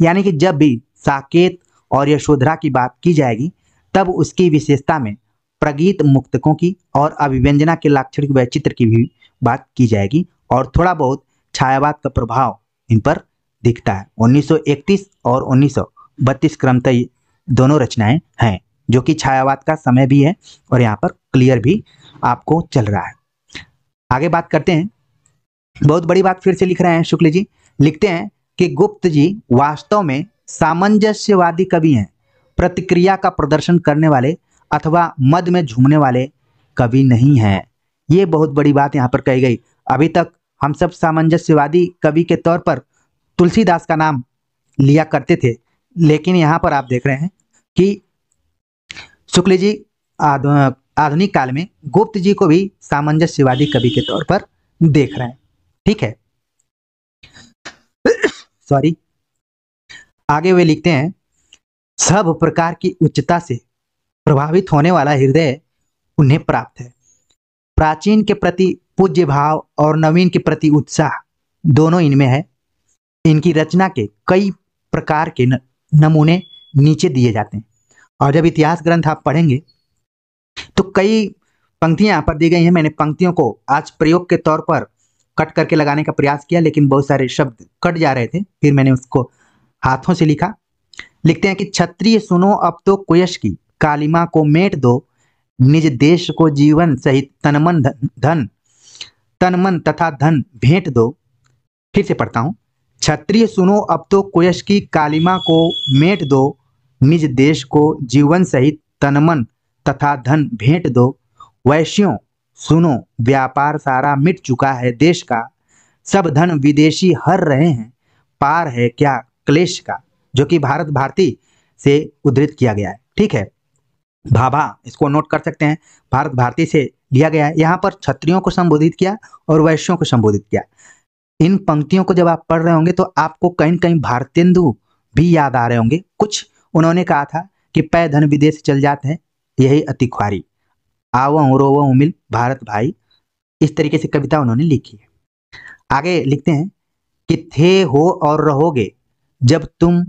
यानी कि जब भी साकेत और यशोधरा की बात की जाएगी तब उसकी विशेषता में प्रगीत मुक्तकों की और अभिव्यंजना के लाक्षणिक वैचित्र की भी बात की जाएगी और थोड़ा बहुत छायावाद का प्रभाव इन पर दिखता है। 1931 और 1932 क्रमतः दोनों रचनाएं हैं, जो कि छायावाद का समय भी है और यहाँ पर क्लियर भी आपको चल रहा है। आगे बात करते हैं। बहुत बड़ी बात फिर से लिख रहे हैं शुक्ल जी, लिखते हैं कि गुप्त जी वास्तव में सामंजस्यवादी कवि हैं, प्रतिक्रिया का प्रदर्शन करने वाले अथवा मद में झूमने वाले कवि नहीं हैं। ये बहुत बड़ी बात यहाँ पर कही गई। अभी तक हम सब सामंजस्यवादी कवि के तौर पर तुलसीदास का नाम लिया करते थे, लेकिन यहाँ पर आप देख रहे हैं कि शुक्ल जी आधुनिक काल में गुप्त जी को भी सामंजस्यवादी कवि के तौर पर देख रहे हैं। ठीक है, सॉरी। आगे वे लिखते हैं, सब प्रकार की उच्चता से प्रभावित होने वाला हृदय उन्हें प्राप्त है। प्राचीन के प्रति पूज्य भाव और नवीन के प्रति उत्साह दोनों इनमें है। इनकी रचना के कई प्रकार के नमूने नीचे दिए जाते हैं और जब इतिहास ग्रंथ आप पढ़ेंगे तो कई पंक्तियां यहाँ पर दी गई हैं। मैंने पंक्तियों को आज प्रयोग के तौर पर कट करके लगाने का प्रयास किया, लेकिन बहुत सारे शब्द कट जा रहे थे, फिर मैंने उसको हाथों से लिखा। लिखते हैं कि क्षत्रिय सुनो अब तो कुयश की कालिमा को मेट दो, निज देश को जीवन सहित तन मन तथा धन भेंट दो। फिर से पढ़ता हूं, क्षत्रिय सुनो अब तो कुयश की कालिमा को मेट दो, निज देश को जीवन सहित तन मन तथा धन भेंट दो। वैश्यों सुनो व्यापार सारा मिट चुका है देश का, सब धन विदेशी हर रहे हैं, पार है क्या क्लेश का। जो कि भारत भारती से उद्धृत किया गया है। ठीक है, भाभा इसको नोट कर सकते हैं, भारत भारती से लिया गया है। यहाँ पर क्षत्रियों को संबोधित किया और वैश्यों को संबोधित किया। इन पंक्तियों को जब आप पढ़ रहे होंगे तो आपको कहीं कहीं भारतेंदु भी याद आ रहे होंगे। कुछ उन्होंने कहा था कि पै धन विदेश चल जाते हैं, यही अति ख्वारी, आवं रोवं मिल भारत भाई। इस तरीके से कविता उन्होंने लिखी है। आगे लिखते हैं कि थे हो और रहोगे जब तुम,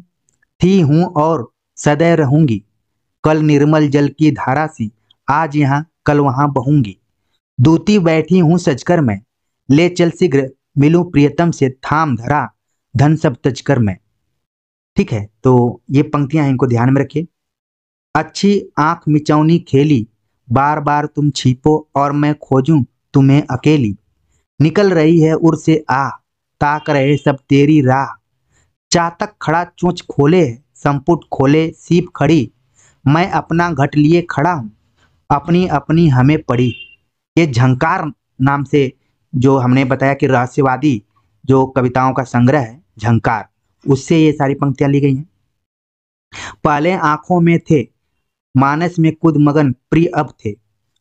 थी हूं और सदैव रहूंगी, कल निर्मल जल की धारा सी, आज यहाँ कल वहां बहूंगी। दूती बैठी हूं सजकर मैं, ले चल शीघ्र मिलूं प्रियतम से, थाम धरा धन सब तजकर मैं। ठीक है, तो ये पंक्तियां इनको ध्यान में रखिए। अच्छी आंख मिचौनी खेली, बार बार तुम छिपो और मैं खोजूं तुम्हें अकेली। निकल रही है उर से आ, ताक रहे सब तेरी राह। चातक खड़ा चोंच खोले, संपुट खोले सीप खड़ी, मैं अपना घट लिए खड़ा हूं, अपनी अपनी हमें पड़ी। ये झंकार नाम से जो हमने बताया कि रहस्यवादी जो कविताओं का संग्रह है झंकार, उससे ये सारी पंक्तियां ली गई हैं। पहले आंखों में थे, मानस में कुद मगन प्रिय अब थे,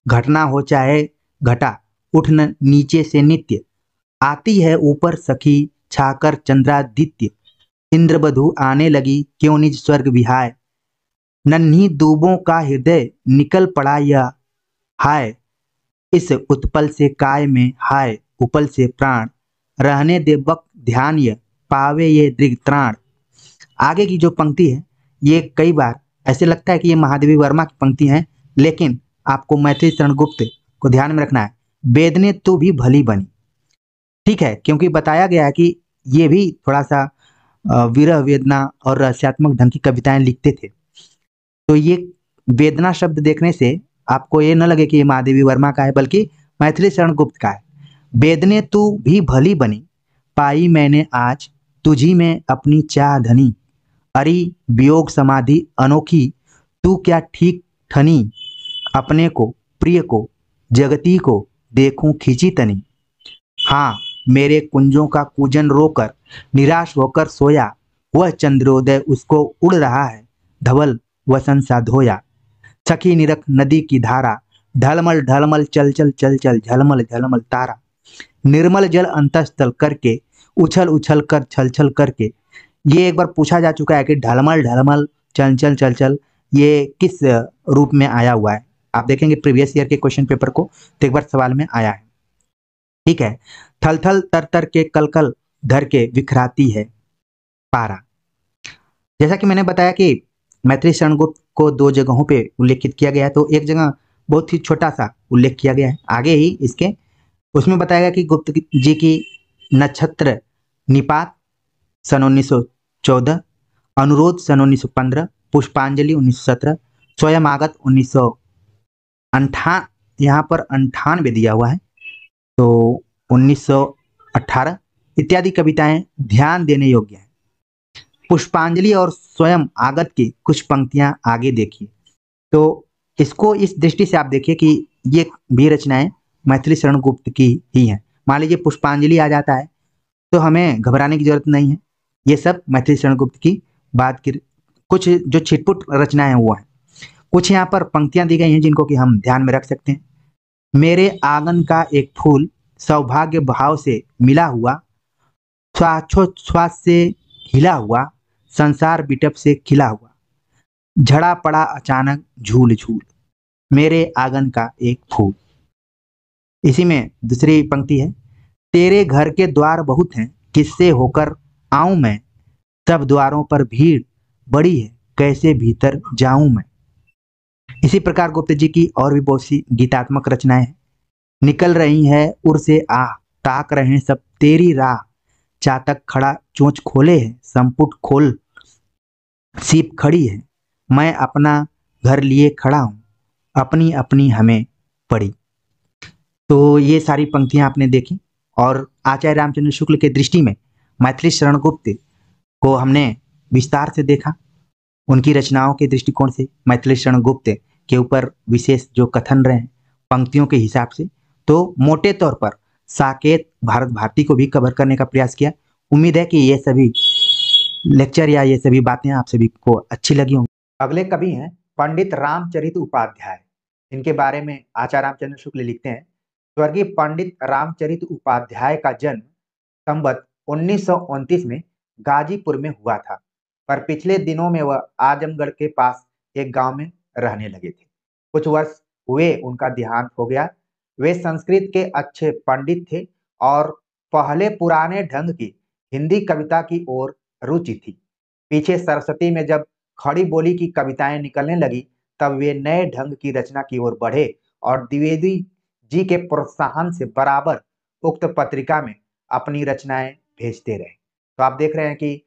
घटना हो चाहे घटा उठन नीचे से नित्य, आती है ऊपर सखी छाकर चंद्रादित्य, इंद्रबधु आने लगी क्यों निज स्वर्ग विहाय, नन्ही दूबों का हृदय निकल पड़ा यह हाय, इस उत्पल से काय में हाय उपल से प्राण, रहने दे वक्त ध्यान ये पावे ये दृग त्राण। आगे की जो पंक्ति है ये कई बार ऐसे लगता है कि ये महादेवी वर्मा की पंक्ति है, लेकिन आपको मैथिली शरण गुप्त को ध्यान में रखना है। वेदने तू भी भली बनी, ठीक है, क्योंकि बताया गया है कि ये भी थोड़ा सा विरह वेदना और रहस्यात्मक ढंग की कविताएं लिखते थे। तो ये वेदना शब्द देखने से आपको ये न लगे कि ये महादेवी वर्मा का है, बल्कि मैथिली शरण गुप्त का है। वेदने तू भी भली बनी, पाई मैंने आज तुझी में अपनी चाह धनी, अरी वियोग समाधि अनोखी, तू क्या ठीक ठनी, अपने को प्रिय को जगती को देखूं खींची तनी। हाँ, मेरे कुंजों का कूजन रोकर निराश होकर सोया, वह चंद्रोदय उसको उड़ रहा है, धवल वसन सा धोया। सखी निरख नदी की धारा, ढलमल ढलमल चल चल चल चल झलमल झलमल तारा। निर्मल जल अंतस्थल करके उछल उछल कर छल छल करके। ये एक बार पूछा जा चुका है कि ढलमल ढलमल चल चल चल चल ये किस रूप में आया हुआ है। आप देखेंगे प्रीवियस ईयर के क्वेश्चन पेपर को, तो एक बार सवाल में आया है। ठीक है। थल थल तर तर के कल कल धर के विखराती है पारा। जैसा कि मैंने बताया कि मैथिली शरण गुप्त को दो जगहों पे उल्लेखित किया गया है, तो एक जगह बहुत ही छोटा सा उल्लेख किया गया है आगे ही इसके, उसमें बताया गया कि गुप्त जी की नक्षत्र निपात सन 1914, अनुरोध सन 1915, पुष्पांजलि 1917, स्वयं आगत 1958, यहाँ पर 98 दिया हुआ है, तो 1918 इत्यादि कविताएं ध्यान देने योग्य हैं। पुष्पांजलि और स्वयं आगत की कुछ पंक्तियां आगे देखिए, तो इसको इस दृष्टि से आप देखिए कि ये भी रचनाएं मैथिली शरण गुप्त की ही हैं। मान लीजिए पुष्पांजलि आ जाता है तो हमें घबराने की जरूरत नहीं है, ये सब मैथिली शरण गुप्त की बात की कुछ जो छिटपुट रचनाएं हैं वो हैं। कुछ यहाँ पर पंक्तियां दी गई हैं जिनको कि हम ध्यान में रख सकते हैं। मेरे आंगन का एक फूल सौभाग्य भाव से मिला हुआ, श्वासोच्छ्वास से हिला हुआ, संसार बिटप से खिला हुआ, झड़ा पड़ा अचानक झूल झूल, मेरे आंगन का एक फूल। इसी में दूसरी पंक्ति है, तेरे घर के द्वार बहुत हैं, किससे होकर आऊं मैं, सब द्वारों पर भीड़ बड़ी है, कैसे भीतर जाऊं मैं। इसी प्रकार गुप्त जी की और भी बहुत सी गीतात्मक रचनाएं हैं। निकल रही है उर से आ, ताक रहे हैं सब तेरी राह, चातक खड़ा चोंच खोले है, संपुट खोल सीप खड़ी है, मैं अपना घर लिए खड़ा हूं, अपनी अपनी हमें पड़ी। तो ये सारी पंक्तियां आपने देखी, और आचार्य रामचंद्र शुक्ल के दृष्टि में मैथिली शरण गुप्त को हमने विस्तार से देखा। उनकी रचनाओं के दृष्टिकोण से मैथिली शरण गुप्त के ऊपर विशेष जो कथन रहे हैं पंक्तियों के हिसाब से, तो मोटे तौर पर साकेत भारत भारती को भी कवर करने का प्रयास किया। उम्मीद है कि ये सभी लेक्चर या ये सभी बातें आप सभी को अच्छी लगी होंगी। अगले कवि हैं पंडित रामचरित उपाध्याय। इनके बारे में आचार्य रामचंद्र शुक्ल लिखते हैं, स्वर्गीय पंडित रामचरित उपाध्याय का जन्म संवत 1929 में गाजीपुर में हुआ था, पर पिछले दिनों में वह आजमगढ़ के पास एक गांव में रहने लगे थे। कुछ वर्ष हुए उनका देहांत हो गया। वे संस्कृत के अच्छे पंडित थे और पहले पुराने ढंग की हिंदी कविता की ओर रुचि थी। पीछे सरस्वती में जब खड़ी बोली की कविताएं निकलने लगी, तब वे नए ढंग की रचना की ओर बढ़े और द्विवेदी जी के प्रोत्साहन से बराबर उक्त पत्रिका में अपनी रचनाएं भेजते रहे। तो आप देख रहे हैं कि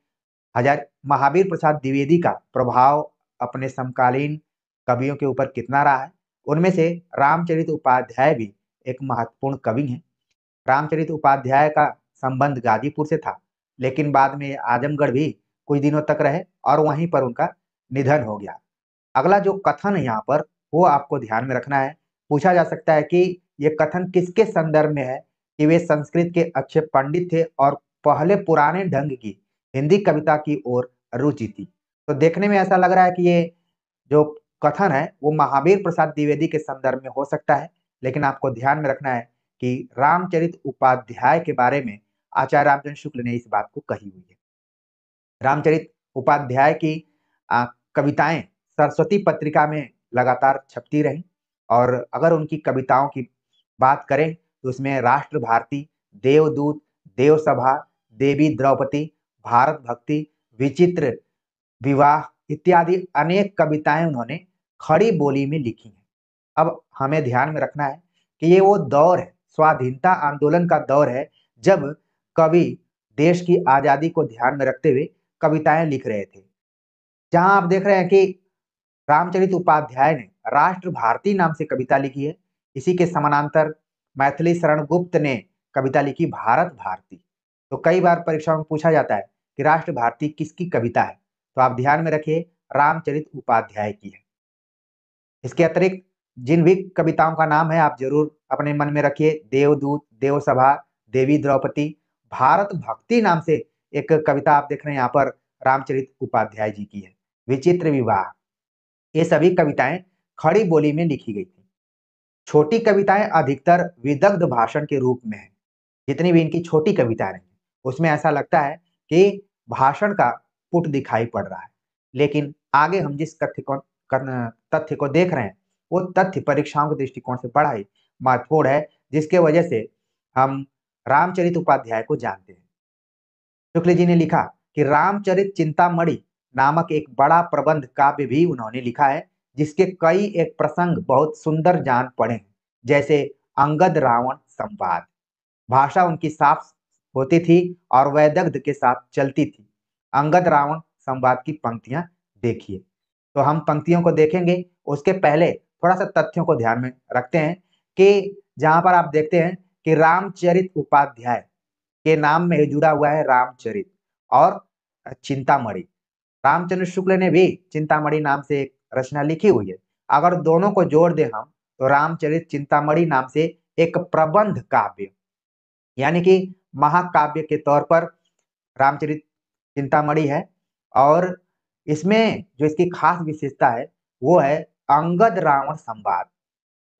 महावीर प्रसाद द्विवेदी का प्रभाव अपने समकालीन कवियों के ऊपर कितना रहा है। उनमें से रामचरित उपाध्याय भी एक महत्वपूर्ण कवि हैं। रामचरित उपाध्याय का संबंध गाजीपुर से था, लेकिन बाद में आजमगढ़ भी कुछ दिनों तक रहे और वहीं पर उनका निधन हो गया। अगला जो कथन है यहाँ पर वो आपको ध्यान में रखना है। पूछा जा सकता है कि ये कथन किसके संदर्भ में है कि वे संस्कृत के अच्छे पंडित थे और पहले पुराने ढंग की हिंदी कविता की ओर रुचि थी। तो देखने में ऐसा लग रहा है कि ये जो कथन है वो महावीर प्रसाद द्विवेदी के संदर्भ में हो सकता है, लेकिन आपको ध्यान में रखना है कि रामचरित उपाध्याय के बारे में आचार्य रामचंद्र शुक्ल ने इस बात को कही हुई है। रामचरित उपाध्याय की कविताएं सरस्वती पत्रिका में लगातार छपती रही, और अगर उनकी कविताओं की बात करें तो उसमें राष्ट्र भारती, देवदूत, देवसभा, देवी द्रौपदी, भारत भक्ति, विचित्र विवाह इत्यादि अनेक कविताएं उन्होंने खड़ी बोली में लिखी हैं। अब हमें ध्यान में रखना है कि ये वो दौर है, स्वाधीनता आंदोलन का दौर है, जब कवि देश की आजादी को ध्यान में रखते हुए कविताएं लिख रहे थे। जहां आप देख रहे हैं कि रामचरित उपाध्याय ने राष्ट्र भारती नाम से कविता लिखी है, इसी के समानांतर मैथिली शरण गुप्त ने कविता लिखी भारत भारती। तो कई बार परीक्षाओं में पूछा जाता है कि राष्ट्र भारती किसकी कविता है, तो आप ध्यान में रखिए रामचरित उपाध्याय की है। इसके अतिरिक्त जिन भी कविताओं का नाम है आप जरूर अपने मन में रखिए, देवदूत, देवसभा, देवी द्रौपदी, भारत भक्ति नाम से एक कविता आप देख रहे हैं यहाँ पर रामचरित उपाध्याय जी की है, विचित्र विवाह। ये सभी कविताएं खड़ी बोली में लिखी गई थी। छोटी कविताएं अधिकतर विदग्ध भाषण के रूप में है। जितनी भी इनकी छोटी कविताएं रही उसमें ऐसा लगता है कि भाषण का पुट दिखाई पड़ रहा है। लेकिन आगे हम जिस तथ्य को देख रहे हैं वो तथ्य परीक्षाओं के दृष्टिकोण से बड़ा ही महत्वपूर्ण है, जिसके वजह से हम रामचरित उपाध्याय को जानते हैं। शुक्ल जी ने लिखा कि रामचरित चिंतामणि नामक एक बड़ा प्रबंध काव्य भी उन्होंने लिखा है, जिसके कई एक प्रसंग बहुत सुंदर जान पड़े हैं, जैसे अंगद रावण संवाद। भाषा उनकी साफ होती थी और वैदग्ध के साथ चलती थी। अंगद रावण संवाद की पंक्तियां देखिए। तो हम पंक्तियों को देखेंगे उसके पहले थोड़ा सा तथ्यों को ध्यान में रखते हैं कि जहां पर आप देखते हैं कि रामचरित उपाध्याय के नाम में जुड़ा हुआ है रामचरित और चिंतामणि। रामचंद्र शुक्ल ने भी चिंतामणि नाम से एक रचना लिखी हुई है। अगर दोनों को जोड़ दे हम तो रामचरित चिंतामणि नाम से एक प्रबंध काव्य यानी कि महाकाव्य के तौर पर रामचरित चिंतामणि है। और इसमें जो इसकी खास विशेषता है वो है अंगद रावण संवाद।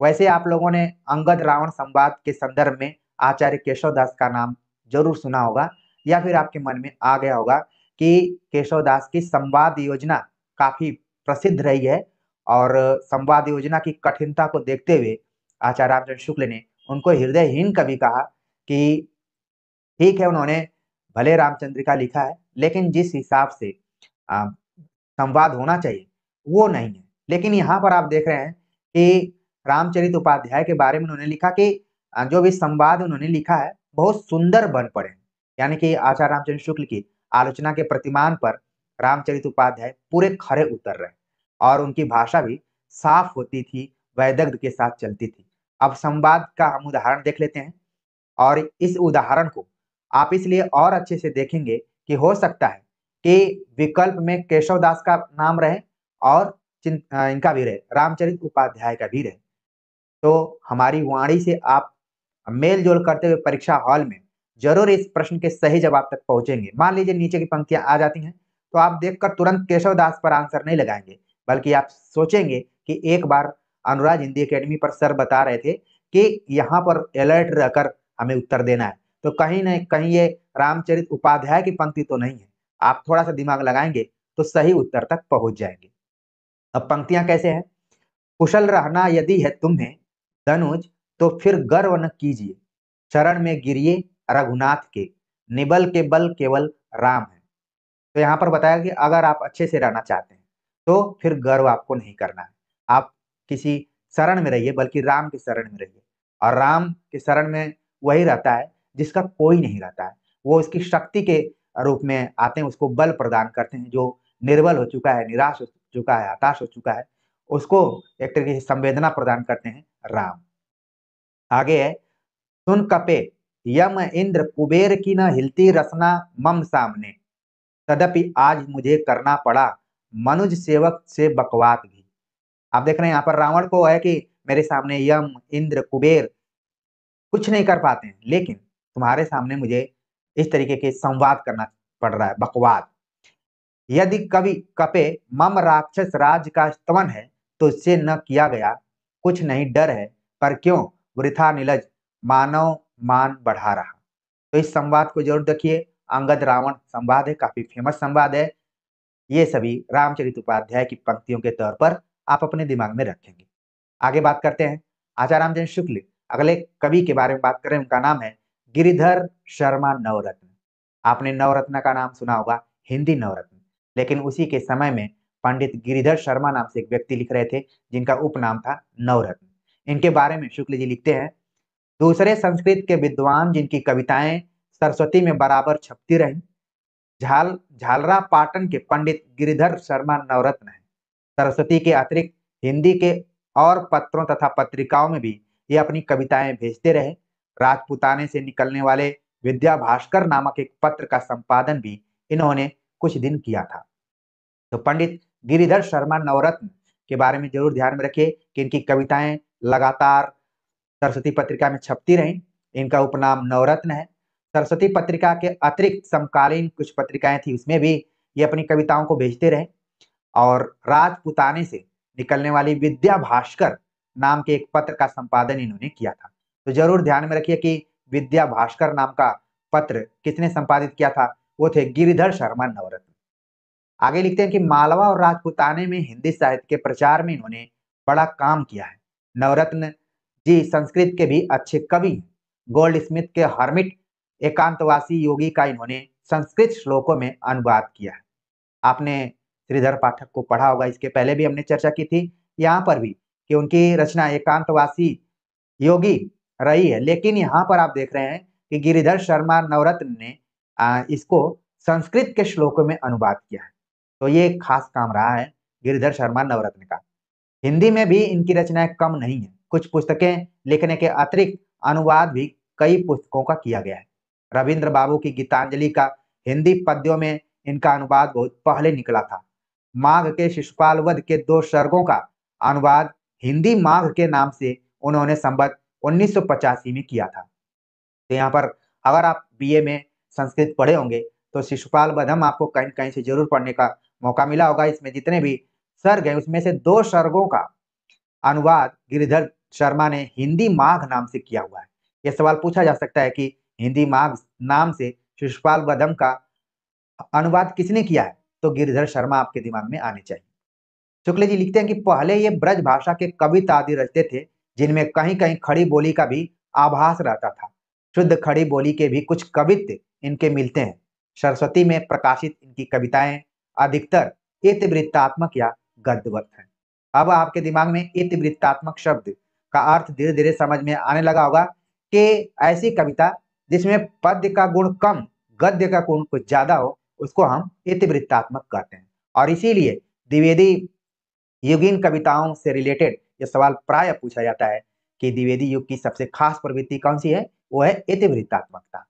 वैसे आप लोगों ने अंगद रावण संवाद के संदर्भ में आचार्य केशवदास का नाम जरूर सुना होगा, या फिर आपके मन में आ गया होगा कि केशवदास की संवाद योजना काफी प्रसिद्ध रही है। और संवाद योजना की कठिनता को देखते हुए आचार्य रामचंद्र शुक्ल ने उनको हृदयहीन कवि कहा कि ठीक है, उन्होंने भले रामचंद्रिका लिखा है लेकिन जिस हिसाब से संवाद होना चाहिए वो नहीं है। लेकिन यहाँ पर आप देख रहे हैं कि रामचरित उपाध्याय के बारे में उन्होंने लिखा कि जो भी संवाद उन्होंने लिखा है बहुत सुंदर बन पड़े। यानी कि आचार्य रामचंद्र शुक्ल की आलोचना के प्रतिमान पर रामचरित उपाध्याय पूरे खरे उतर रहे और उनकी भाषा भी साफ होती थी, वैदग्ध के साथ चलती थी। अब संवाद का हम उदाहरण देख लेते हैं और इस उदाहरण को आप इसलिए और अच्छे से देखेंगे कि हो सकता है कि विकल्प में केशवदास का नाम रहे और इनका भी रहे, रामचरित उपाध्याय का भी रहे। तो हमारी वाणी से आप मेल जोल करते हुए परीक्षा हॉल में जरूर इस प्रश्न के सही जवाब तक पहुंचेंगे। मान लीजिए नीचे की पंक्तियां आ जाती हैं तो आप देखकर तुरंत केशवदास पर आंसर नहीं लगाएंगे, बल्कि आप सोचेंगे कि एक बार अनुराज हिंदी एकेडमी पर सर बता रहे थे कि यहाँ पर अलर्ट रहकर हमें उत्तर देना है, तो कहीं न कहीं ये रामचरित उपाध्याय की पंक्ति तो नहीं है। आप थोड़ा सा दिमाग लगाएंगे तो सही उत्तर तक पहुंच जाएंगे। अब पंक्तियां कैसे हैं? कुशल रहना यदि है तुम्हें धनुज तो फिर गर्व न कीजिए, शरण में गिरिए रघुनाथ के, निबल के बल केवल राम है। तो यहाँ पर बताया कि अगर आप अच्छे से रहना चाहते हैं तो फिर गर्व आपको नहीं करना है। आप किसी शरण में रहिए, बल्कि राम के शरण में रहिए। और राम के शरण में वही रहता है जिसका कोई नहीं रहता है। वो उसकी शक्ति के रूप में आते हैं, उसको बल प्रदान करते हैं। जो निर्बल हो चुका है, निराश हो चुका है, हताश हो चुका है, उसको एक तरीके से संवेदना प्रदान करते हैं राम। आगे है, सुन कपे यम इंद्र कुबेर की न हिलती रसना मम सामने, तदपि आज मुझे करना पड़ा मनुज सेवक से बकवाद भी। आप देख रहे हैं यहाँ पर रावण को है कि मेरे सामने यम इंद्र कुबेर कुछ नहीं कर पाते हैं, लेकिन तुम्हारे सामने मुझे इस तरीके के संवाद करना पड़ रहा है, बकवाद। यदि कवि कपे मम राक्षस राज का स्तवन है तो इससे न किया गया कुछ नहीं डर है, पर क्यों वृथा निलज मानव मान बढ़ा रहा। तो इस संवाद को जरूर देखिए, अंगद रावण संवाद है, काफी फेमस संवाद है। ये सभी रामचरित उपाध्याय की पंक्तियों के तौर पर आप अपने दिमाग में रखेंगे। आगे बात करते हैं आचार्य रामचंद्र शुक्ल अगले कवि के बारे में बात करें। उनका नाम है गिरिधर शर्मा नवरत्न। आपने नवरत्न का नाम सुना होगा, हिंदी नवरत्न। लेकिन उसी के समय में पंडित गिरिधर शर्मा नाम से एक व्यक्ति लिख रहे थे जिनका उपनाम था नवरत्न। इनके बारे में शुक्ल जी लिखते हैं, दूसरे संस्कृत के विद्वान जिनकी कविताएं सरस्वती में बराबर छपती रहीं, झालरा पाटन के पंडित गिरिधर शर्मा नवरत्न है। सरस्वती के अतिरिक्त हिंदी के और पत्रों तथा पत्रिकाओं में भी ये अपनी कविताएं भेजते रहे। राजपुताने से निकलने वाले विद्या भास्कर नामक एक पत्र का संपादन भी इन्होंने कुछ दिन किया था। तो पंडित गिरिधर शर्मा नवरत्न के बारे में जरूर ध्यान में रखिए कि इनकी कविताएं लगातार सरस्वती पत्रिका में छपती रहीं। इनका उपनाम नवरत्न है। सरस्वती पत्रिका के अतिरिक्त समकालीन कुछ पत्रिकाएं थी, उसमें भी ये अपनी कविताओं को भेजते रहे। और राजपुताने से निकलने वाली विद्या भास्कर नाम के एक पत्र का संपादन इन्होंने किया था। तो जरूर ध्यान में रखिए कि विद्या भास्कर नाम का पत्र किसने संपादित किया था, वो थे गिरिधर शर्मा नवरत्न। आगे लिखते हैं कि मालवा और राजपुताने में हिंदी साहित्य के प्रचार में इन्होंने बड़ा काम किया है। नवरत्न जी संस्कृत के भी अच्छे कवि हैं। गोल्ड स्मिथ के हर्मिट एकांतवासी योगी का इन्होंने संस्कृत श्लोकों में अनुवाद किया है। आपने श्रीधर पाठक को पढ़ा होगा, इसके पहले भी हमने चर्चा की थी यहाँ पर भी कि उनकी रचना एकांतवासी योगी रही है, लेकिन यहाँ पर आप देख रहे हैं कि गिरिधर शर्मा नवरत्न ने इसको संस्कृत के श्लोकों में अनुवाद किया है। तो ये खास काम रहा है गिरिधर शर्मा नवरत्न का। हिंदी में भी इनकी रचनाएं कम नहीं है। कुछ पुस्तकें लिखने के अतिरिक्त अनुवाद भी कई पुस्तकों का किया गया है। रविंद्र बाबू की गीतांजलि का हिंदी पद्यों में इनका अनुवाद बहुत पहले निकला था। माघ के शिशुपाल वध के 2 सर्गों का अनुवाद हिंदी माघ के नाम से उन्होंने संवत 1985 में किया था। तो यहाँ पर अगर आप बीए में संस्कृत पढ़े होंगे तो शिशुपाल वधम आपको कहीं कहीं से जरूर पढ़ने का मौका मिला होगा। इसमें जितने भी सर्ग हैं उसमें से 2 सर्गों का अनुवाद गिरिधर शर्मा ने हिंदी माघ नाम से किया हुआ है। यह सवाल पूछा जा सकता है कि हिंदी माघ नाम से शिशुपाल वधम का अनुवाद किसने किया है, तो गिरिधर शर्मा आपके दिमाग में आने चाहिए। शुक्ल जी लिखते हैं कि पहले ये ब्रज भाषा के कविता आदि रचते थे जिनमें कहीं कहीं खड़ी बोली का भी आभास रहता था। शुद्ध खड़ी बोली के भी कुछ कवित्व इनके मिलते हैं। सरस्वती में प्रकाशित इनकी कविताएं अधिकतर इतिवृत्तात्मक या गद्यवत हैं। अब आपके दिमाग में इतिवृत्तात्मक शब्द का अर्थ धीरे धीरे समझ में आने लगा होगा कि ऐसी कविता जिसमें पद्य का गुण कम गद्य का गुण कुछ ज्यादा हो उसको हम इतिवृत्तात्मक कहते हैं। और इसीलिए द्विवेदी युगीन कविताओं से रिलेटेड यह सवाल प्राय पूछा जाता है कि द्विवेदी युग की सबसे खास प्रवृत्ति कौन सी है, वो है इतिवृत्तात्मकता।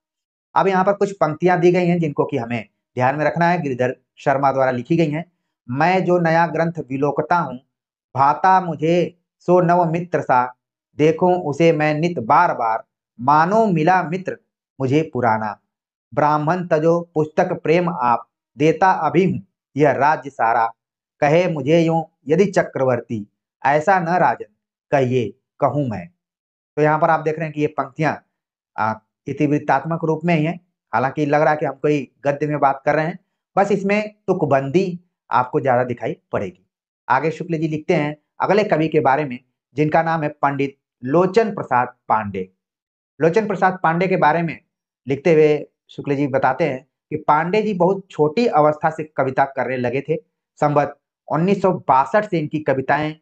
अब यहाँ पर कुछ पंक्तियां दी गई हैं जिनको कि हमें ध्यान में रखना है, गिरिधर शर्मा द्वारा लिखी गई हैं। मैं जो नया ग्रंथ विलोकता हूँ, भाता मुझे सो नव मित्र सा, देखूं उसे मैं नित बार बार, मानो मिला मित्र मुझे पुराना। ब्राह्मण तजो पुस्तक प्रेम आप, देता अभी हूँ यह राज्य सारा, कहे मुझे यूं यदि चक्रवर्ती, ऐसा न राजन कहिए कहूं मैं। तो यहाँ पर आप देख रहे हैं कि ये पंक्तियां इतिवृत्तात्मक रूप में ही है। हालांकि लग रहा है कि हम कोई गद्य में बात कर रहे हैं, बस इसमें तुकबंदी आपको ज्यादा दिखाई पड़ेगी। आगे शुक्ल जी लिखते हैं अगले कवि के बारे में जिनका नाम है पंडित लोचन प्रसाद पांडे। लोचन प्रसाद पांडे के बारे में लिखते हुए शुक्ल जी बताते हैं कि पांडे जी बहुत छोटी अवस्था से कविता करने लगे थे। संवत 1962 से इनकी कविताएं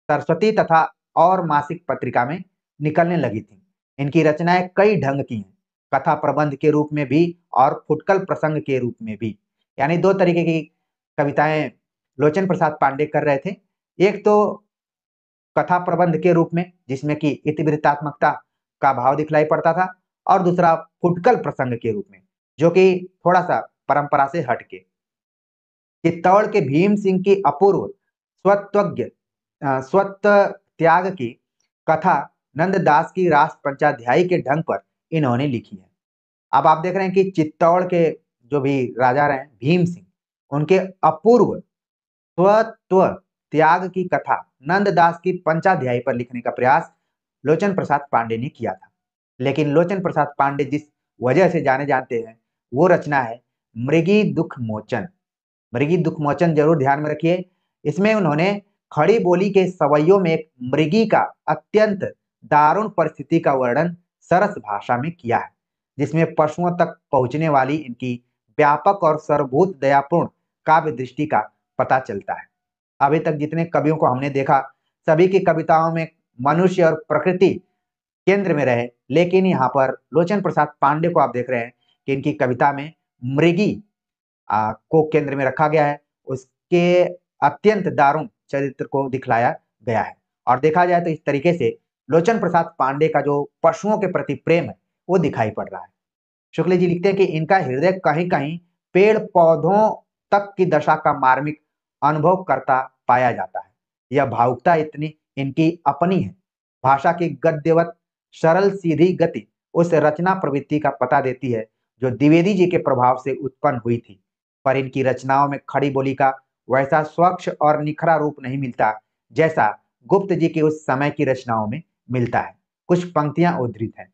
सरस्वती तथा और मासिक पत्रिका में निकलने लगी थी। इनकी रचनाएं कई ढंग की हैं, कथा प्रबंध के रूप में भी और फुटकल प्रसंग के रूप में भी। यानी 2 तरीके की कविताएं लोचन प्रसाद पांडे कर रहे थे। एक तो कथा प्रबंध के रूप में जिसमें कि इतिवृत्तात्मकता का भाव दिखलाई पड़ता था, और दूसरा फुटकल प्रसंग के रूप में जो कि थोड़ा सा परंपरा से हटके। चित्तौड़ के भीम सिंह की अपूर्व स्वत्व त्याग की कथा नंददास की रास पंचाध्यायी के ढंग पर इन्होंने लिखी है। अब आप देख रहे हैं कि चित्तौड़ के जो भी राजा रहे भीम सिंह, उनके अपूर्व स्वत्व त्याग की कथा नंददास की पंचाध्यायी पर लिखने का प्रयास लोचन प्रसाद पांडे ने किया था। लेकिन लोचन प्रसाद पांडे जिस वजह से जाने जाते हैं वो रचना है मृगी दुख मोचन। मृगी दुख मोचन जरूर ध्यान में रखिए। इसमें उन्होंने खड़ी बोली के सवैयों में एक मृगी का अत्यंत दारुण परिस्थिति का वर्णन सरस भाषा में किया है, जिसमें पशुओं तक पहुंचने वाली इनकी व्यापक और सर्वभूत दयापूर्ण काव्य दृष्टि का पता चलता है। अभी तक जितने कवियों को हमने देखा सभी की कविताओं में मनुष्य और प्रकृति केंद्र में रहे, लेकिन यहाँ पर लोचन प्रसाद पांडे को आप देख रहे हैं कि इनकी कविता में मृगी को केंद्र में रखा गया है, उसके अत्यंत दारुण चरित्र को दिखलाया गया है। और देखा जाए तो इस तरीके से लोचन प्रसाद पांडे का जो पशुओं के प्रति प्रेम है वो दिखाई पड़ रहा है। शुक्ल जी लिखते हैं कि इनका हृदय कहीं कहीं पेड़ पौधों तक की दशा का मार्मिक अनुभव करता पाया जाता है। यह भावुकता इतनी इनकी अपनी है। भाषा की गद्यवत सरल सीधी गति उस रचना प्रवृत्ति का पता देती है जो द्विवेदी जी के प्रभाव से उत्पन्न हुई थी, पर इनकी रचनाओं में खड़ी बोली का वैसा स्वच्छ और निखरा रूप नहीं मिलता जैसा गुप्त जी की उस समय की रचनाओं में मिलता है। कुछ पंक्तियां उद्धृत हैं।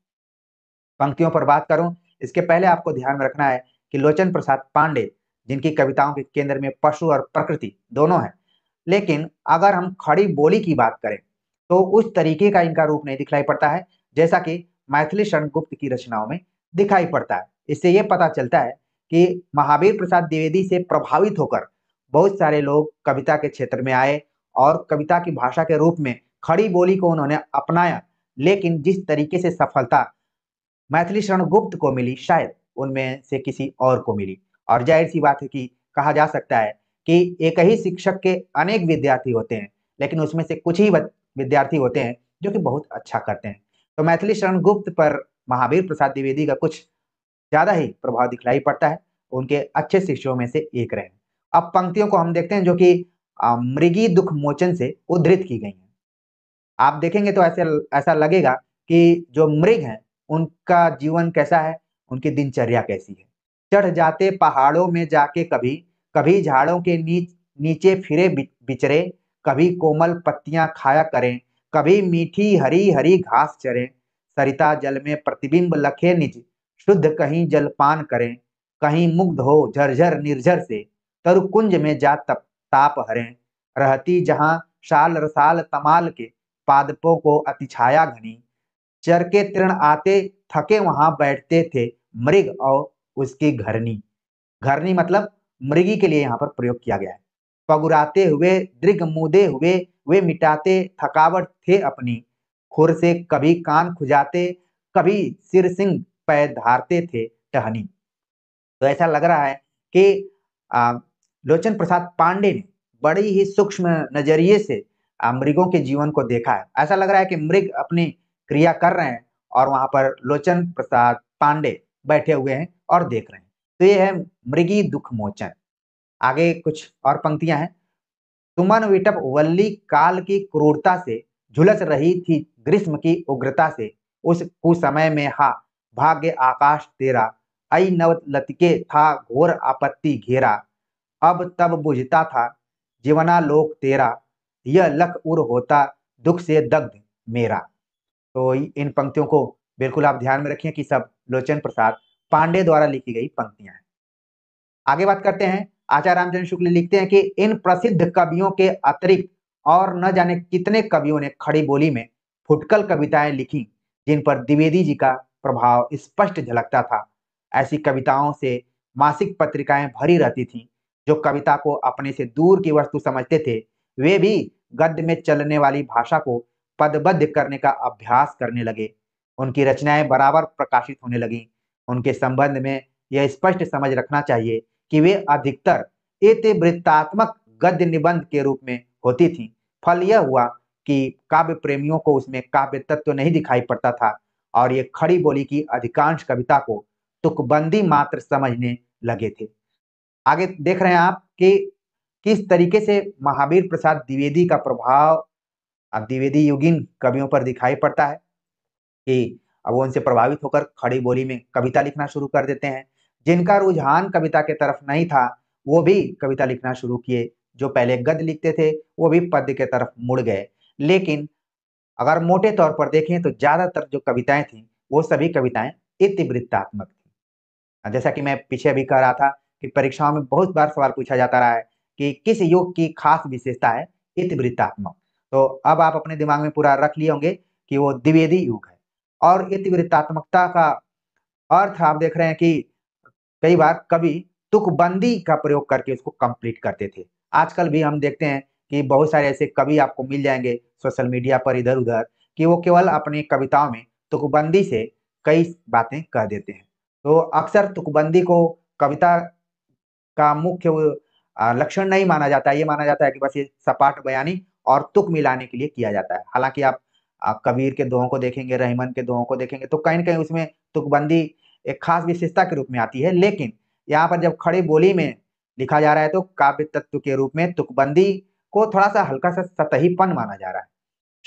पंक्तियों पर बात करूं इसके पहले आपको ध्यान में रखना है कि लोचन प्रसाद पांडे जिनकी कविताओं के केंद्र में पशु और प्रकृति दोनों है, लेकिन अगर हम खड़ी बोली की बात करें तो उस तरीके का इनका रूप नहीं दिखलाई पड़ता है जैसा कि मैथिली शरण गुप्त की रचनाओं में दिखाई पड़ता है। इससे यह पता चलता है कि महावीर प्रसाद द्विवेदी से प्रभावित होकर बहुत सारे लोग कविता के क्षेत्र में आए और कविता की भाषा के रूप में खड़ी बोली को उन्होंने अपनाया, लेकिन जिस तरीके से सफलता मैथिली शरण गुप्त को मिली शायद उनमें से किसी और को मिली। और जाहिर सी बात है कि कहा जा सकता है कि एक ही शिक्षक के अनेक विद्यार्थी होते हैं, लेकिन उसमें से कुछ ही विद्यार्थी होते हैं जो कि बहुत अच्छा करते हैं। तो मैथिली शरण गुप्त पर महावीर प्रसाद द्विवेदी का कुछ ज्यादा ही प्रभाव दिखलाई पड़ता है, उनके अच्छे शिष्यों में से एक रहे। अब पंक्तियों को हम देखते हैं जो कि मृगी दुख मोचन से उद्धृत की गई हैं। आप देखेंगे तो ऐसा लगेगा कि जो मृग हैं उनका जीवन कैसा है, उनकी दिनचर्या कैसी है। चढ़ जाते पहाड़ों में जाके कभी, कभी झाड़ों के नीचे फिरे बिचरे, कभी कोमल पत्तियां खाया करें, कभी मीठी हरी हरी घास चरें, सरिता जल में प्रतिबिंब लखे निज, शुद्ध कहीं जलपान करें, कहीं मुग्ध हो झरझर निर्झर से, तरुकुंज में जा तप ताप हरें, रहती जहां शाल रसाल तमाल के, पादपों को अतिछाया घनी, चर के तृण आते थके वहां बैठते थे मृग और उसकी घरनी। घरनी मतलब मृगी के लिए यहाँ पर प्रयोग किया गया है। पगुराते हुए दृग मुदे हुए वे मिटाते थकावट थे अपनी, खुर से कभी कान खुजाते कभी सिर सिंह पैर धारते थे टहनी। तो ऐसा लग रहा है कि लोचन प्रसाद पांडे ने बड़ी ही सूक्ष्म नजरिए से मृगों के जीवन को देखा है। ऐसा लग रहा है कि मृग अपनी क्रिया कर रहे हैं और वहां पर लोचन प्रसाद पांडे बैठे हुए हैं और देख रहे हैं। तो ये है मृगी दुख मोचन। आगे कुछ और पंक्तियां हैं। सुमन विटप वल्ली काल की क्रूरता से, झुलस रही थी ग्रीष्म की उग्रता से, उस कुसमय में हा भाग्य आकाश तेरा, आई नव लतिके था घोर आपत्ति घेरा, अब तब बुझता था जीवना लोक तेरा, यह लख उर होता दुख से दग्ध मेरा। तो इन पंक्तियों को बिल्कुल आप ध्यान में रखिए कि सब लोचन प्रसाद पांडे द्वारा लिखी गई पंक्तियां हैं। आगे बात करते हैं। आचार्य रामचंद्र शुक्ल लिखते हैं कि इन प्रसिद्ध कवियों के अतिरिक्त और न जाने कितने कवियों ने खड़ी बोली में फुटकल कविताएं लिखी जिन पर द्विवेदी जी का प्रभाव स्पष्ट झलकता था। ऐसी कविताओं से मासिक पत्रिकाएं भरी रहती थीं। जो कविता को अपने से दूर की वस्तु समझते थे वे भी गद्य में चलने वाली भाषा को पदबद्ध करने का अभ्यास करने लगे। उनकी रचनाएं बराबर प्रकाशित होने लगी। उनके संबंध में यह स्पष्ट समझ रखना चाहिए कि वे अधिकतर इतिवृत्तात्मक गद्य निबंध के रूप में होती थी। फल यह हुआ कि काव्य प्रेमियों को उसमें काव्य तत्व नहीं दिखाई पड़ता था और ये खड़ी बोली की अधिकांश कविता को तुकबंदी मात्र समझने लगे थे। आगे देख रहे हैं आप कि किस तरीके से महावीर प्रसाद द्विवेदी का प्रभाव द्विवेदी युगीन कवियों पर दिखाई पड़ता है कि अब वो उनसे प्रभावित होकर खड़ी बोली में कविता लिखना शुरू कर देते हैं। जिनका रुझान कविता के तरफ नहीं था वो भी कविता लिखना शुरू किए। जो पहले गद्य लिखते थे वो भी पद्य के तरफ मुड़ गए। लेकिन अगर मोटे तौर पर देखें तो ज्यादातर जो कविताएं थी वो सभी कविताएं इतिवृत्तात्मक थी। जैसा कि मैं पीछे अभी कह रहा था कि परीक्षाओं में बहुत बार सवाल पूछा जाता रहा है कि किस युग की खास विशेषता है इतिवृत्तात्मक। तो अब आप अपने दिमाग में पूरा रख लिए होंगे कि वो द्विवेदी युग है। और इतिवृत्तात्मकता का अर्थ आप देख रहे हैं कि कई बार कवि तुकबंदी का प्रयोग करके उसको कंप्लीट करते थे। आजकल भी हम देखते हैं कि बहुत सारे ऐसे कवि आपको मिल जाएंगे सोशल मीडिया पर इधर उधर कि वो केवल अपनी कविताओं में तुकबंदी से कई बातें कह देते हैं। तो अक्सर तुकबंदी को कविता का मुख्य लक्षण नहीं माना जाता है। ये माना जाता है कि बस ये सपाट बयानी और तुक मिलाने के लिए किया जाता है। हालांकि आप कबीर के दोहों को देखेंगे, रहीमन के दोहों को देखेंगे तो कहीं न कहीं उसमें तुकबंदी एक खास विशेषता के रूप में आती है। लेकिन यहाँ पर जब खड़ी बोली में लिखा जा रहा है तो काव्य तत्व के रूप में तुकबंदी को थोड़ा-सा हल्का-सा सतहीपन माना जा रहा है।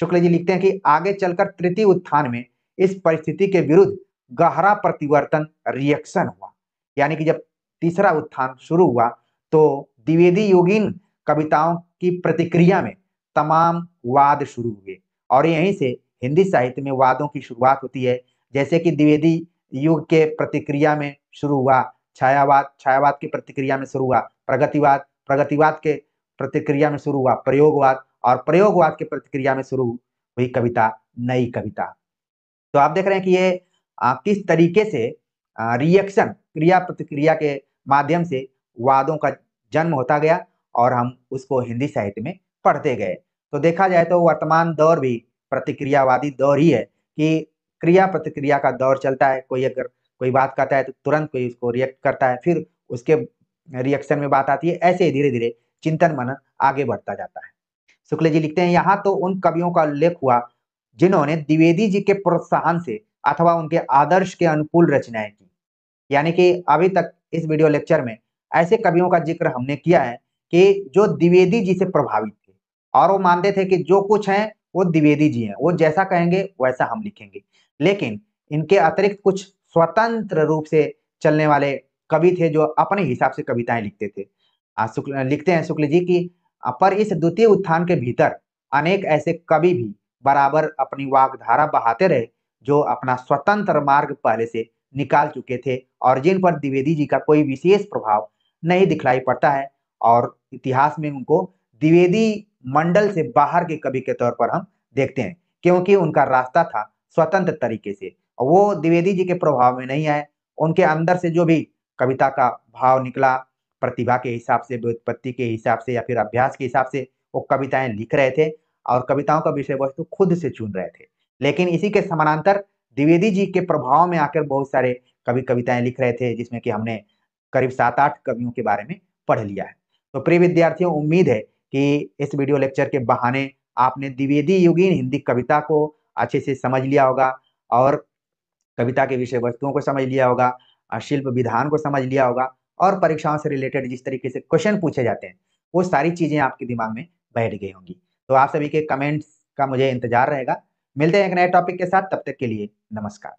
शुक्ल जी लिखते हैं कि आगे चलकर तृतीय उत्थान में इस परिस्थिति के विरुद्ध गहरा प्रतिवर्तन रिएक्शन हुआ। यानी कि जब तीसरा उत्थान शुरू हुआ तो द्विवेदी योगीन कविताओं की प्रतिक्रिया में तमाम वाद शुरू हुए और यहीं से हिंदी साहित्य में वादों की शुरुआत होती है। जैसे कि द्विवेदी युग के प्रतिक्रिया में शुरू हुआ छायावाद, छायावाद की प्रतिक्रिया में शुरू हुआ प्रगतिवाद, प्रगतिवाद के प्रतिक्रिया में शुरू हुआ प्रयोगवाद और प्रयोगवाद की प्रतिक्रिया में शुरू हुई कविता नई कविता। तो आप देख रहे हैं कि ये किस तरीके से रिएक्शन क्रिया प्रतिक्रिया के माध्यम से वादों का जन्म होता गया और हम उसको हिंदी साहित्य में पढ़ते गए। तो देखा जाए तो वर्तमान दौर भी प्रतिक्रियावादी दौर ही है कि क्रिया प्रतिक्रिया का दौर चलता है। कोई अगर कोई बात कहता है तो तुरंत कोई उसको रिएक्ट करता है, फिर उसके रिएक्शन में बात आती है। ऐसे धीरे-धीरे चिंतन मनन आगे बढ़ता जाता है। शुक्ल जी लिखते हैं यहाँ तो उन कवियों का उल्लेख हुआ जिन्होंने द्विवेदी जी के प्रोत्साहन से अथवा उनके आदर्श के अनुकूल रचनाएं की। यानी कि अभी तक इस वीडियो लेक्चर में ऐसे कवियों का जिक्र हमने किया है कि जो द्विवेदी जी से प्रभावित थे और वो मानते थे कि जो कुछ है वो द्विवेदी जी हैं, वो जैसा कहेंगे वैसा हम लिखेंगे। लेकिन इनके अतिरिक्त कुछ स्वतंत्र रूप से चलने वाले कवि थे जो अपने हिसाब से कविताएं लिखते थे। लिखते हैं शुक्ल जी की पर इस द्वितीय उत्थान के भीतर अनेक ऐसे कवि भी बराबर अपनी वाग्धारा बहाते रहे जो अपना स्वतंत्र मार्ग पहले से निकाल चुके थे और जिन पर द्विवेदी जी का कोई विशेष प्रभाव नहीं दिखलाई पड़ता है और इतिहास में उनको द्विवेदी मंडल से बाहर के कवि के तौर पर हम देखते हैं क्योंकि उनका रास्ता था स्वतंत्र तरीके से और वो द्विवेदी जी के प्रभाव में नहीं आए। उनके अंदर से जो भी कविता का भाव निकला प्रतिभा के हिसाब से, व्युत्पत्ति के हिसाब से या फिर अभ्यास के हिसाब से वो कविताएं लिख रहे थे और कविताओं का विषय वस्तु खुद से चुन रहे थे। लेकिन इसी के समानांतर द्विवेदी जी के प्रभाव में आकर बहुत सारे कवि कविताएं लिख रहे थे जिसमें कि हमने करीब 7-8 कवियों के बारे में पढ़ लिया है। तो प्रिय विद्यार्थियों, उम्मीद है कि इस वीडियो लेक्चर के बहाने आपने द्विवेदी युगीन हिंदी कविता को अच्छे से समझ लिया होगा और कविता के विषय वस्तुओं को समझ लिया होगा, शिल्प विधान को समझ लिया होगा और परीक्षाओं से रिलेटेड जिस तरीके से क्वेश्चन पूछे जाते हैं वो सारी चीजें आपके दिमाग में बैठ गई होंगी। तो आप सभी के कमेंट्स का मुझे इंतजार रहेगा। मिलते हैं एक नए टॉपिक के साथ, तब तक के लिए नमस्कार।